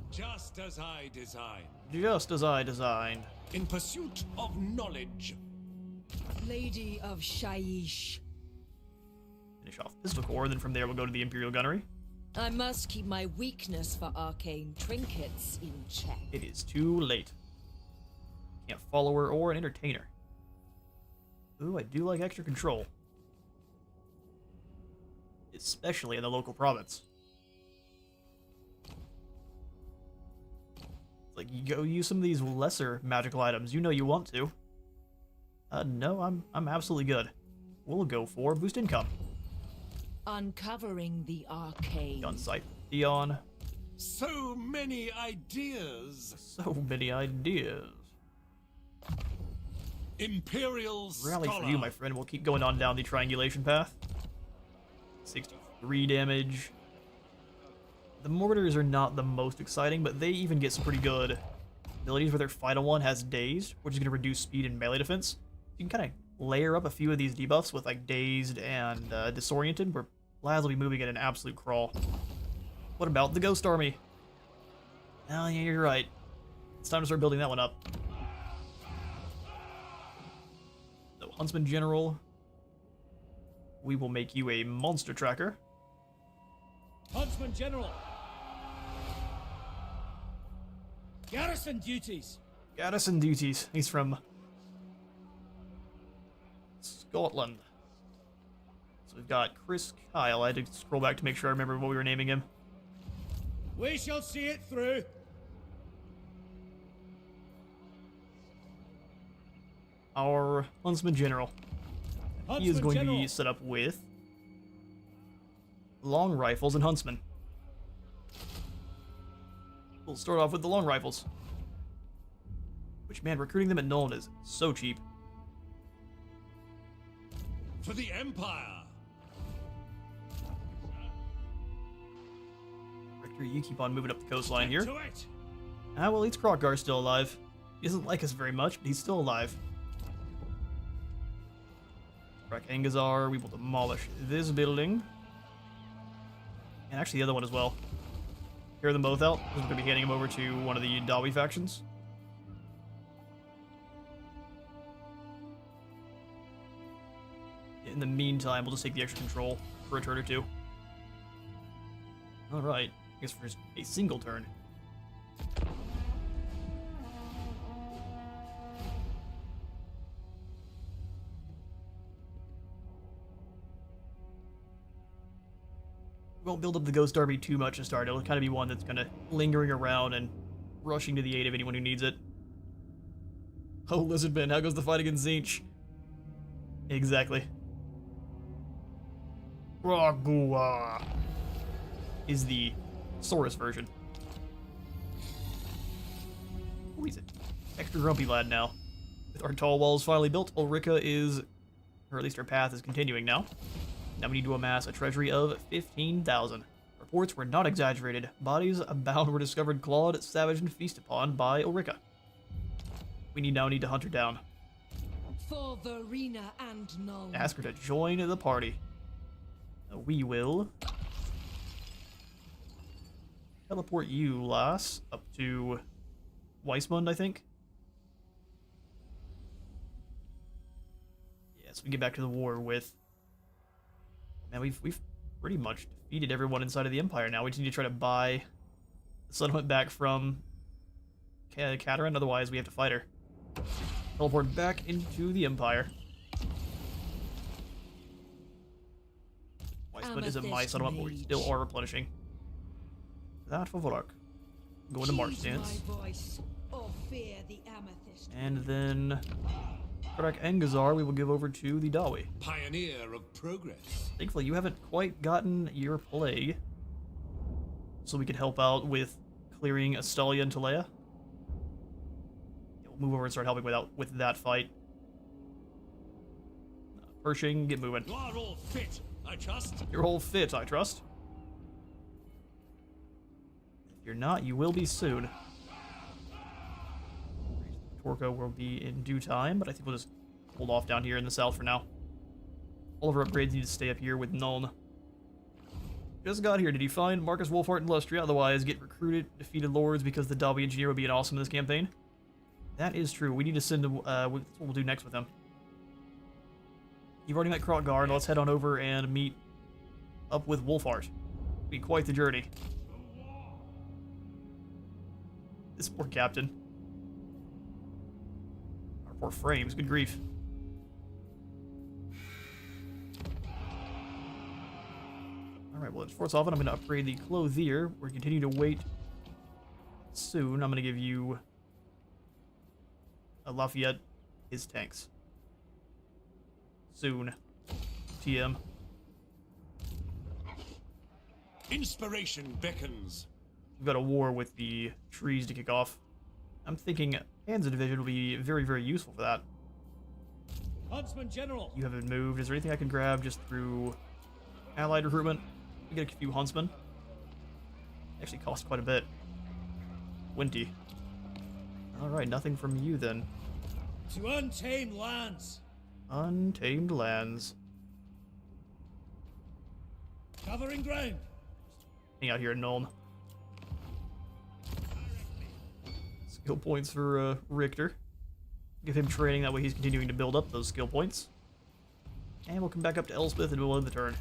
Just as I designed. Just as I designed. In pursuit of knowledge. Lady of Shaiish. Finish off Pistol Corps, then from there we'll go to the Imperial Gunnery. I must keep my weakness for arcane trinkets in check. It is too late. Can't follower or an entertainer. Ooh, I do like extra control. Especially in the local province. Like, you go use some of these lesser magical items. You know you want to. No, I'm absolutely good. We'll go for boost income. Uncovering the arcane. Gun sight. Dion. So many ideas. So many ideas. Imperial Rally scholar. for you, my friend. We'll keep going on down the triangulation path. 63 damage. The mortars are not the most exciting, but they even get some pretty good abilities where their final one has dazed, which is going to reduce speed and melee defense. You can kind of layer up a few of these debuffs with like dazed and disoriented, where Laz will be moving at an absolute crawl. What about the Ghost Army? Oh yeah, you're right. It's time to start building that one up. So, Huntsman General, we will make you a monster tracker. Huntsman General. Garrison duties. Garrison duties. He's from Scotland. So we've got Chris Kyle. I had to scroll back to make sure I remember what we were naming him. We shall see it through. Our Huntsman General. He is going to be set up with long rifles and huntsmen. We'll start off with the long rifles. Which, man, recruiting them at Nuln is so cheap. For the Empire. Richter, you keep on moving up the coastline here. To it. Ah, well, at least Krokgar's still alive. He doesn't like us very much, but he's still alive. Engazar, we will demolish this building. And actually the other one as well. Clear them both out. We're going to be handing them over to one of the Dawi factions. In the meantime, we'll just take the extra control for a turn or two. Alright, I guess for just a single turn. Won't build up the Ghost Army too much to start. It'll kind of be one that's kind of lingering around and rushing to the aid of anyone who needs it. Oh, Lizardman, how goes the fight against Zinch? Exactly. Ragua is the Saurus version. Oh, he's an extra grumpy lad now. With our tall walls finally built, Ulrika is, or at least her path is continuing now. Now we need to amass a treasury of 15,000. Reports were not exaggerated. Bodies abound were discovered, clawed, savaged, and feasted upon by Ulrika. We now need to hunt her down. For Verena and Null. Ask her to join the party. We will teleport you, Lass, up to Weismund, I think. Yes, we get back to the war with. Man, we've pretty much defeated everyone inside of the Empire now. We just need to try to buy the settlement back from Katerin, otherwise we have to fight her. Teleport back into the Empire. Weismund isn't my settlement, but we still are replenishing. That for Volok. Going to March stance. And then Kodak Engazar we will give over to the Dawi. Pioneer of progress. Thankfully, you haven't quite gotten your plague, so we can help out with clearing Astalia and Talea. Yeah, we'll move over and start helping with that fight. Pershing, get moving. You are all fit, I trust. You're all fit, I trust. If you're not, you will be soon. Torco will be in due time, but I think we'll just hold off down here in the south for now. All of our upgrades need to stay up here with Nuln. Just got here. Did you find Marcus Wolfhart and Lustria? Otherwise, get recruited, defeated lords because the Dawi Engineer would be an awesome in this campaign. That is true. We need to send. That's what we'll do next with them. You've already met Krokgar. Let's head on over and meet up with Wolfhart. Be quite the journey. This poor captain. Our poor frames. Good grief. Alright, well, before it's off, I'm going to upgrade the Clothier. We're continuing to wait. Soon, I'm going to give you a Lafayette, his tanks. Soon. TM. Inspiration beckons. We've got a war with the trees to kick off. I'm thinking Panzer Division will be very, very useful for that. Huntsman General. You haven't moved. Is there anything I can grab just through allied recruitment? We get a few huntsmen. Actually cost quite a bit. 20. Alright, nothing from you then. To untamed lands. Untamed lands. Covering ground. Hang out here in Nuln. Skill points for Richter. Give him training, that way he's continuing to build up those skill points. And we'll come back up to Elspeth and we'll end the turn.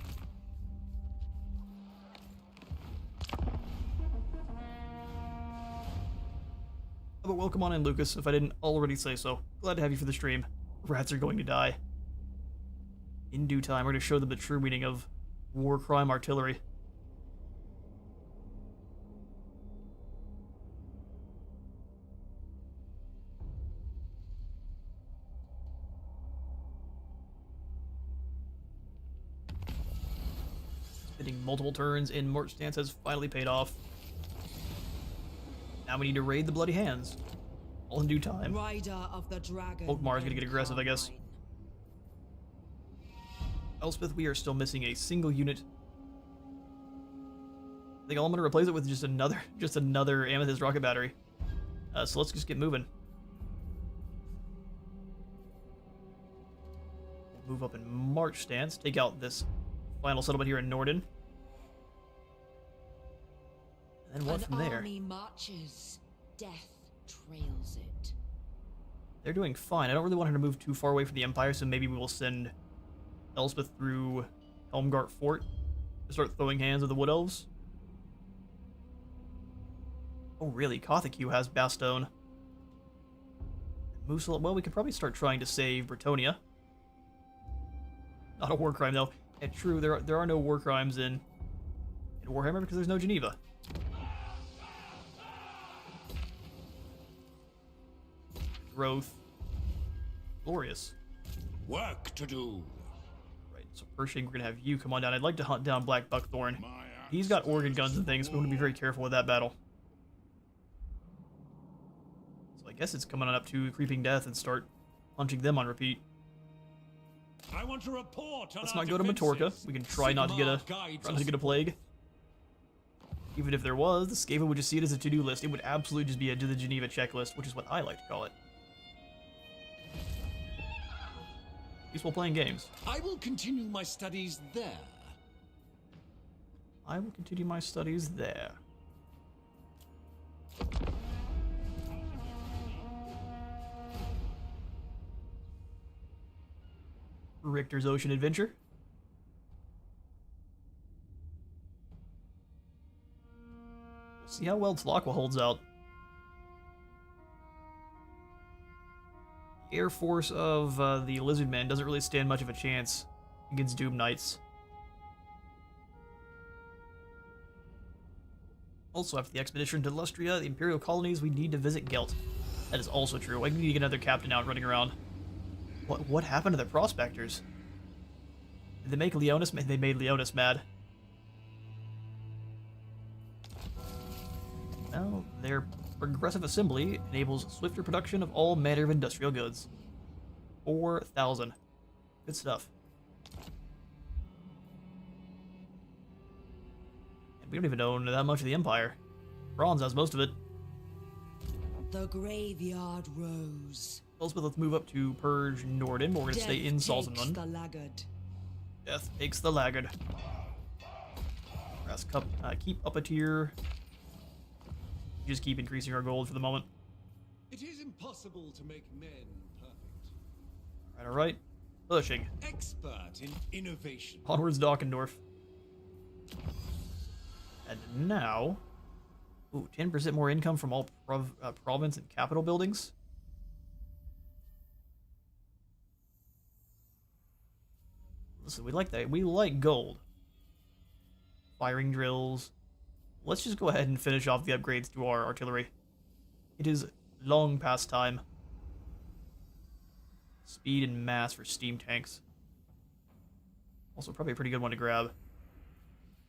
But welcome on in, Lucas, if I didn't already say so. Glad to have you for the stream. Rats are going to die. In due time, we're going to show them the true meaning of war crime artillery. Spending multiple turns in March stance has finally paid off. Now we need to raid the Bloody Hands. All in due time. Rider of the Dragon. Volkmar's gonna get aggressive, I guess. Elspeth, we are still missing a single unit. I think I'm gonna replace it with just another Amethyst rocket battery. So let's just get moving. We'll move up in March stance, take out this final settlement here in Norden. And then what from there? Army marches, death trails it. They're doing fine. I don't really want her to move too far away from the Empire, so maybe we will send Elspeth through Helmgart Fort to start throwing hands of the Wood Elves. Oh, really? Kothikyu has Bastone. Musel, well, we could probably start trying to save Bretonnia. Not a war crime, though. And true, there are no war crimes in Warhammer because there's no Geneva. Growth. Glorious. Work to do. Right, so Pershing, we're gonna have you come on down. I'd like to hunt down Black Buckthorn. He's got organ guns and things, so we want to be very careful with that battle. So I guess it's coming on up to Creeping Death and start punching them on repeat. I want to report on Let's our not go to Matorka. defenses. We can try not to get a plague. Even if there was, the Skaven would just see it as a to-do list. It would absolutely just be a to the Geneva checklist, which is what I like to call it. Peaceful playing games. I will continue my studies there. I will continue my studies there. Richter's Ocean Adventure. We'll see how well Tlaqua holds out. The Air Force of the Lizardmen doesn't really stand much of a chance against Doom Knights. Also, after the expedition to Lustria, the Imperial colonies, we need to visit Gelt. That is also true. I need to get another captain out running around. What happened to the prospectors? Did they make Leonis? They made Leonis mad. Well, their progressive assembly enables swifter production of all manner of industrial goods. 4,000. Good stuff. And we don't even own that much of the Empire. Bronze has most of it. The graveyard rose. Elspeth, let's move up to Purge Norden, but we're going to stay in Salzenmund. The laggard. Death takes the laggard. Brass Cup, keep up a tier. Just keep increasing our gold for the moment. It is impossible to make men perfect. Alright. Pushing. Expert in innovation. Onwards, Dockendorf. And now... Ooh, 10% more income from all province and capital buildings. Listen, we like that. We like gold. Firing drills. Let's just go ahead and finish off the upgrades to our artillery. It is long past time. Speed and mass for steam tanks. Also, probably a pretty good one to grab.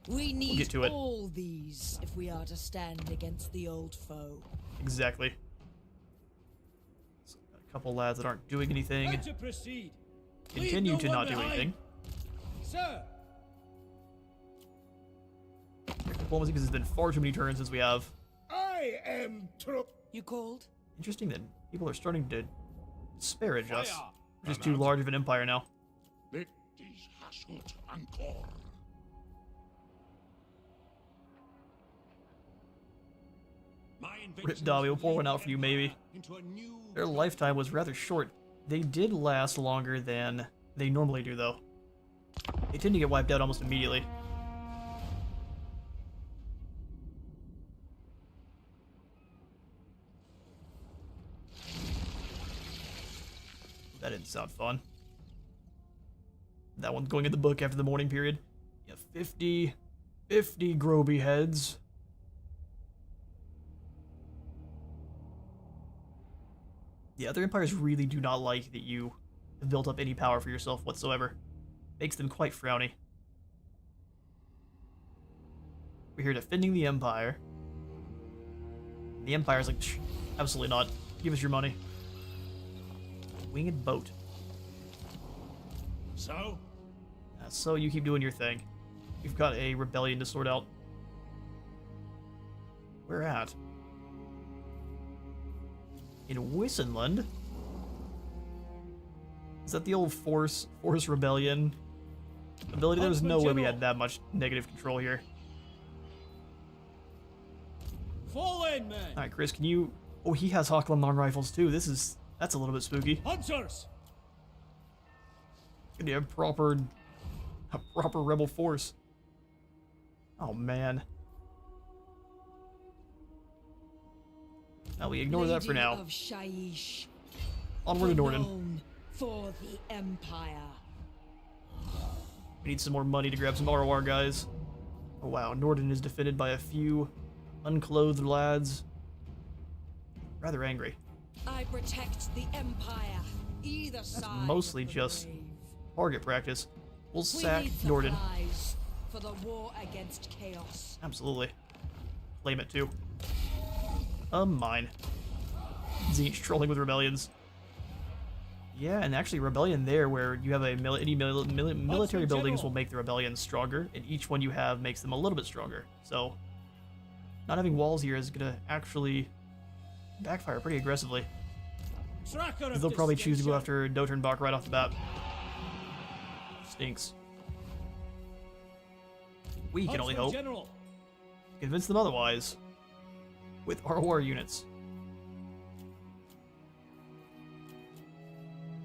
We need get to it. all these if we are to stand against the old foe. Exactly. So, got a couple lads that aren't doing anything. How to proceed? Continue Leave to no not one do behind. anything. Sir, Diplomacy, because it's been far too many turns since we have. I am Trup. You called? Interesting that people are starting to disparage us. Fire. We're just too large of an empire now. Let these hasut encore. My Rip inventions Dobby, we'll will pour one lead out the for you, maybe. Empire into a new Their lifetime was rather short. They did last longer than they normally do, though. They tend to get wiped out almost immediately. That didn't sound fun. That one's going in the book after the mourning period. Yeah, 50 Groby heads. The other empires really do not like that you have built up any power for yourself whatsoever. Makes them quite frowny. We're here defending the empire. The empire's like, "Psh, absolutely not. Give us your money." Winged boat. so So you keep doing your thing. We've got a rebellion to sort out. Where at? In Wissenland? Is that the old Force Rebellion ability? There was no way we had that much negative control here. fall in, men. Alright, Chris, can you... Oh, he has Hawkland long rifles too. That's a little bit spooky. Hunters, Gonna have a proper rebel force. Oh, man. Now we ignore that for Lady now. Of Shaiish, Onward to Norden. known for the Empire. We need some more money to grab some ROR guys. Oh wow, Norden is defended by a few unclothed lads. Rather angry. I protect the Empire. Either side. mostly of the just grave. Target practice. We'll We sack need Norden. supplies for the war against chaos. Absolutely. Flame it too. Mine. Tzeentch trolling with rebellions. Yeah, and actually rebellion there where you have a military buildings will make the rebellions stronger, and each one you have makes them a little bit stronger. So, not having walls here is gonna actually backfire pretty aggressively. tracker of They'll probably choose to go distinction. after Doternbach right off the bat. Stinks. We can only Huntsman hope. General, Convince them otherwise. With our war units.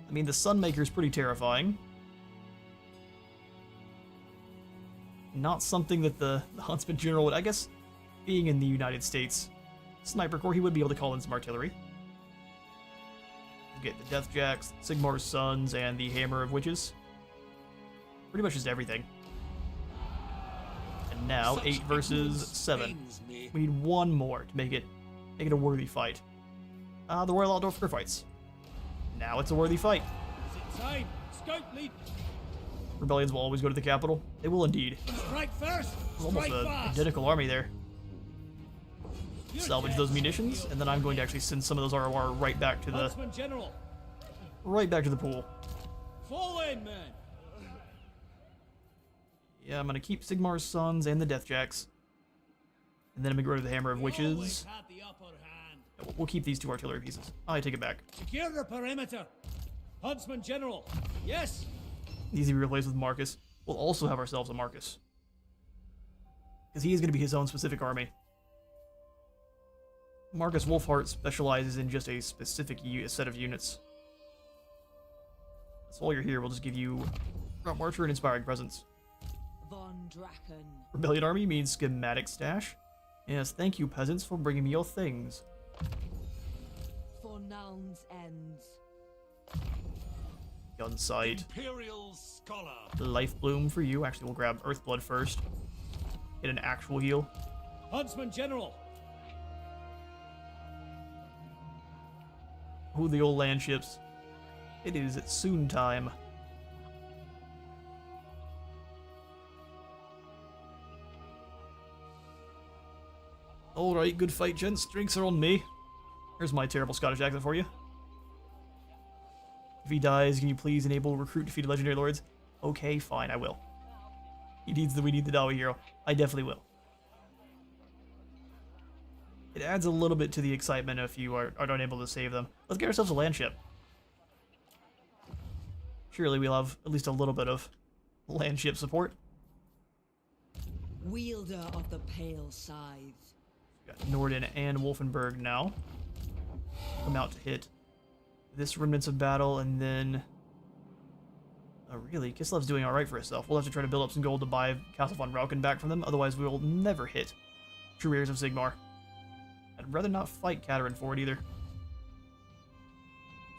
I mean, the Sunmaker is pretty terrifying. Not something that the Huntsman General would, I guess, being in the United States Sniper Corps, he would be able to call in some artillery. Get the Deathjacks, Sigmar's Sons, and the Hammer of Witches. Pretty much just everything. And now, Such 8 versus ignorance 7. pains me. We need one more to make it a worthy fight. The Royal Outdoor Fair fights. Now it's a worthy fight. is it time? Scout lead, Rebellions will always go to the capital. They will indeed. strike first, There's almost strike an fast. identical army there. You're Salvage dead. those munitions, and then I'm going to actually send some of those ROR right back to the Huntsman General, pool. fall in, men. Yeah, I'm gonna keep Sigmar's Sons and the Deathjacks. And then I'm gonna go to the Hammer of Always Witches. had the upper hand. We'll keep these 2 artillery pieces. I take it back. Secure the perimeter. Huntsman General, yes. Easy to be replaced with Marcus. We'll also have ourselves a Marcus. Because he is gonna be his own specific army. Marcus Wolfheart specializes in just a specific set of units. So while you're here, we'll just give you Route Marcher and Inspiring Presence. Von Draken. Rebellion Army means Schematic Stash. Yes, thank you, peasants, for bringing me your things. For Nuln's ends. Gunsight. Imperial Scholar. Life Bloom for you. Actually, we'll grab Earthblood first. Get an actual heal. Huntsman General, Ooh, the old land ships. It is soon time. Alright, good fight, gents. Drinks are on me. Here's my terrible Scottish accent for you. If he dies, can you please enable recruit defeated legendary lords? Okay, fine, I will. We need the Dawi hero. I definitely will. It adds a little bit to the excitement if you are unable to save them. Let's get ourselves a land ship. Surely we'll have at least a little bit of land ship support. Wielder of the pale scythe. We got Norden and Wolfenburg now. Come out to hit this remnants of battle, and then... Oh, really? Kislev's doing alright for herself. We'll have to try to build up some gold to buy Castle von Draken back from them, otherwise we will never hit True Heirs of Sigmar. I'd rather not fight Katerin for it either.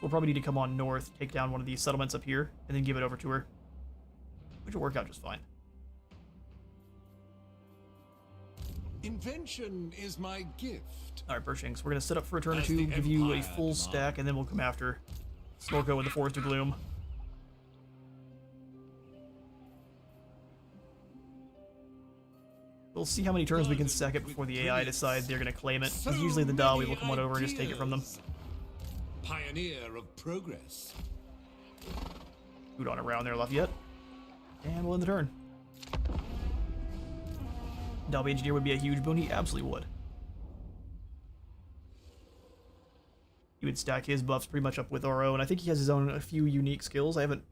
We'll probably need to come on north, take down one of these settlements up here, and then give it over to her. Which will work out just fine. Invention is my gift. Alright, Pershings, we're going to set up for a turn or two, give you a full stack, and then we'll come after Snorko in the Forest of Gloom. We'll see how many turns we can sack it before the AI decides they're going to claim it, because usually the Dawi will come on over and just take it from them. Pioneer of progress. Food on around there, Lafayette. And we'll end the turn. Dawi Engineer would be a huge boon. He absolutely would. He would stack his buffs pretty much up with our own. I think he has his own a few unique skills. I haven't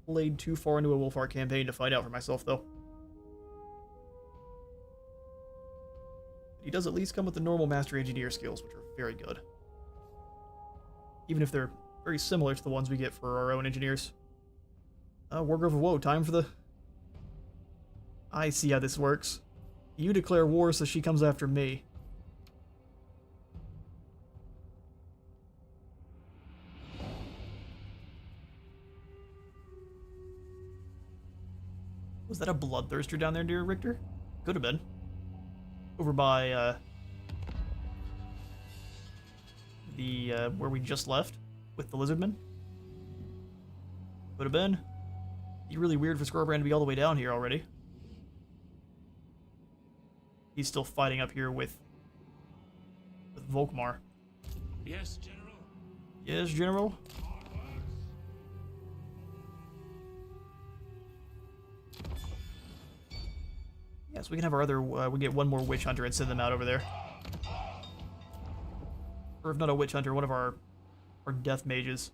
played too far into a Wolfheart campaign to find out for myself, though. He does at least come with the normal Master Engineer skills, which are very good. Even if they're very similar to the ones we get for our own engineers. Wargrove of Woe, time for the... I see how this works. You declare war, so she comes after me. Was that a bloodthirster down there, dear Richter? Could have been. Over by, where we just left with the Lizardmen. Could have been. It'd be really weird for Scorbrand to be all the way down here already. He's still fighting up here with Volkmar. Yes, General. Yes, General. Yes, we can have our other, we get one more Witch Hunter and send them out over there. Or if not a Witch Hunter, one of our Death Mages.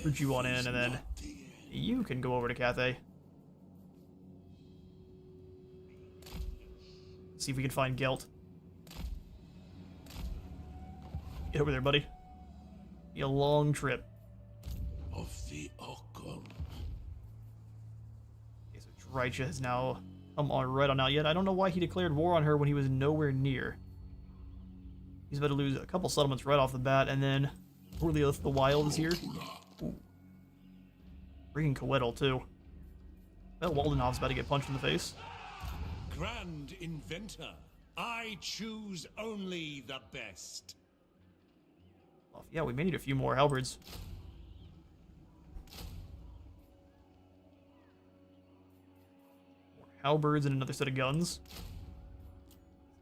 Put you on in, and then you can go over to Cathay. See if we can find Gelt. Get over there, buddy. Be a long trip. Of the Occult. Okay, so Drycha has now come on right on out yet. I don't know why he declared war on her when he was nowhere near. He's about to lose a couple settlements right off the bat, and then Orleoth the Wild is here. Ooh. Bringing Coetal, too. Well, Waldenhoff's about to get punched in the face. Grand inventor. I choose only the best. Well, yeah, we may need a few more halberds. More halberds and another set of guns.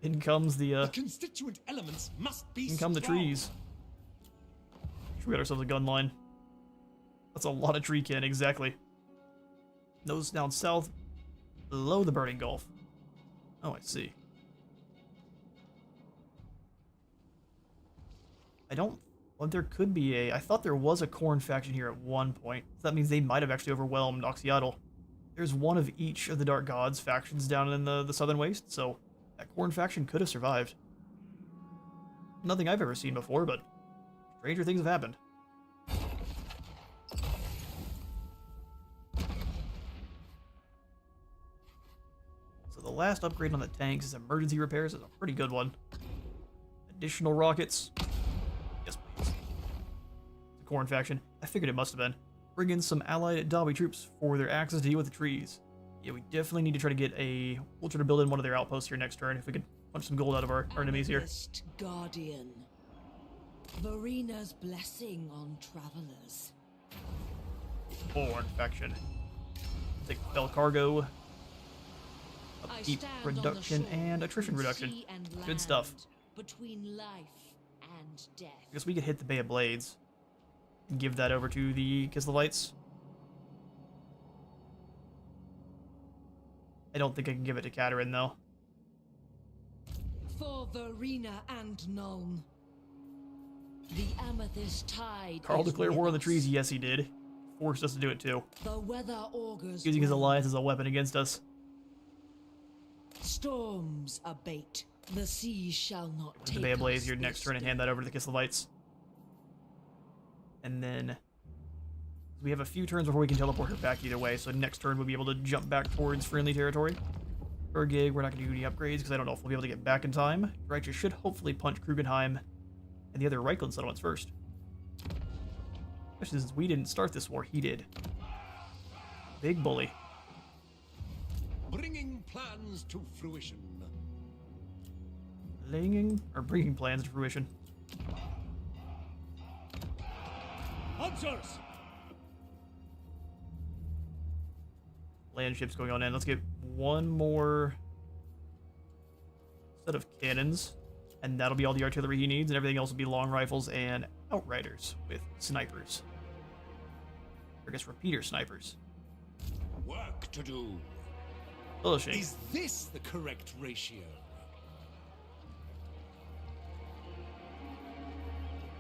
In comes the constituent elements must be in come the strong. trees. We got ourselves a gun line. That's a lot of tree kin, exactly. Those down south, below the Burning Gulf. Oh, I see. Well, there could be I thought there was a Khorne faction here at one point. So that means they might have actually overwhelmed Oxyatl. There's one of each of the Dark Gods factions down in the Southern Waste, so that Khorne faction could have survived. Nothing I've ever seen before, but stranger things have happened. So the last upgrade on the tanks is emergency repairs. Is a pretty good one. Additional rockets. Yes, please. The Khorne faction. I figured it must have been. Bring in some allied Dawi troops for their access to deal with the trees. Yeah, we definitely need to try to get we'll try to build in one of their outposts here next turn if we could punch some gold out of our enemies here. Amethyst Guardian. Varina's blessing on travelers. Khorne faction. Take Bell Cargo. I Upkeep stand on the reduction shore and attrition between reduction. sea and Good stuff. land, between life and death. I guess we could hit the Bay of Blades and give that over to the Kislevites. I don't think I can give it to Katarin, though. For Verena and Nuln. The amethyst tide. Carl is declared with war on the us. trees. Yes, he did. Forced us to do it, too. The weather augurs Using his well. alliance as a weapon against us. Storms abate. The sea shall not The take Bay of Blades us your next this turn and day. hand that over to the Kislevites. And then we have a few turns before we can teleport her back either way, so next turn we'll be able to jump back towards friendly territory. For a gig, we're not going to do any upgrades because I don't know if we'll be able to get back in time. Righteous should hopefully punch Krugenheim and the other Reichland settlements first. Especially since we didn't start this war, he did. Big bully. Bringing plans to fruition. Bringing plans to fruition. Hunters! Land ships going on in. Let's get one more set of cannons, and that'll be all the artillery he needs, and everything else will be long rifles and outriders with snipers. Or I guess repeater snipers. Work to do. Fellowship. Is this the correct ratio?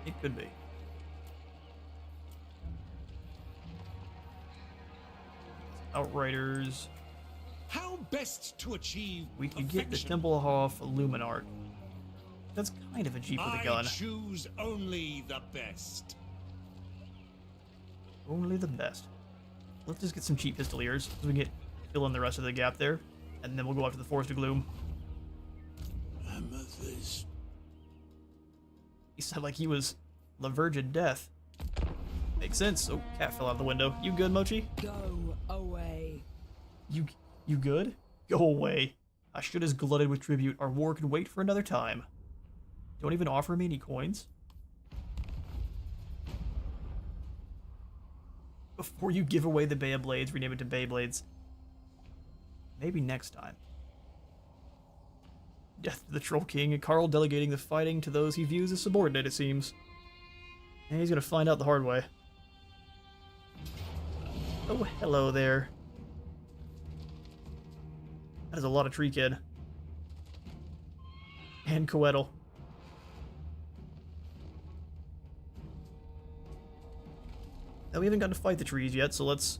It could be. Outriders. How best to achieve We could get the perfection? Templehof Luminart. That's kind of a Jeep with a I gun. choose only the best. Only the best. Let's just get some cheap pistoliers so we can fill in the rest of the gap there. And then we'll go after the Forest of Gloom. Amethyst. He sounded like he was La Virgin Death. Makes sense. Oh, cat fell out the window. You good, Mochi? Go away. You good? Go away. I should have glutted with tribute. Our war can wait for another time. Don't even offer me any coins? Before you give away the Bay of Blades, rename it to Beyblades. Maybe next time. Death to the Troll King, and Carl delegating the fighting to those he views as subordinate, it seems. And he's gonna find out the hard way. Oh, hello there. That is a lot of tree kid. And Coetal. Now we haven't gotten to fight the trees yet, so let's.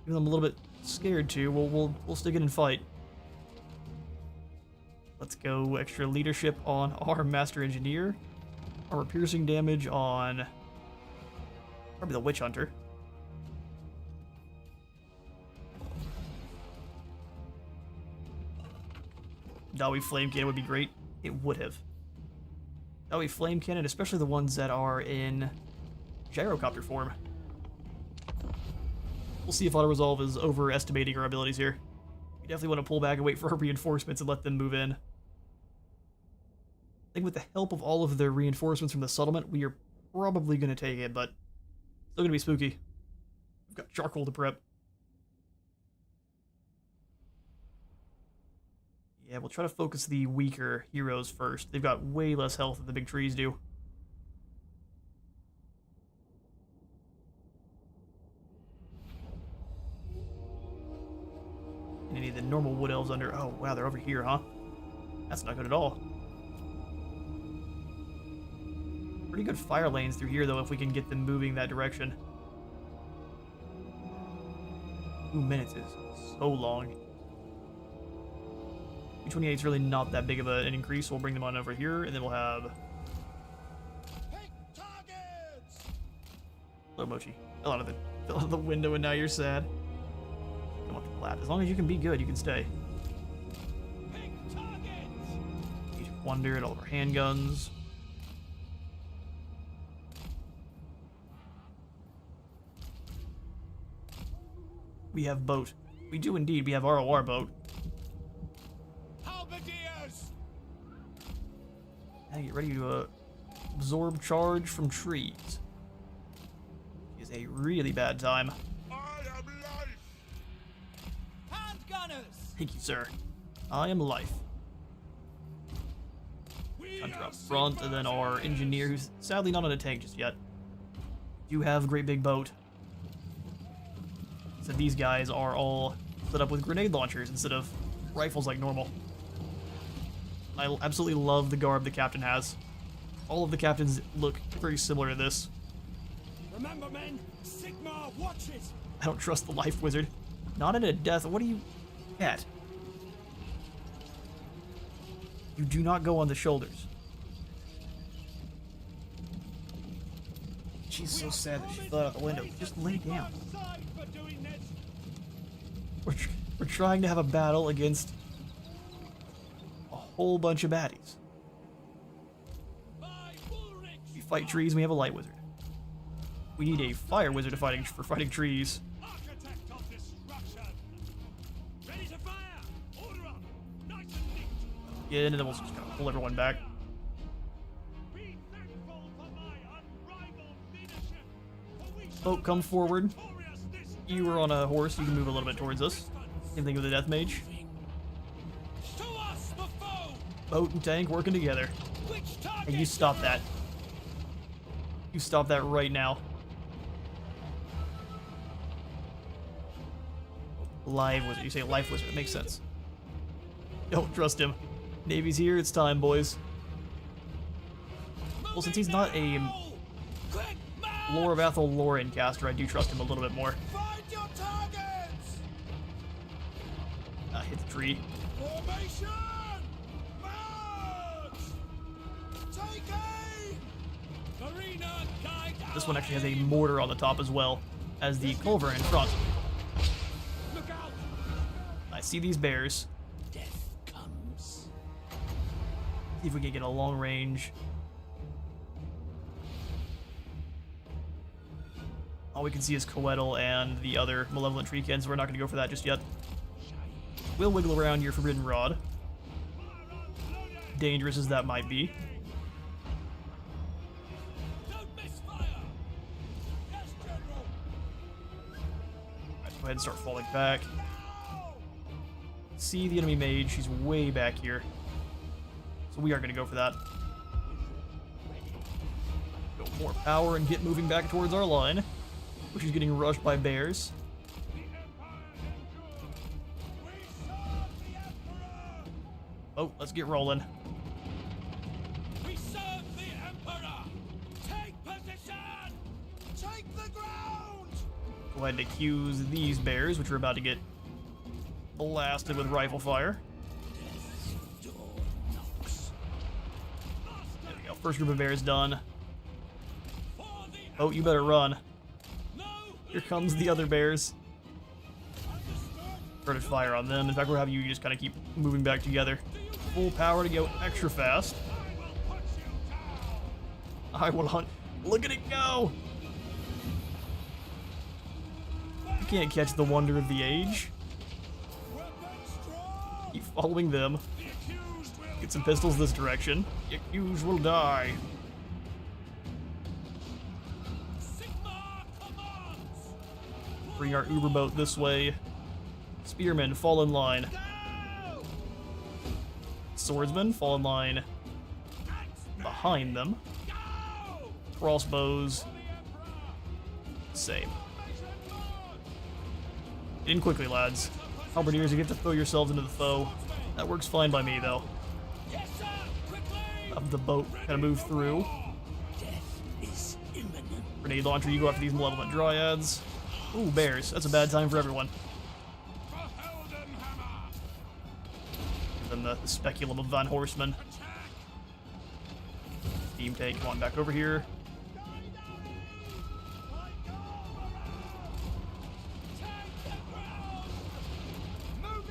Even though I'm a little bit scared to, we'll stick it and fight. Let's go extra leadership on our Master Engineer. Armor piercing damage on probably the Witch Hunter. Dawi Flame Cannon would be great. It would have. Dawi Flame Cannon, especially the ones that are in gyrocopter form. We'll see if Auto Resolve is overestimating our abilities here. We definitely want to pull back and wait for our reinforcements and let them move in. I think with the help of all of the reinforcements from the settlement, we are probably going to take it, but still going to be spooky. We've got charcoal to prep. Yeah, we'll try to focus the weaker heroes first. They've got way less health than the big trees do. And any of the normal wood elves under... Oh, wow, they're over here, huh? That's not good at all. Pretty good fire lanes through here, though, if we can get them moving that direction. 2 minutes is so long. 228 is really not that big of an increase, so we'll bring them on over here, and then we'll have... Pick targets! Hello, Mochi. Fell out of the window, and now you're sad. Come up to flat. As long as you can be good, you can stay. Pick targets! Age of Wonder and all of our handguns. We have boat. We do indeed. We have ROR boat. Halberdiers! Now get ready to absorb charge from trees. Is a really bad time. I am life! Handgunners! Thank you, sir. I am life. Hunter up front, and then our engineer, who's sadly not on a tank just yet. Do have a great big boat. So these guys are all set up with grenade launchers instead of rifles like normal. I absolutely love the garb the captain has. All of the captains look very similar to this. Remember, men, Sigmar watches. I don't trust the life wizard. Not in a death. What are you at? You do not go on the shoulders. She's so sad that she fell out the window. Just lay down. We're trying to have a battle against a whole bunch of baddies. We fight trees, and we have a light wizard. We need a fire wizard for fighting trees. Architect of destruction. Ready to fire. Order up. Nice and neat. Yeah, and then we'll just kind of pull everyone back. Be thankful for my unrivaled leadership. For we shall Boat, come forward. victorious this You were on a horse, you can move a little bit towards us. Same thing with the death mage. to us the foe. Boat and tank working together. Which target? Hey, you stop that. You stop that right now. Live wizard. You say life wizard. It makes sense. Don't trust him. Navy's here. It's time, boys. Well, since he's not a Quick, man. Lore of Athel Lauren caster, I do trust him a little bit more. Find your targets. Hit the tree. Formation. March. Take aim. Arena guide. This one actually has a mortar on the top as well as the culver in front. Look out. I see these bears. Death comes. See if we can get a long range. All we can see is Coetal and the other malevolent treekins. We're not going to go for that just yet. We'll wiggle around your forbidden rod. Dangerous as that might be. Don't miss fire. Yes, General. Let's go ahead and start falling back. See the enemy mage. She's way back here. So we are going to go for that. Go more power and get moving back towards our line, which is getting rushed by bears. Oh, let's get rolling. We serve the Emperor. Take position. Take the ground. Go ahead and accuse these bears, which are about to get blasted with rifle fire. There we go. First group of bears done. For the Oh, you better run. no. Here comes the other bears. Understood. Started fire on them. In fact, we're having you just kind of keep moving back together. Full power to go extra fast. I will put you down. I will hunt. Look at it go! You can't catch the wonder of the age. Weapons drawn. Keep following them. The accused will Get some pistols this direction. The accused will die. Sigmar commands. Bring our Uber boat this way. Spearmen, fall in line. Go. Swordsmen, fall in line behind them. Go. Crossbows, same. Get in quickly, lads. Halberdiers, you get to throw yourselves into the foe. That works fine by me, though. Yes, sir. Quickly. Have the boat kind of move through. Death is imminent. Grenade launcher, you go after these malevolent dryads. Ooh, bears. That's a bad time for everyone. For Heldenhammer. Then the speculum of Van Horseman. Steam tank, come on back over here.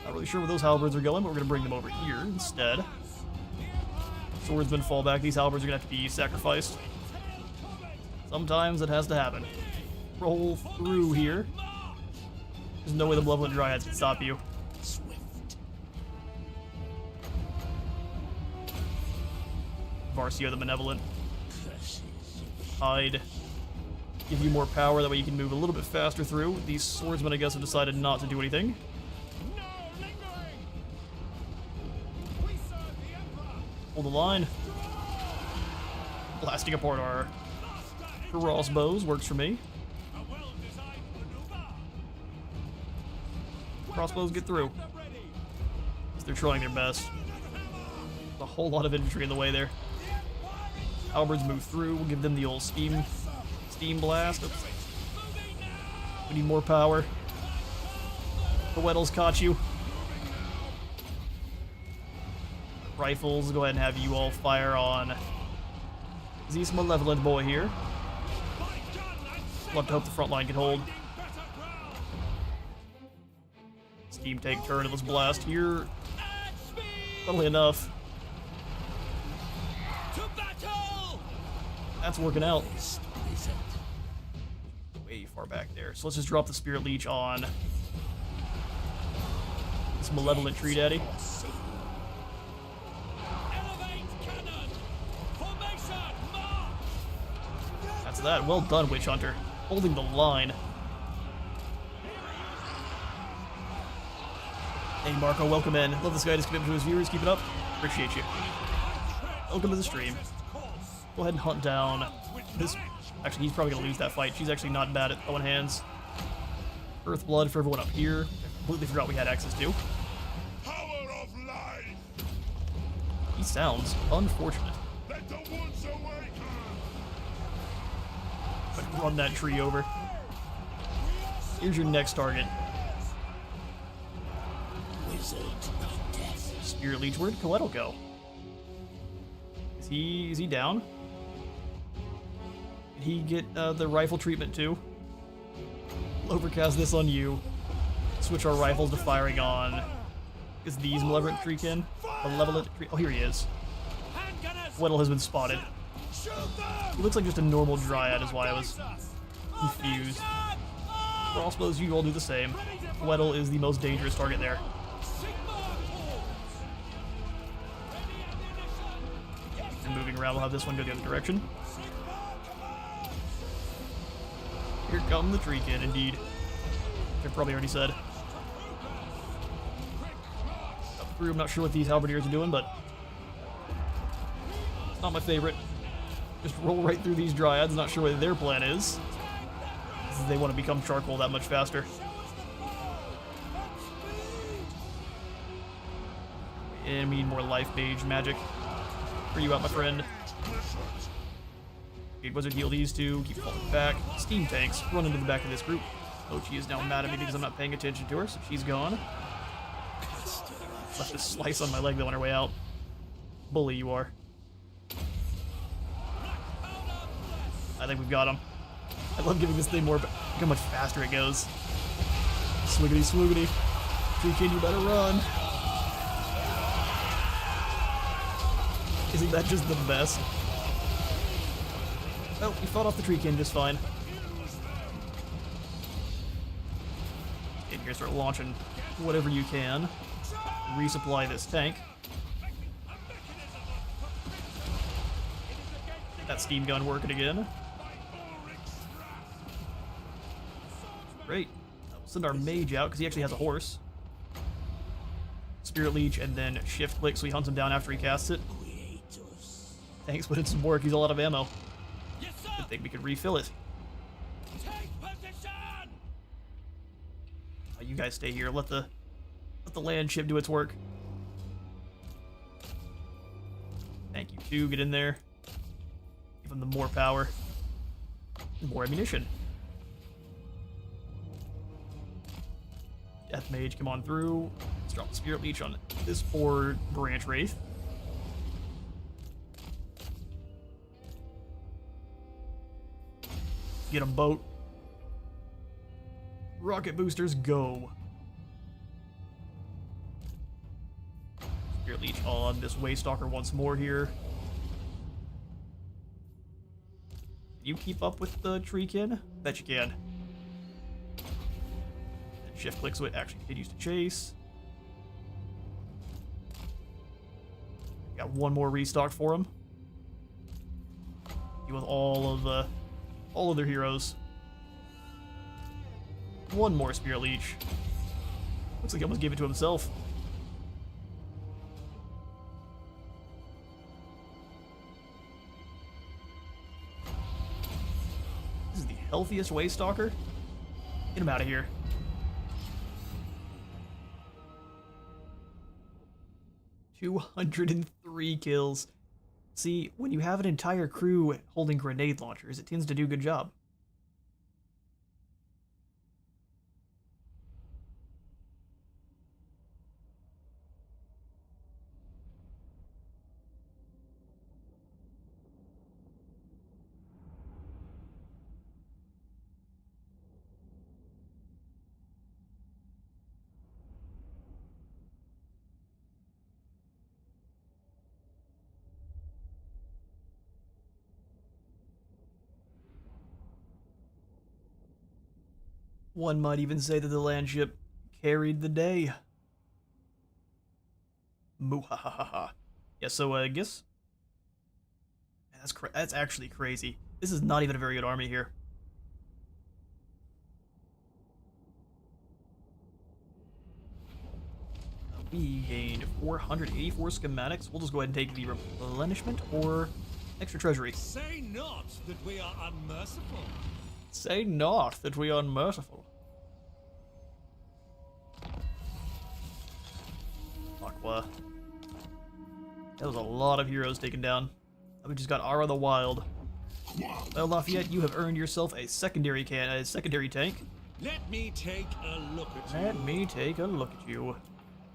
Not really sure where those halberds are going, but we're going to bring them over here instead. Swordsmen fall back. These halberds are going to have to be sacrificed. Sometimes it has to happen. Roll through here. There's no way the malevolent dryads can stop you. Swift. Varcio the Benevolent. Curses. Hide. Give you more power, that way you can move a little bit faster through. These swordsmen, I guess, have decided not to do anything. No lingering. Hold the line. Blasting apart our crossbows works for me. A well-designed maneuver. Crossbows get through. They're trying their best. There's a whole lot of infantry in the way there. Halberds move through. We'll give them the old steam blast. Oops. We need more power. The Weddles caught you. Rifles, go ahead and have you all fire on this malevolent boy here. Love to hope the front line can hold. Steam tank turn of this blast here. Funnily enough, that's working out. Way far back there. So let's just drop the Spirit Leech on this malevolent tree daddy. That's that. Well done, Witch Hunter. Holding the line. Hey Marco, welcome in. Love this guy, his commitment to his viewers. Keep it up. Appreciate you. Welcome to the stream. Go ahead and hunt down this. Actually, he's probably going to lose that fight. She's actually not bad at throwing hands. Earthblood for everyone up here. I completely forgot we had access to. Power of life. He sounds unfortunate. Let the woods awaken. But run that tree over. Here's your next target. Wizard of death. Spirit Leech. Where'd Coetl go? Is he down? Did he get the rifle treatment too? Overcast this on you. Switch our rifles to firing on. Is these malevolent treekin? Malevolent tree. Oh, here he is. Weddle has been spotted. He looks like just a normal dryad, is why I was confused. Crossbows, you all do the same. Weddle is the most dangerous target there. And moving around, we'll have this one go the other direction. Here come the treekin, indeed. Which I probably already said. Up through, I'm not sure what these halberdiers are doing, but it's not my favorite. Just roll right through these dryads, not sure what their plan is. They want to become charcoal that much faster. And we need more life mage magic. Where you at, my friend? Okay, Wizard heal these two, keep falling back. Steam tanks, run into the back of this group. Oh, she is now mad at me because I'm not paying attention to her, so she's gone. Left a slice on my leg though on her way out. Bully you are. I think we've got him. I love giving this thing more, but look how much faster it goes. Swiggity swoogity. Treekin, you better run. Isn't that just the best? Oh, we fought off the Treekin just fine. Okay, here, start launching whatever you can. Resupply this tank. That steam gun working again. Great. We'll send our mage out because he actually has a horse. Spirit Leech and then shift click so he hunts him down after he casts it. Thanks, but it's some work. He's all out of ammo. Good thing we could refill it. You guys stay here. Let the land ship do its work. Thank you too. Get in there. Give them the more power. More ammunition. Death Mage, come on through. Let's drop the Spirit Leech on this poor Branch Wraith. Get them, boat. Rocket boosters, go. Spirit Leech on this Waystalker once more here. Can you keep up with the Treekin? Bet you can. And shift click so it actually continues to chase. Got one more restock for him. Deal with all of their heroes. One more Spirit Leech. Looks like he almost gave it to himself. healthiest Waystalker. Get him out of here. $203 kills. See, when you have an entire crew holding grenade launchers, it tends to do a good job. One might even say that the land ship carried the day. Muhahaha. Yeah, so I guess that's actually crazy. This is not even a very good army here. We gained 484 schematics. We'll just go ahead and take the replenishment or extra treasury. Say not that we are unmerciful. Say not that we are unmerciful. Aqua. That was a lot of heroes taken down. We just got Ara the Wild. Well, Lafayette, you have earned yourself a secondary tank. Let me take a look at you. Let me take a look at you.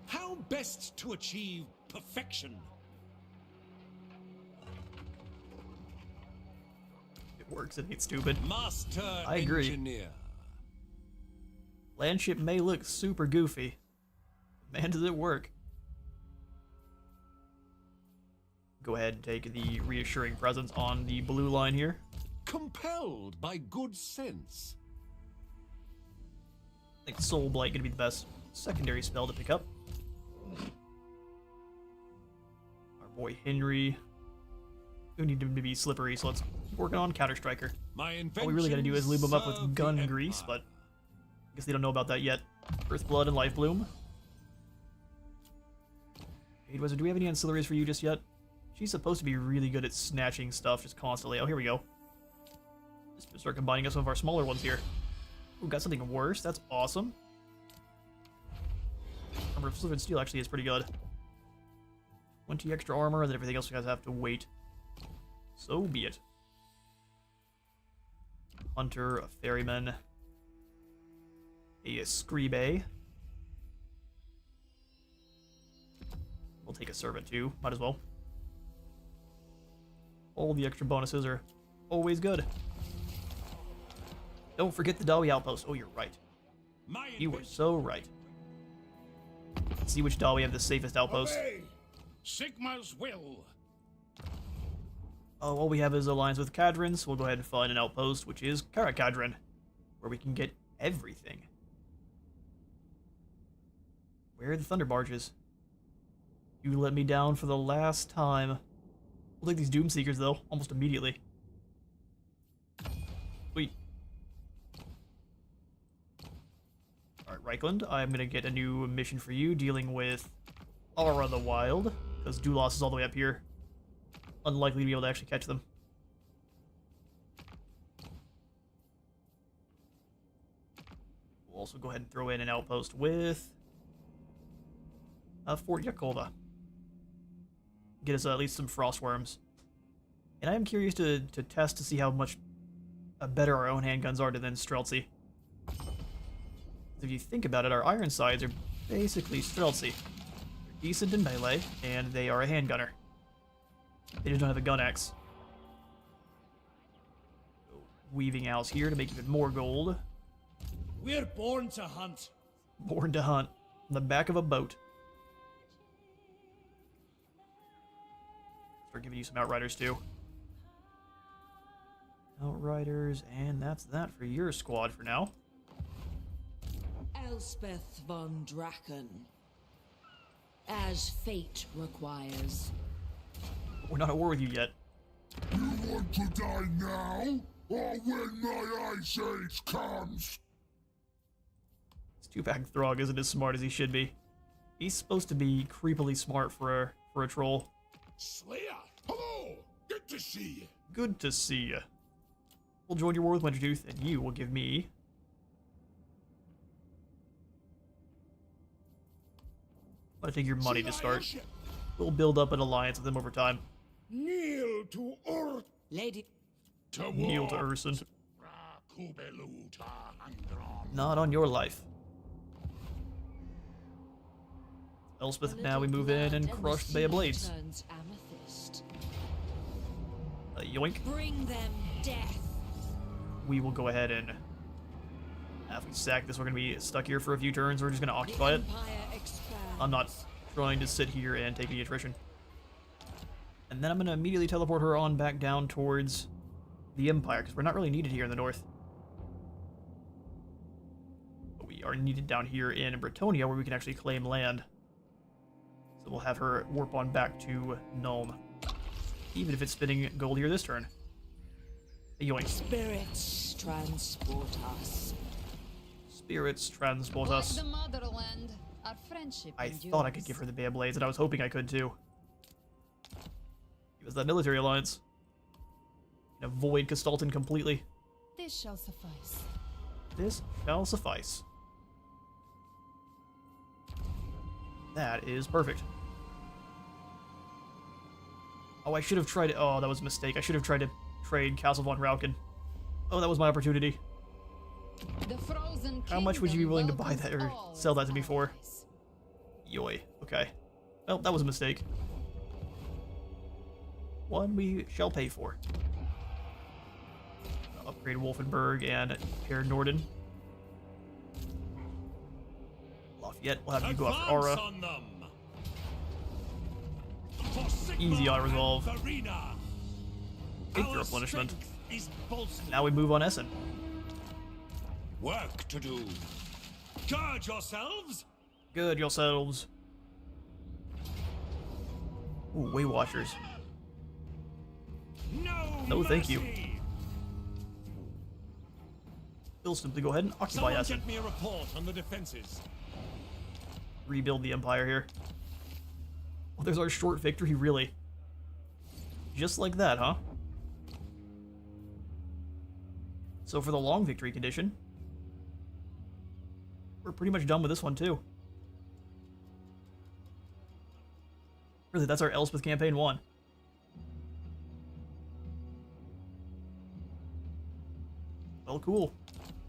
How best to achieve perfection? It works, it ain't stupid. Master I agree. Engineer. Landship may look super goofy. Man, does it work. Go ahead and take the reassuring presence on the blue line here. Compelled by good sense. I think Soul Blight gonna be the best secondary spell to pick up. Our boy Henry. We need him to be slippery, so let's keep working on Counter Striker. All we really gotta do is lube him up with gun grease, but I guess they don't know about that yet. Earth Blood and Life Bloom. Hey, Wizard, do we have any ancillaries for you just yet? She's supposed to be really good at snatching stuff just constantly. Oh, here we go. Let's start combining some of our smaller ones here. Ooh, got something worse. That's awesome. Armor of Silver and Steel actually is pretty good. 20 extra armor, and then everything else you guys have to wait. So be it. Hunter, a Ferryman, a Scribe. We'll take a Servant too. Might as well. All the extra bonuses are always good. Don't forget the Dawi outpost. Oh, you're right. You were so right. Let's see which Dawi have the safest outpost. Obey Sigma's will. Oh, all we have is alliance with Kadrin, so we'll go ahead and find an outpost, which is Karakadrin, where we can get everything. Where are the Thunder Barges? You let me down for the last time. We'll take these Doomseekers, though, almost immediately. Sweet. Alright, Reichland, I'm gonna get a new mission for you, dealing with Aura the Wild, because Dulos is all the way up here. Unlikely to be able to actually catch them. We'll also go ahead and throw in an outpost with Fort Yakova. Get us at least some Frostworms. And I am curious to test to see how much better our own handguns are than Streltsy. If you think about it, our Ironsides are basically Streltsy. They're decent in melee, and they are a handgunner. They just don't have a gun axe. Weaving Owls here to make even more gold. We're born to hunt. Born to hunt. On the back of a boat. Start giving you some Outriders too. Outriders, and that's that for your squad for now. Elspeth von Draken. As fate requires. We're not at war with you yet. You want to die now, or when my Ice Age comes? This two-pack Throg isn't as smart as he should be. He's supposed to be creepily smart for a troll. Slayer, hello! Good to see you. Good to see ya. We'll join your war with Wintertooth, and you will give me... I'm gonna take your money to start. We'll build up an alliance with them over time. Kneel to Lady. Kneel to Urson. Not on your life. Elspeth, now we move in and crush the Bay of Blades. Yoink. Bring them death. We will go ahead and... After we sack this, we're going to be stuck here for a few turns. We're just going to occupy it. I'm not trying to sit here and take any attrition. And then I'm going to immediately teleport her on back down towards the Empire, because we're not really needed here in the north. But we are needed down here in Bretonnia, where we can actually claim land. So we'll have her warp on back to Nuln. Even if it's spinning gold here this turn. Yoink. Spirits transport us. Spirits transport Like us. the motherland, our friendship I endures. thought I could give her the Bay of Blades, and I was hoping I could too. Give us that military alliance. And avoid Castalton completely. This shall suffice. This shall suffice. That is perfect. Oh, I should have tried it. Oh, that was a mistake. I should have tried to trade Castle von Draken. Oh, that was my opportunity. The frozen How much would you be kingdom willing to buy that or welcomes all sell that to me for? allies. Yoy. Okay. Well, that was a mistake. One we shall pay for. Upgrade Wolfenburg and Herr Norden. Lafayette, we'll have you go after Aura. On them. Easy auto resolve. Arena. Big Our replenishment. strength is bolstered. Now we move on Essen. Work to do. Gird yourselves. Good yourselves. Ooh, Way Watchers. No, thank you. mercy. We'll simply go ahead and occupy Someone Essen. get me a report on the defenses. Rebuild the Empire here. Well, there's our short victory, really. Just like that, huh? So for the long victory condition, we're pretty much done with this one, too. Really, that's our Elspeth campaign 1. Well, cool.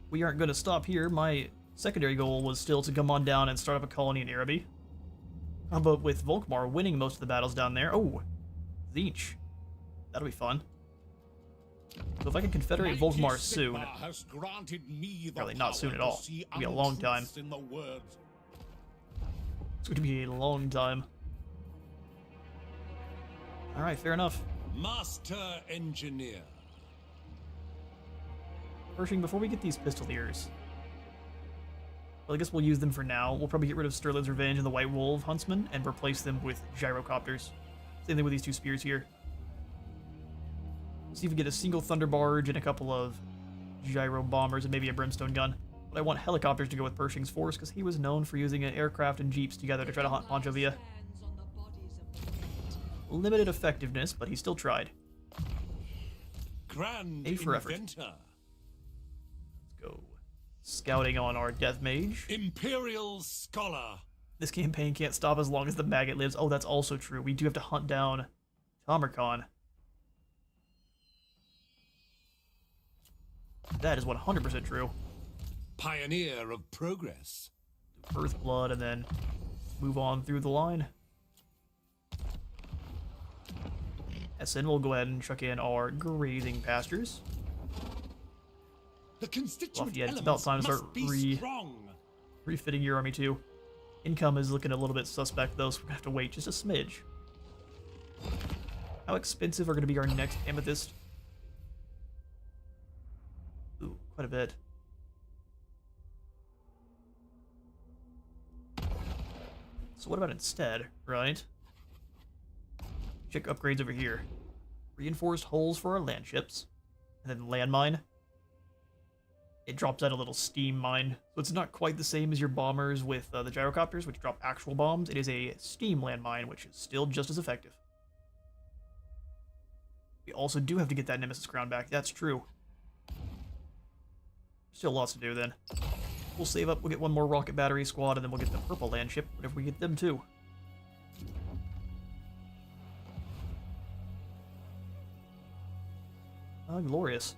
We aren't going to stop here. My secondary goal was still to come on down and start up a colony in Araby. How about with Volkmar winning most of the battles down there? Oh, Zeech. That'll be fun. So if I can confederate Volkmar soon, probably not soon at all. It'll be a long time. It's going to be a long time. Alright, fair enough. Master Engineer. Pershing, before we get these Pistoliers, well, I guess we'll use them for now. We'll probably get rid of Sterling's Revenge and the White Wolf Huntsman and replace them with Gyrocopters. Same thing with these two spears here. See if we get a single Thunder Barge and a couple of Gyro Bombers and maybe a Brimstone Gun. But I want helicopters to go with Pershing's force because he was known for using an aircraft and jeeps together to try to hunt Panchovia. Limited effectiveness, but he still tried. Grand A for effort. inventor. Let's go. Scouting on our Death Mage. Imperial scholar. This campaign can't stop as long as the maggot lives. Oh, that's also true. We do have to hunt down Tamarkhan. That is 100% true. Pioneer of progress. Earthblood and then move on through the line. Essen will go ahead and chuck in our grazing pastures. The constituent Lafayette, it's about time to elements start must be strong. refitting your army too. Income is looking a little bit suspect though, so we're gonna have to wait just a smidge. How expensive are gonna be our next amethyst? Ooh, quite a bit. So what about instead, right? Check upgrades over here. Reinforced hulls for our land ships. And then landmine. It drops out a little steam mine. So it's not quite the same as your bombers with the gyrocopters, which drop actual bombs. It is a steam landmine, which is still just as effective. We also do have to get that Nemesis crown back. That's true. Still lots to do then. We'll save up, we'll get one more rocket battery squad, and then we'll get the purple land ship, whenever we get them too. Oh, glorious.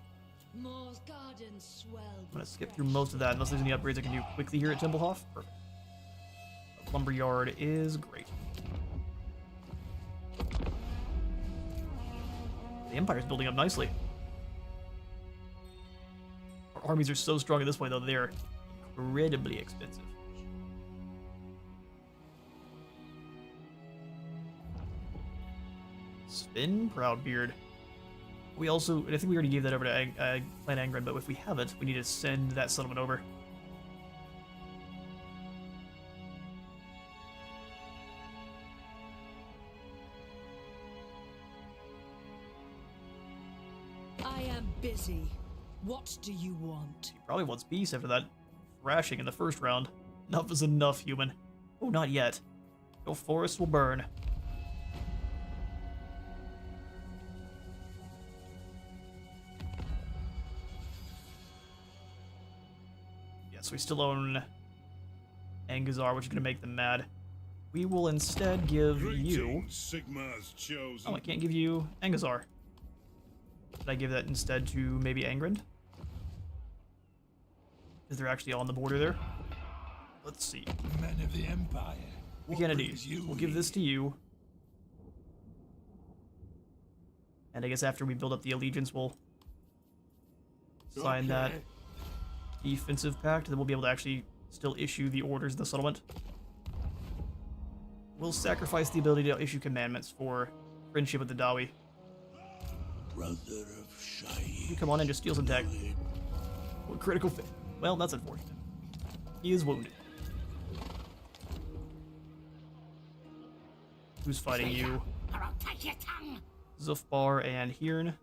Moore's gardens swell. I'm gonna skip through most of that, unless there's any upgrades I can do quickly here at Templehof. Perfect. The lumberyard is great. The Empire's building up nicely. Our armies are so strong at this point, though, they're incredibly expensive. Spin Proudbeard. We also, I think we already gave that over to Clan Angren, but if we haven't, we need to send that settlement over. I am busy. What do you want? He probably wants peace after that thrashing in the first round. Enough is enough, human. Oh, not yet. Your forest will burn. Yes, we still own Angazar, which is going to make them mad. We will instead give you... Sigma's chosen. Oh, I can't give you Angazar. Should I give that instead to maybe Angrand? Is they're actually on the border there? Let's see. Men of the Empire. What Kennedy, brings you we'll give this to you. And I guess after we build up the allegiance, we'll sign that defensive pact, then we'll be able to actually still issue the orders of the settlement. We'll sacrifice the ability to issue commandments for friendship with the Dawi. Brother of Shai. You come on and just steal some tech. What critical fit? Well, that's unfortunate. He is wounded. Who's fighting you? Zufbar and Hirn.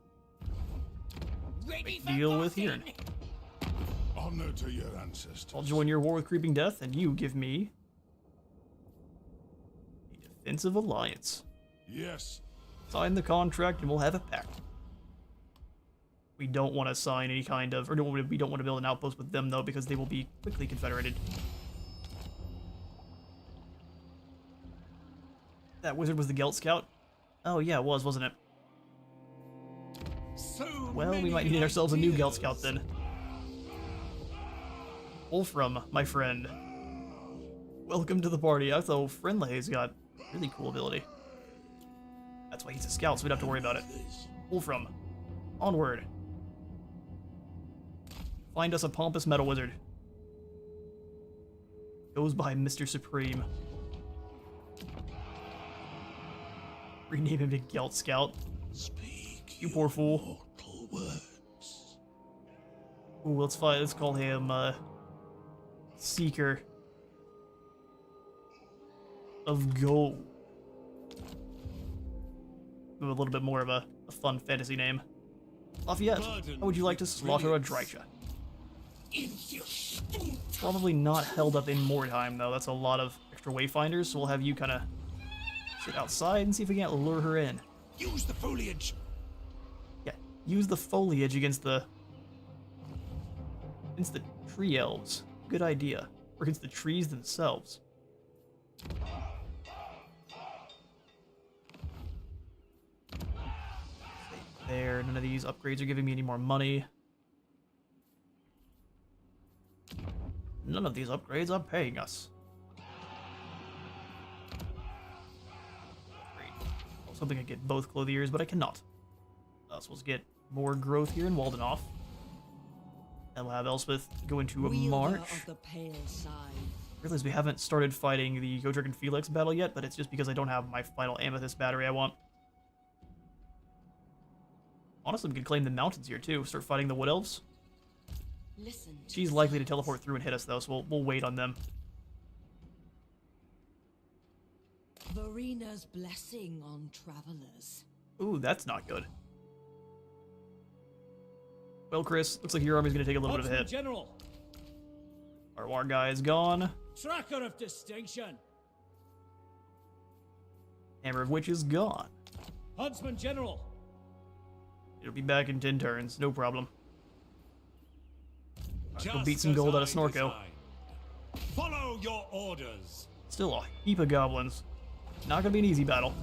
Deal with Hirn. Honor to your ancestors. I'll join your war with Creeping Death, and you give me a defensive alliance. Yes. Sign the contract, and we'll have a pact. We don't want to sign any kind of, or we don't want to build an outpost with them though, because they will be quickly confederated. That wizard was the Gelt Scout? Oh yeah, it was, wasn't it? So Well, we might need ourselves a new Gelt Scout then. Wolfram, my friend. Welcome to the party. I thought Friendly's got really cool ability. That's why he's a scout, so we don't have to worry about it. Wolfram, onward. Find us a pompous metal wizard. Goes by Mr. Supreme. Rename him to Gelt Scout. Speak You poor fool. mortal words. Ooh, let's fight. Let's call him Seeker of Gold. Ooh, a little bit more of a fun fantasy name. Lafayette, how would you like to slaughter a Drycha? Probably not held up in Mordheim though. That's a lot of extra wayfinders, so we'll have you kind of sit outside and see if we can't lure her in. use the foliage. Yeah, use the foliage against the tree elves. Good idea. Or against the trees themselves. There, none of these upgrades are giving me any more money. None of these upgrades are paying us. Great. I was hoping I could get both clothiers, but I cannot. So we'll get more growth here in Waldenoff. And we'll have Elspeth go into a march. Of the pale side. Realize we haven't started fighting the Godric and Felix battle yet, but it's just because I don't have my final Amethyst battery I want. Honestly, we could claim the mountains here too. Start fighting the Wood Elves. Listen. She's likely to teleport through and hit us though, so we'll wait on them. Varina's blessing on travelers. Ooh, that's not good. Well, Chris, looks like your army's gonna take a little bit of a hit. General, Our war guy is gone. tracker of distinction. Hammer of Witch is gone. Huntsman General, It'll be back in 10 turns, no problem. Go beat some gold out of Snorko. Follow your orders. Still a heap of goblins. Not gonna be an easy battle.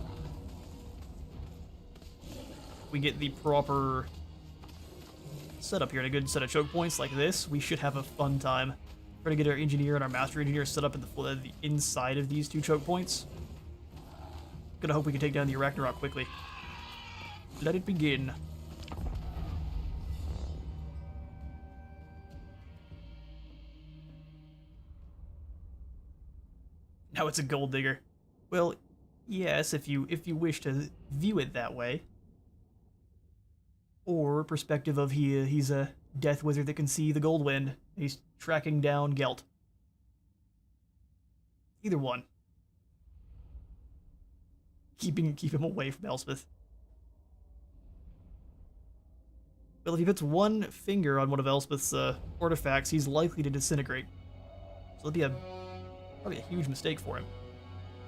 We get the proper setup here and a good set of choke points like this. We should have a fun time. Try to get our engineer and our master engineer set up at the inside of these 2 choke points. Gonna hope we can take down the Arachnarok quickly. Let it begin. Now it's a gold digger. Well, yes, if you wish to view it that way. Or perspective of he's a death wizard that can see the gold wind. He's tracking down Gelt. Either one. Keep him away from Elspeth. Well, if he puts one finger on one of Elspeth's artifacts, he's likely to disintegrate. So it'll be probably a huge mistake for him.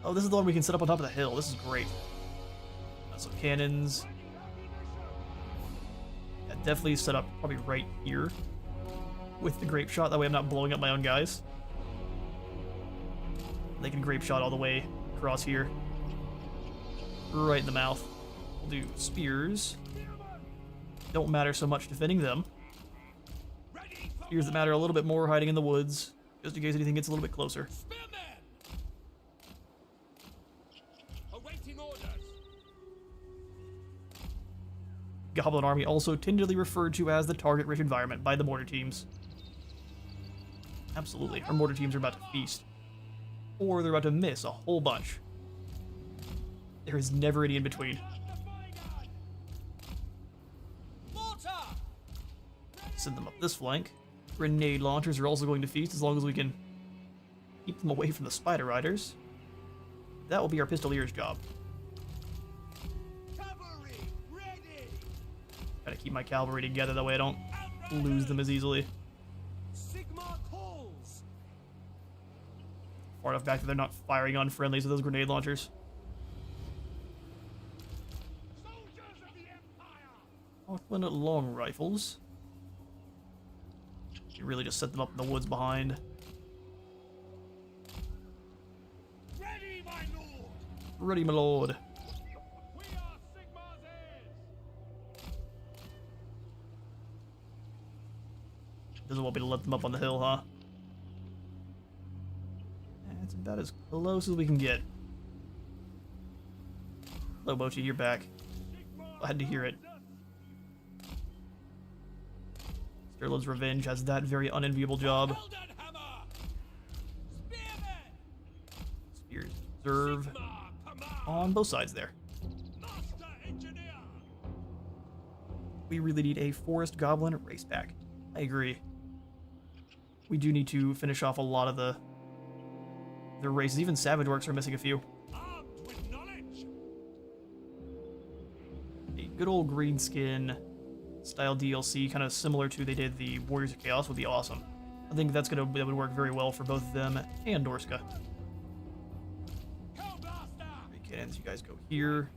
Oh, this is the one we can set up on top of the hill. This is great. Some cannons. Yeah, definitely set up probably right here with the grape shot. That way I'm not blowing up my own guys. They can grape shot all the way across here. Right in the mouth. We'll do spears. Don't matter so much defending them. Spears that matter a little bit more hiding in the woods, just in case anything gets a little bit closer. Awaiting orders. Goblin army also tentatively referred to as the target-rich environment by the mortar teams. Absolutely, our mortar teams are about to feast. Or they're about to miss a whole bunch. There is never any in between. Send them up this flank. Grenade launchers are also going to feast as long as we can keep them away from the spider riders. That will be our pistolier's job. Cavalry ready. Gotta keep my cavalry together, that way I don't lose them as easily. Sigma calls. Far enough back that they're not firing on friendlies with those grenade launchers. Soldiers of the Empire. Auckland long rifles. You really just set them up in the woods behind. Ready, my lord. Ready, my lord. We are Sigma's heirs. Doesn't want me to let them up on the hill, huh? That's about as close as we can get. Hello, Mochi, you're back. Glad to hear it. Sterling's Revenge has that very unenviable job. Spears observe on both sides there. We really need a Forest Goblin race pack. I agree. We do need to finish off a lot of the races. Even Savage Orcs are missing a few. Armed with knowledge. A good old greenskin style DLC, kind of similar to they did the Warriors of Chaos, would be awesome. I think that would work very well for both them and Dorska. Three cannons, you guys go here.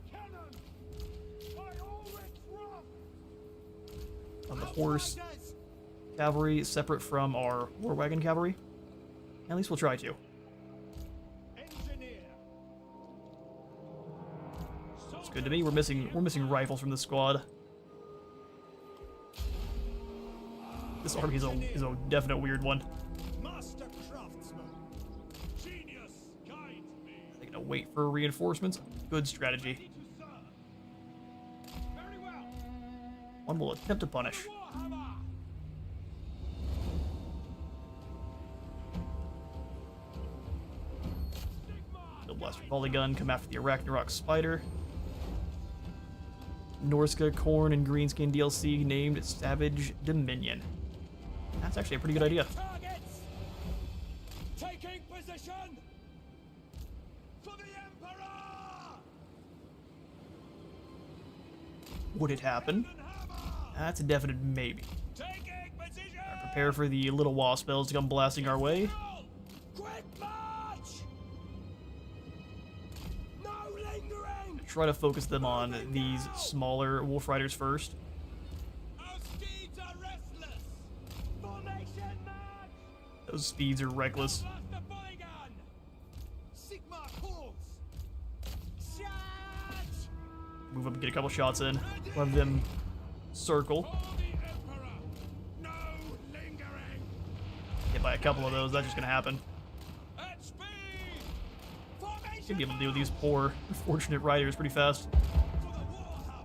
On the horse cavalry, separate from our war wagon cavalry. At least we'll try to. It's good to me. We're missing rifles from the squad. This army is a definite weird one. Master craftsman. Genius guides me. They're gonna wait for reinforcements. Good strategy. Very well. One will attempt to punish. Warhammer. The Blaster Volley Gun come after the Arachnarok Spider. Norska, Corn, and Greenskin DLC named Savage Dominion. That's actually a pretty good idea. Targets. Taking position. For the Emperor. Would it happen? That's a definite maybe. Taking position. Prepare for the little wasp spells to come blasting our way. Quick march. No lingering. Try to focus them on these smaller Wolf Riders first. Our steeds are restless. Formation Those speeds are reckless. Master Polygon! Sigma calls! Charge! Move up and get a couple shots in. Let them circle. For the Emperor! No lingering! Hit by a couple of those, that's just gonna happen. At speed! Formation! Should be able to deal with these poor, unfortunate riders pretty fast. To the Warhammer!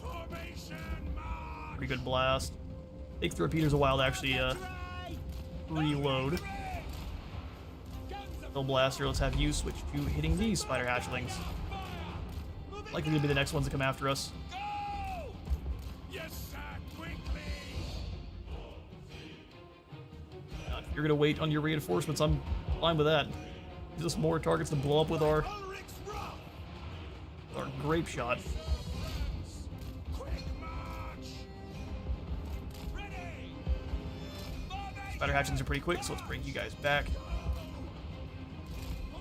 Formation march! Pretty good blast. Takes the repeaters a while to actually reload. Hill blaster, let's have you switch to hitting these spider hatchlings. Likely to be the next ones to come after us. Go! Yes, sir, quickly! If you're gonna wait on your reinforcements, I'm fine with that. Gives us more targets to blow up with our Ulrich's wrath! grape shot. Quick march! Ready! Formation! Spider hatchlings are pretty quick, so let's bring you guys back.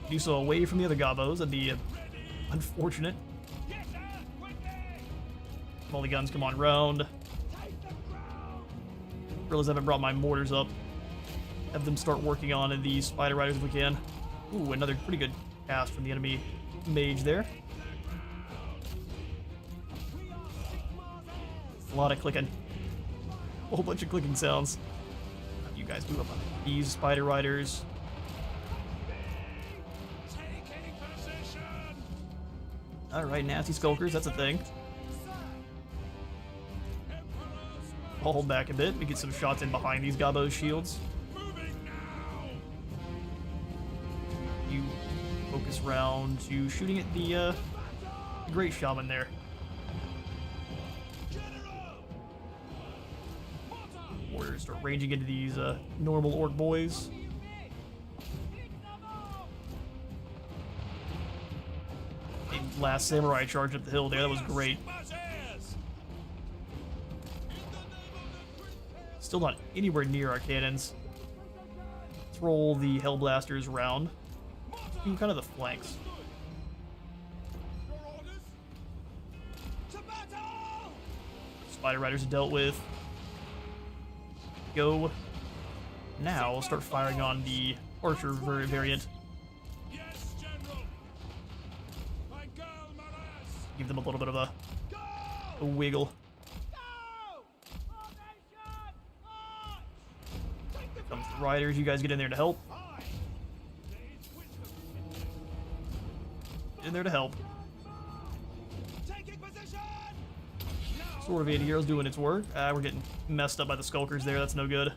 Do so away from the other gobos, that'd be unfortunate. Yes, sir, quickly! All the guns come on round. Take the ground! Realize I haven't brought my mortars up. Have them start working on the spider riders if we can. Ooh, another pretty good cast from the enemy mage there. A lot of clicking. A whole bunch of clicking sounds. You guys move up on these spider riders. Taking position! Alright, nasty skulkers, that's a thing. I'll hold back a bit. We get some shots in behind these gobos' shields. Moving now! You focus round to shooting at the great shaman there. Warriors start ranging into these normal orc boys. And last samurai charge up the hill there, that was great. Still not anywhere near our cannons. Let's roll the Hellblasters round. Do kind of the flanks. Your orders? To battle! Spider Riders dealt with. Go. Now we'll start firing on the Archer variant. Yes, General! My girl, Maras! Give them a little bit of a Go! wiggle. Go! Formation! March! Take the Comes the Riders, you guys get in there to help. Aye! Needs wisdom. Get in there to help. Taking position! Now! Sword of Anti-Heroes doing its work. We're getting messed up by the Skulkers there, that's no good.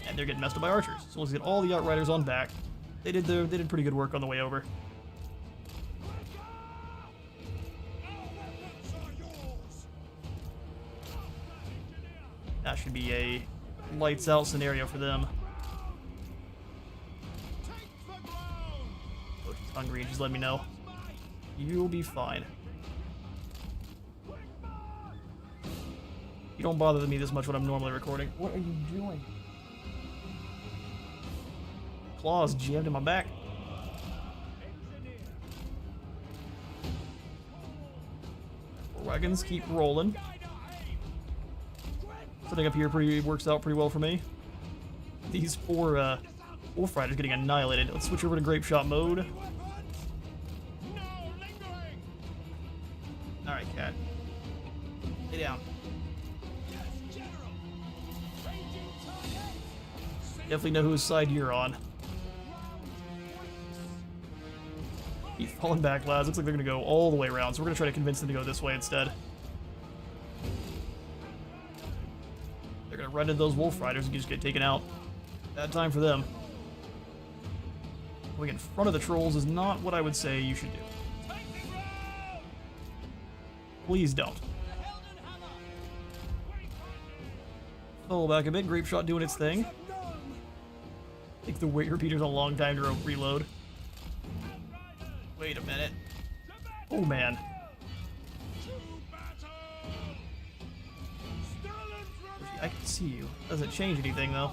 And they're getting messed up by Archers. So let's get all the Outriders on back. They did pretty good work on the way over. Our weapons are yours! That should be a lights out scenario for them. Take the ground! Oh, she's hungry, just let me know. You'll be fine. You don't bother me this much when I'm normally recording. What are you doing? Claws jammed in my back. Wagons keep rolling. Setting up here works out pretty well for me. These poor Wolf Riders getting annihilated. Let's switch over to Grape Shot mode. No lingering! Alright, Cat. Lay down. Yes, General! Changing target! Definitely know whose side you're on. Keep falling back, lads. Looks like they're gonna go all the way around, so we're gonna try to convince them to go this way instead. They're gonna run into those Wolf Riders and just get taken out. Bad time for them. Going in front of the trolls is not what I would say you should do. Take the ground! Please don't. The Helden Hammer! Wait! Pull back a bit. Grape Shot doing its thing. None! Takes the weight repeaters a long time to reload. Wait a minute. Oh man. To battle! Sterling's running! I can see you. Doesn't change anything though.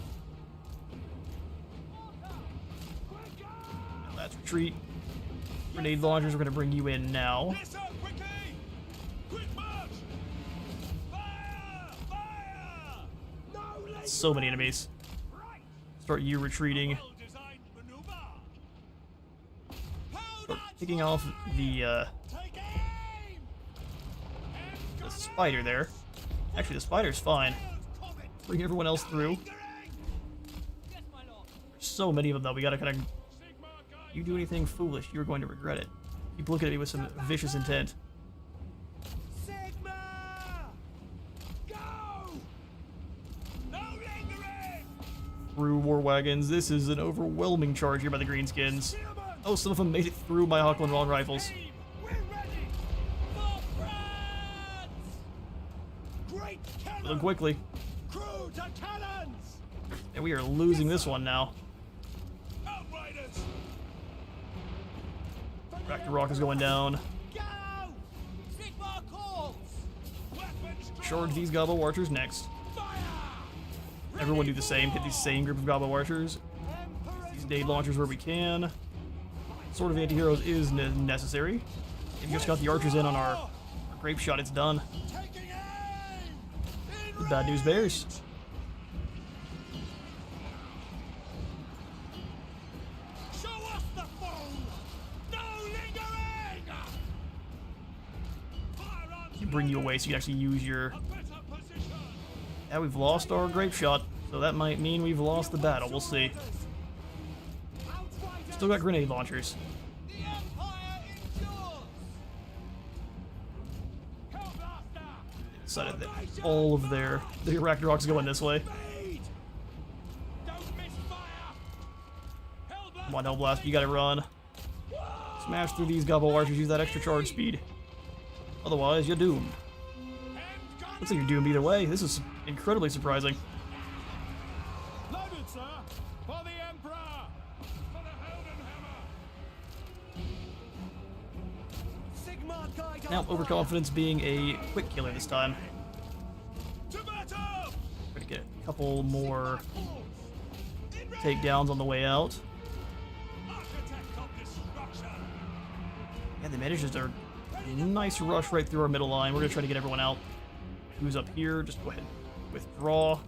Now that's retreat. Grenade launchers, we're gonna bring you in now. Listen quickly! Quick march! Fire! Fire! so many enemies. Start you retreating. Well-designed maneuver. Start kicking off the Take aim. spider there. Actually, the spider's fine. Bring everyone else through. Yes, my lord. There's so many of them, though. We gotta kind of... You do anything foolish, you're going to regret it. Keep looking at me with some vicious intent. Sigma! Go! No lingering! Through war wagons. This is an overwhelming charge here by the greenskins. Oh, some of them made it through my Hawkland long rifles. Team, we're ready for France! Great Kill them cannon! quickly. Crew to cannons! And we are losing this one now. Outriders! Raptor Rock is going down. Go! Sigma calls! Weapons drawn! Charge these Gobbo Archers next. Fire! Everyone do the same. Hit these same group of Gobbo Archers. These nade launchers where we can. Sword of Anti-Heroes is necessary. If you just got the archers in on our grape shot, it's done. Taking aim! The bad news bears. Show us the foe! No lingering! Fire on You bring you away so you can actually use your... a better position! Yeah, we've lost our grape shot, so that might mean we've lost the battle. We'll see. Outriders! Still got grenade launchers. The Empire endures! Hellblaster! Decided that all of their Ragnarok's going this way. Fade! Don't miss fire! Hellblaster! Come on, Hellblast, you gotta run. Smash through these Gobbo Archers, use that extra charge speed. Otherwise, you're doomed. Looks like you're doomed either way. This is incredibly surprising. Loaded, sir! For the Emperor! For the Heldenhammer! Sigma guide Now, overconfidence being a quick killer this time. to battle! Try to get a couple more takedowns on the way out. Architect of destruction! Yeah, they managed just a nice rush right through our middle line. We're gonna try to get everyone out. Who's up here? Just go ahead and withdraw.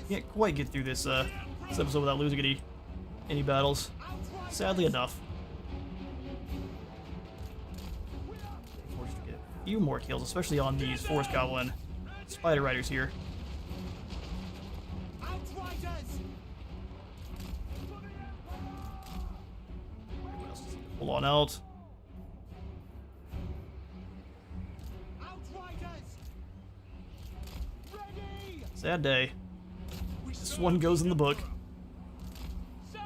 Can't quite get through this episode without losing any battles. Sadly enough. Forced to get a few more kills, especially on these Forest Goblin Spider Riders here. Everyone else just pull on out. Sad day. This one goes in the book. For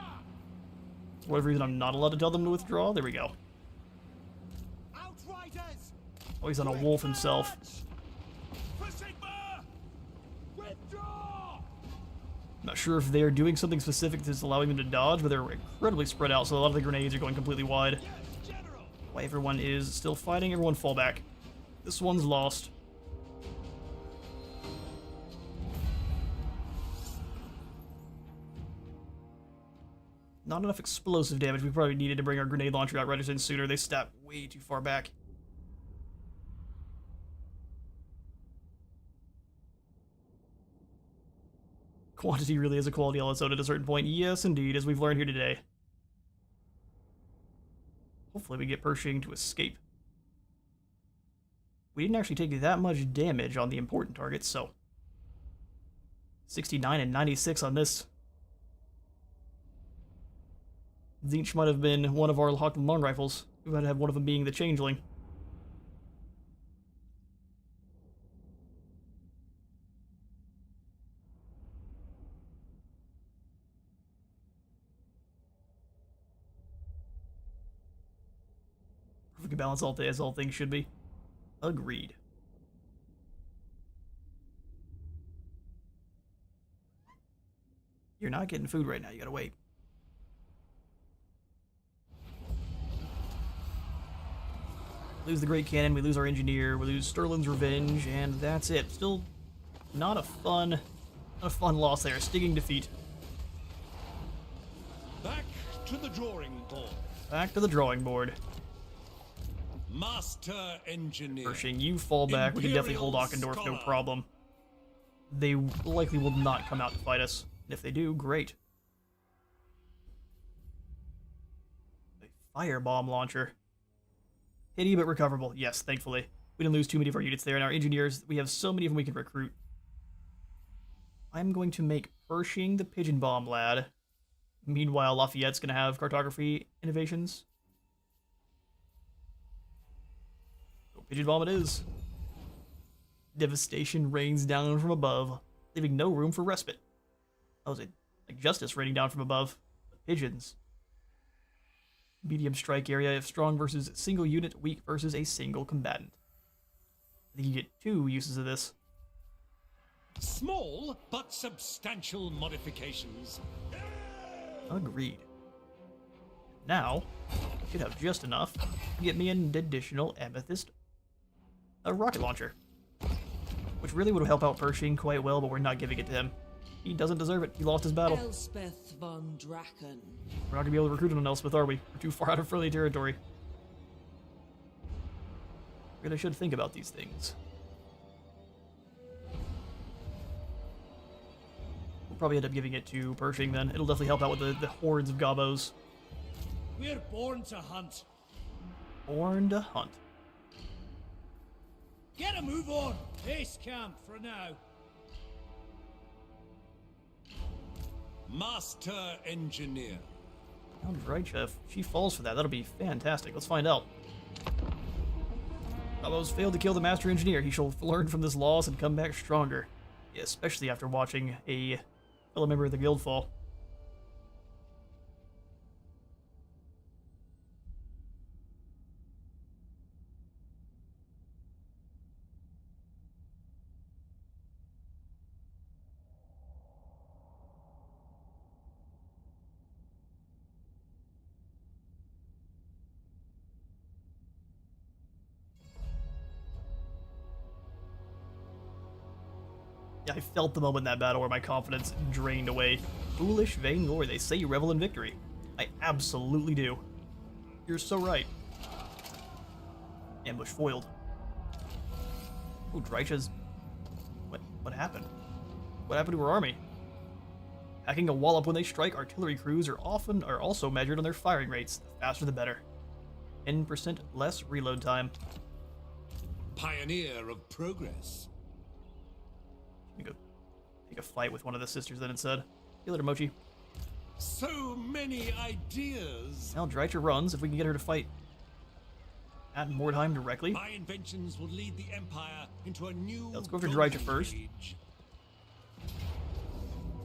whatever reason, I'm not allowed to tell them to withdraw. There we go. Oh, he's on a wolf himself. For Sigma! Withdraw! Not sure if they're doing something specific that's allowing them to dodge, but they're incredibly spread out, so a lot of the grenades are going completely wide. Yes, General! While everyone is still fighting, everyone fall back. This one's lost. Not enough explosive damage. We probably needed to bring our grenade launcher outriders in sooner. They stat way too far back. Quantity really is a quality episode at a certain point. Yes, indeed, as we've learned here today. Hopefully we get Pershing to escape. We didn't actually take that much damage on the important targets, so... 69 and 96 on this. Zinch might have been one of our Hawkland long rifles. We might have one of them being the Changeling. Perfect balance all day, as all things should be. Agreed. You're not getting food right now, you gotta wait. Lose the Great Cannon, we lose our Engineer, we lose Sterling's Revenge, and that's it. Still not a fun loss there. Stinging defeat. Back to the drawing board. Back to the drawing board. Master Engineer. Pershing, you fall back. We can definitely hold Imperial Ockendorf, no Scholar. problem. They likely will not come out to fight us. And if they do, great. A firebomb launcher. Pity, but recoverable. Yes, thankfully. We didn't lose too many of our units there, and our engineers, we have so many of them we can recruit. I'm going to make Pershing the pigeon bomb lad. Meanwhile, Lafayette's going to have cartography innovations. So pigeon bomb it is. Devastation rains down from above, leaving no room for respite. That was like justice raining down from above. But pigeons. Medium strike area if strong versus single unit, weak versus a single combatant. I think you get 2 uses of this. Small but substantial modifications. Agreed. Now, I should have just enough to get me an additional amethyst rocket launcher. Which really would help out Pershing quite well, but we're not giving it to him. He doesn't deserve it. He lost his battle. Elspeth von Draken. We're not going to be able to recruit on Elspeth, are we? We're too far out of friendly territory. Really should think about these things. We'll probably end up giving it to Pershing then. It'll definitely help out with the hordes of gobos. We're born to hunt. Born to hunt. Get a move on. Base camp for now. Master Engineer. Alright, Chef. She falls for that. That'll be fantastic. Let's find out. Gobos failed to kill the Master Engineer. He shall learn from this loss and come back stronger. Yeah, especially after watching a fellow member of the guild fall. Yeah, I felt the moment in that battle where my confidence drained away. Foolish, vain glory. They say you revel in victory. I absolutely do. You're so right. Ambush foiled. Oh, Dreicha's... What happened? What happened to her army? Packing a wallop when they strike, artillery crews are also measured on their firing rates. The faster the better. 10% less reload time. Pioneer of progress. Let me go take a fight with one of the sisters then instead. See you later, Mochi. So many ideas. Now Dreicha runs if we can get her to fight at Mordheim directly. My inventions will lead the Empire into a new. Let's go for golden Dreicha first. age.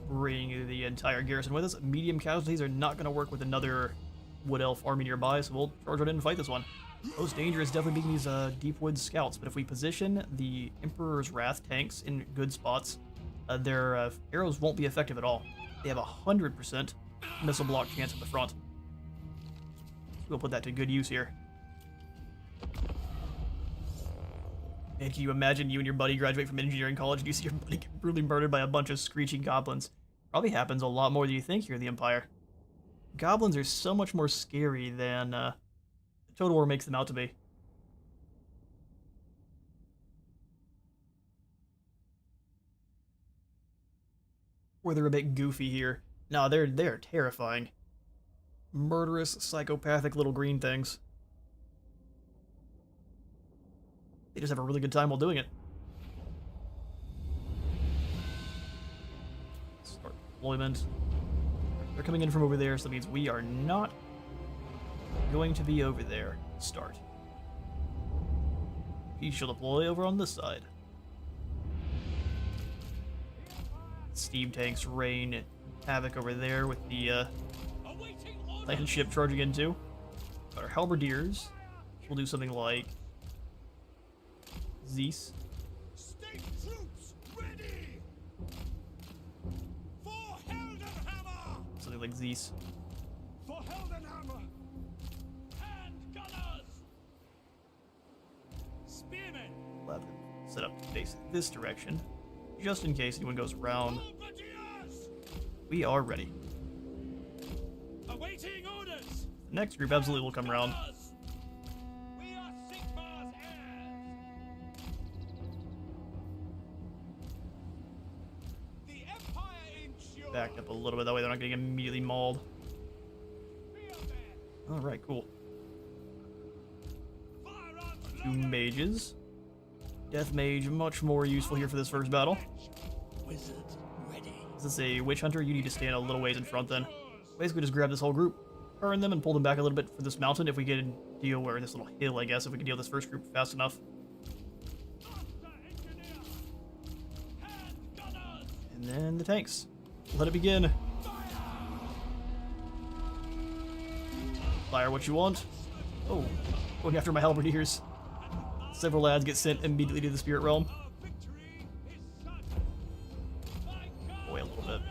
Bring the entire garrison with us. Medium casualties are not going to work with another Wood Elf army nearby, so we'll charge on in and fight this one. Most dangerous definitely being these Deep Woods scouts, but if we position the Emperor's Wrath tanks in good spots, their arrows won't be effective at all. They have 100% missile block chance at the front. We'll put that to good use here. And can you imagine you and your buddy graduate from engineering college and you see your buddy get brutally murdered by a bunch of screeching goblins? Probably happens a lot more than you think here in the Empire. Goblins are so much more scary than Total War makes them out to be. Or they're a bit goofy here. No, they're terrifying. Murderous, psychopathic little green things. They just have a really good time while doing it. Start deployment. They're coming in from over there, so that means we are not going to be over there. Start. He shall deploy over on this side. Steam tanks rain havoc over there with the land ship charging in too. Got our halberdiers. We'll do something like Zeus. State troops ready. For Heldenhammer. Something like Zeus. For Heldenhammer. And gunners. Spearmen. We'll have them set up to face this direction, just in case anyone goes around. Bombardiers. We are ready. Awaiting orders. The next group absolutely will come around. We are sinking. a little bit, that way they're not getting immediately mauled. Alright, cool. 2 mages. Death mage, much more useful here for this first battle. Wizard ready. Is this a witch hunter? You need to stand a little ways in front then. Basically just grab this whole group, burn them, and pull them back a little bit for this mountain if we can deal, or this little hill, I guess, if we can deal this first group fast enough. And then the tanks. Let it begin. Fire what you want. Oh, going after my halberdiers. Several lads get sent immediately to the spirit realm. Boy, a little bit.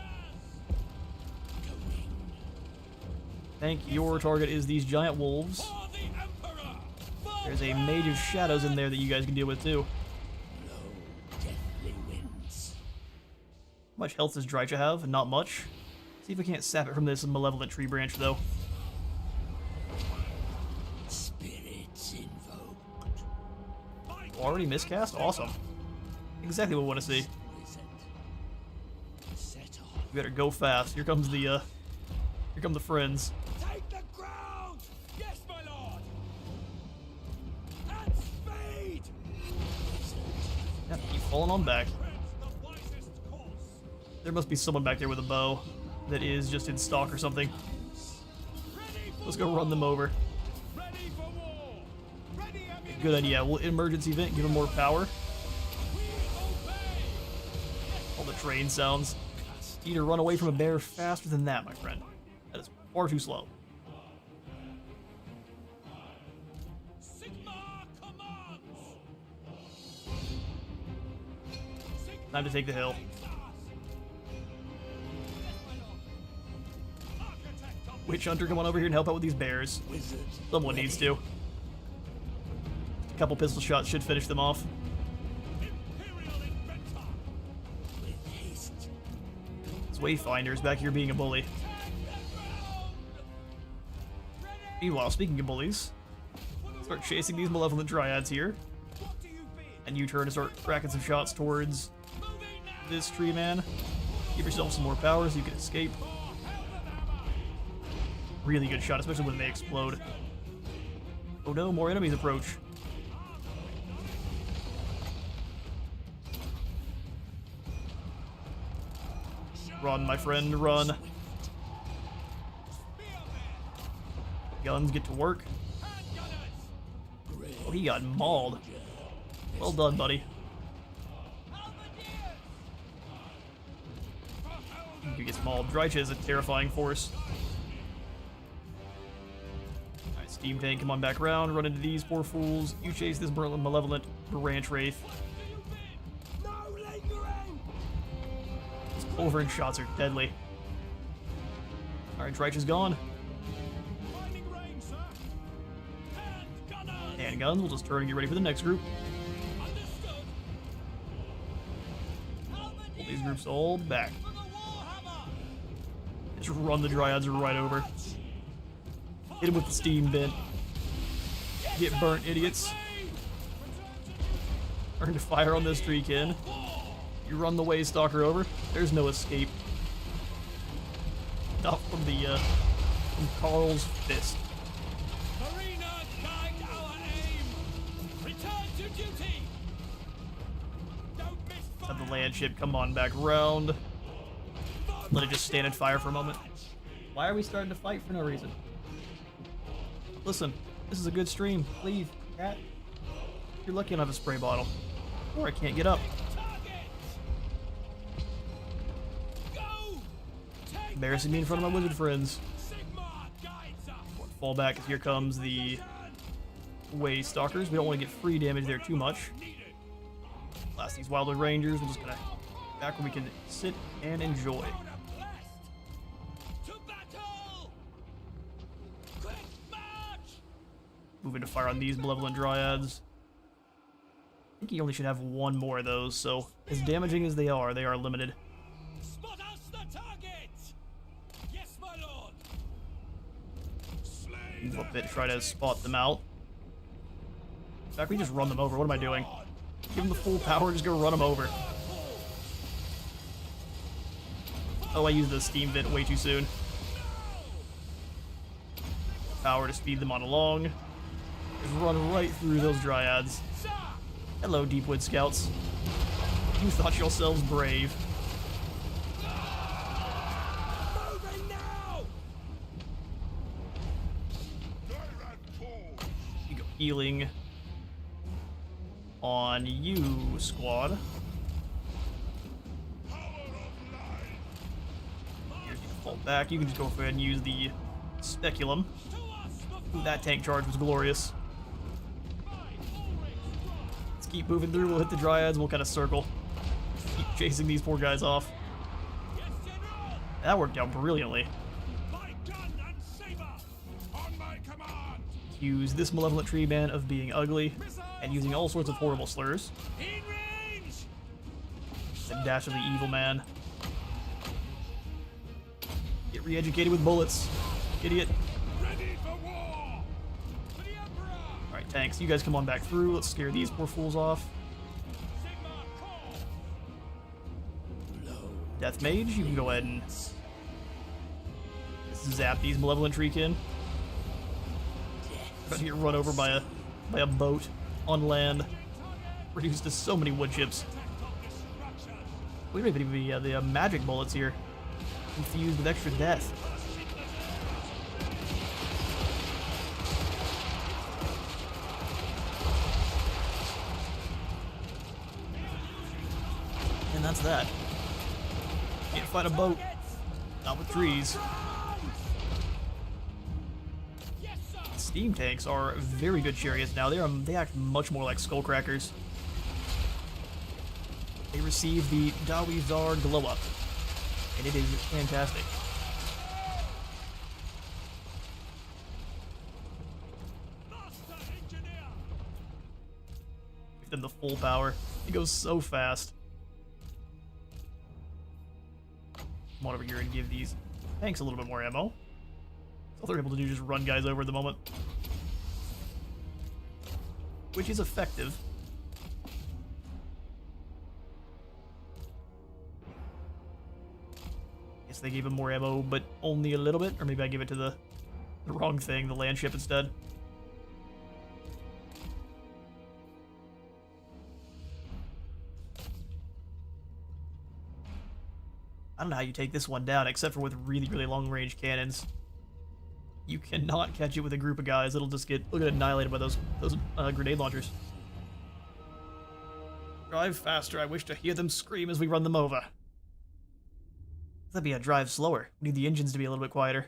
I think your target is these giant wolves. There's a mage of shadows in there that you guys can deal with too. How much health does Drycha have? Not much. See if we can't sap it from this malevolent tree branch though. Spirits invoked. Already miscast? Awesome. Exactly what we want to see. Set off. You better go fast. Here comes the here come the friends. Take the ground! Yes, my lord! And speed! Yeah, keep falling on back. Tread the wisest course. There must be someone back there with a bow that is just in stock or something. Ready for Let's go run them over. Ready for war! Ready ammunition! Good idea. We'll emergency vent, give them more power. We obey! All the train sounds. You need to run away from a bear faster than that, my friend. That is far too slow. Sigma commands! Time to take the hill. Witch Hunter, come on over here and help out with these bears. Wizard. Someone needs to. A couple pistol shots should finish them off. Imperial inventor! With haste. This Wayfinder's back here being a bully. Meanwhile, speaking of bullies, start chasing these malevolent dryads here. What do you bid? And you turn and start cracking some shots towards Moving now! this tree man. Give yourself some more power so you can escape. Really good shot, especially when they explode. Oh no, more enemies approach. Run, my friend, run. Guns get to work. Oh, he got mauled. Well done, buddy. You get mauled. Drycha is a terrifying force. Alright, Steam Tank, come on back around. Run into these poor fools. You chase this malevolent branch wraith. No lingering! These culverin shots are deadly. Alright, Drycha's gone. Finding range, sir! Handgunners! Handguns, we'll just turn and get ready for the next group. Understood! Pull these groups all back. For the Warhammer! Just run the dryads right over. Hit him with the steam vent. Get burnt, idiots. Learn to fire on this treekin. You run the Waystalker over. There's no escape. Not from the from Carl's fist. Marina, guide our aim! Return to duty! Don't miss Have fire! the land ship come on back round. Let it just stand and fire for a moment. Why are we starting to fight for no reason? Listen, this is a good stream. Leave, cat. If you're lucky enough to spray bottle. Or I can't get up. Target! Go! Take Embarrassing me in front of my wizard friends. Sigma guides us! Fall back as here comes the Waystalkers. We don't want to get free damage there too much. Needed! Last these Wildwood Rangers. We're just gonna back where we can sit and enjoy. Order blessed! To battle! Quick march! Moving to fire on these malevolent dryads. I think he only should have one more of those, so as damaging as they are limited. Spot us the target! Yes, my lord! Slay Move up a bit, try to spot them out. In fact, we just run them over. What am I doing? Give them the full power, just go run them over. Oh, I used the steam vent way too soon. Power to speed them on along. Just run right through those dryads. Hello, Deepwood Scouts. You thought yourselves brave. Moving now! You go healing on you, squad. Here's you fall back. You can just go ahead and use the speculum. Ooh, that tank charge was glorious. Let's keep moving through. We'll hit the dryads. We'll kind of circle. Keep chasing these poor guys off. That worked out brilliantly. My gun and saber! On my command! Use this malevolent tree man of being ugly and using all sorts of horrible slurs. In range! The dash of the evil man. Get re-educated with bullets, idiot. Ready for war! For the Emperor! Alright, tanks, you guys come on back through. Let's scare these poor fools off. Sigma call! Death Mage, you can go ahead and zap these malevolent treekin. About to get run over by a boat on land. Reduced to so many wood chips. We don't even be the magic bullets here. Infused with extra death. And that's that. Can't fight a boat. Not with trees. Steam tanks are very good chariots now. They act much more like skullcrackers. They receive the TWW3 glow up, and it is fantastic. Give them the full power. It goes so fast. Come on over here and give these tanks a little bit more ammo. All they're able to do is just run guys over at the moment. Which is effective. Guess they gave him more ammo, but only a little bit. Or maybe I give it to the wrong thing, the land ship instead. I don't know how you take this one down, except for with really, really long-range cannons. You cannot catch it with a group of guys. It'll just get annihilated by those grenade launchers. Drive faster. I wish to hear them scream as we run them over. That'd be a drive slower. We need the engines to be a little bit quieter.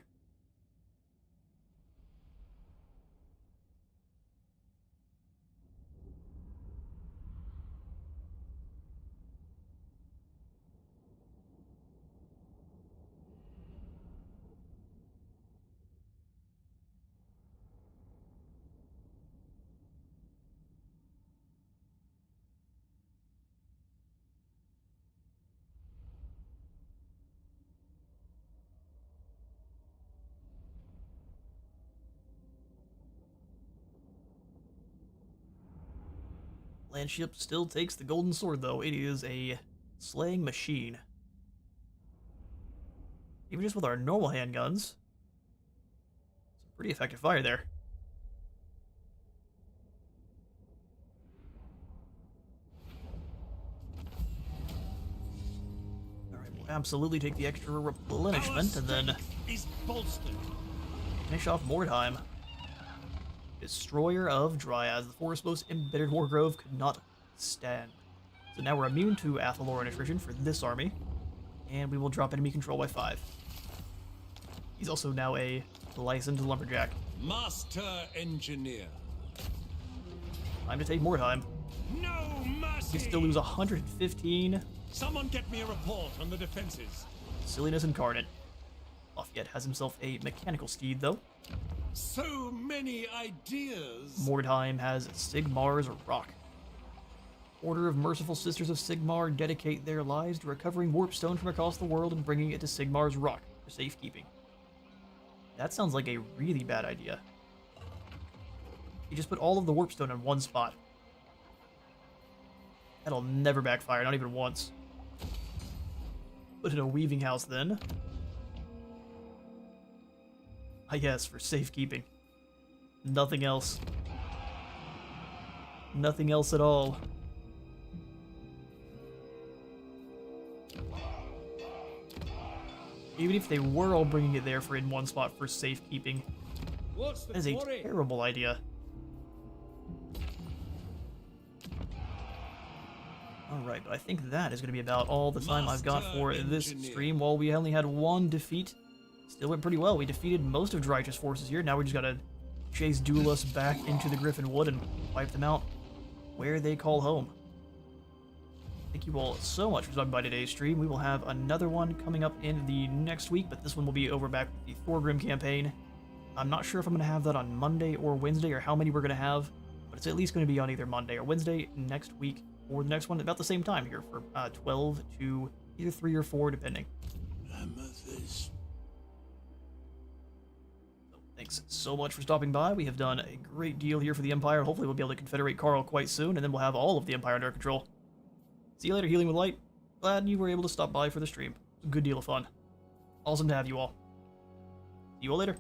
Landship still takes the golden sword, though. It is a slaying machine. Even just with our normal handguns, it's a pretty effective fire there. Alright, we'll absolutely take the extra replenishment and then Is bolstered. finish off Mordheim. Destroyer of Dryads. The forest's most embittered wargrove could not stand. So now we're immune to Athaloran attrition for this army, and we will drop enemy control by 5. He's also now a licensed lumberjack. Master Engineer. Time to take Mordheim. No mercy! We still lose 115. Someone get me a report on the defenses. Silliness incarnate. Lafayette has himself a mechanical steed, though. So many ideas. Mordheim has Sigmar's Rock. Order of Merciful Sisters of Sigmar dedicate their lives to recovering warpstone from across the world and bringing it to Sigmar's Rock for safekeeping. That sounds like a really bad idea. You just put all of the warpstone in one spot. That'll never backfire, not even once. Put in a weaving house then. Ah yes, for safekeeping. Nothing else. Nothing else at all. Even if they were all bringing it there for in one spot for safekeeping, What's the that is a quarry? terrible idea. Alright, but I think that is going to be about all the time I've got for this stream. While we only had one defeat, still went pretty well. We defeated most of Drytra's forces here. Now we just got to chase Duelists back into the Griffin Wood and wipe them out where they call home. Thank you all so much for stopping by today's stream. We will have another one coming up in the next week, but this one will be over back with the Thorgrim campaign. I'm not sure if I'm going to have that on Monday or Wednesday or how many we're going to have, but it's at least going to be on either Monday or Wednesday next week, or the next one about the same time here for 12 to either 3 or 4, depending. Amethyst. So thanks so much for stopping by. We have done a great deal here for the Empire. Hopefully we'll be able to confederate Karl quite soon, and then we'll have all of the Empire under control. See you later, Healing with Light. Glad you were able to stop by for the stream. It was a good deal of fun. Awesome to have you all. See you all later.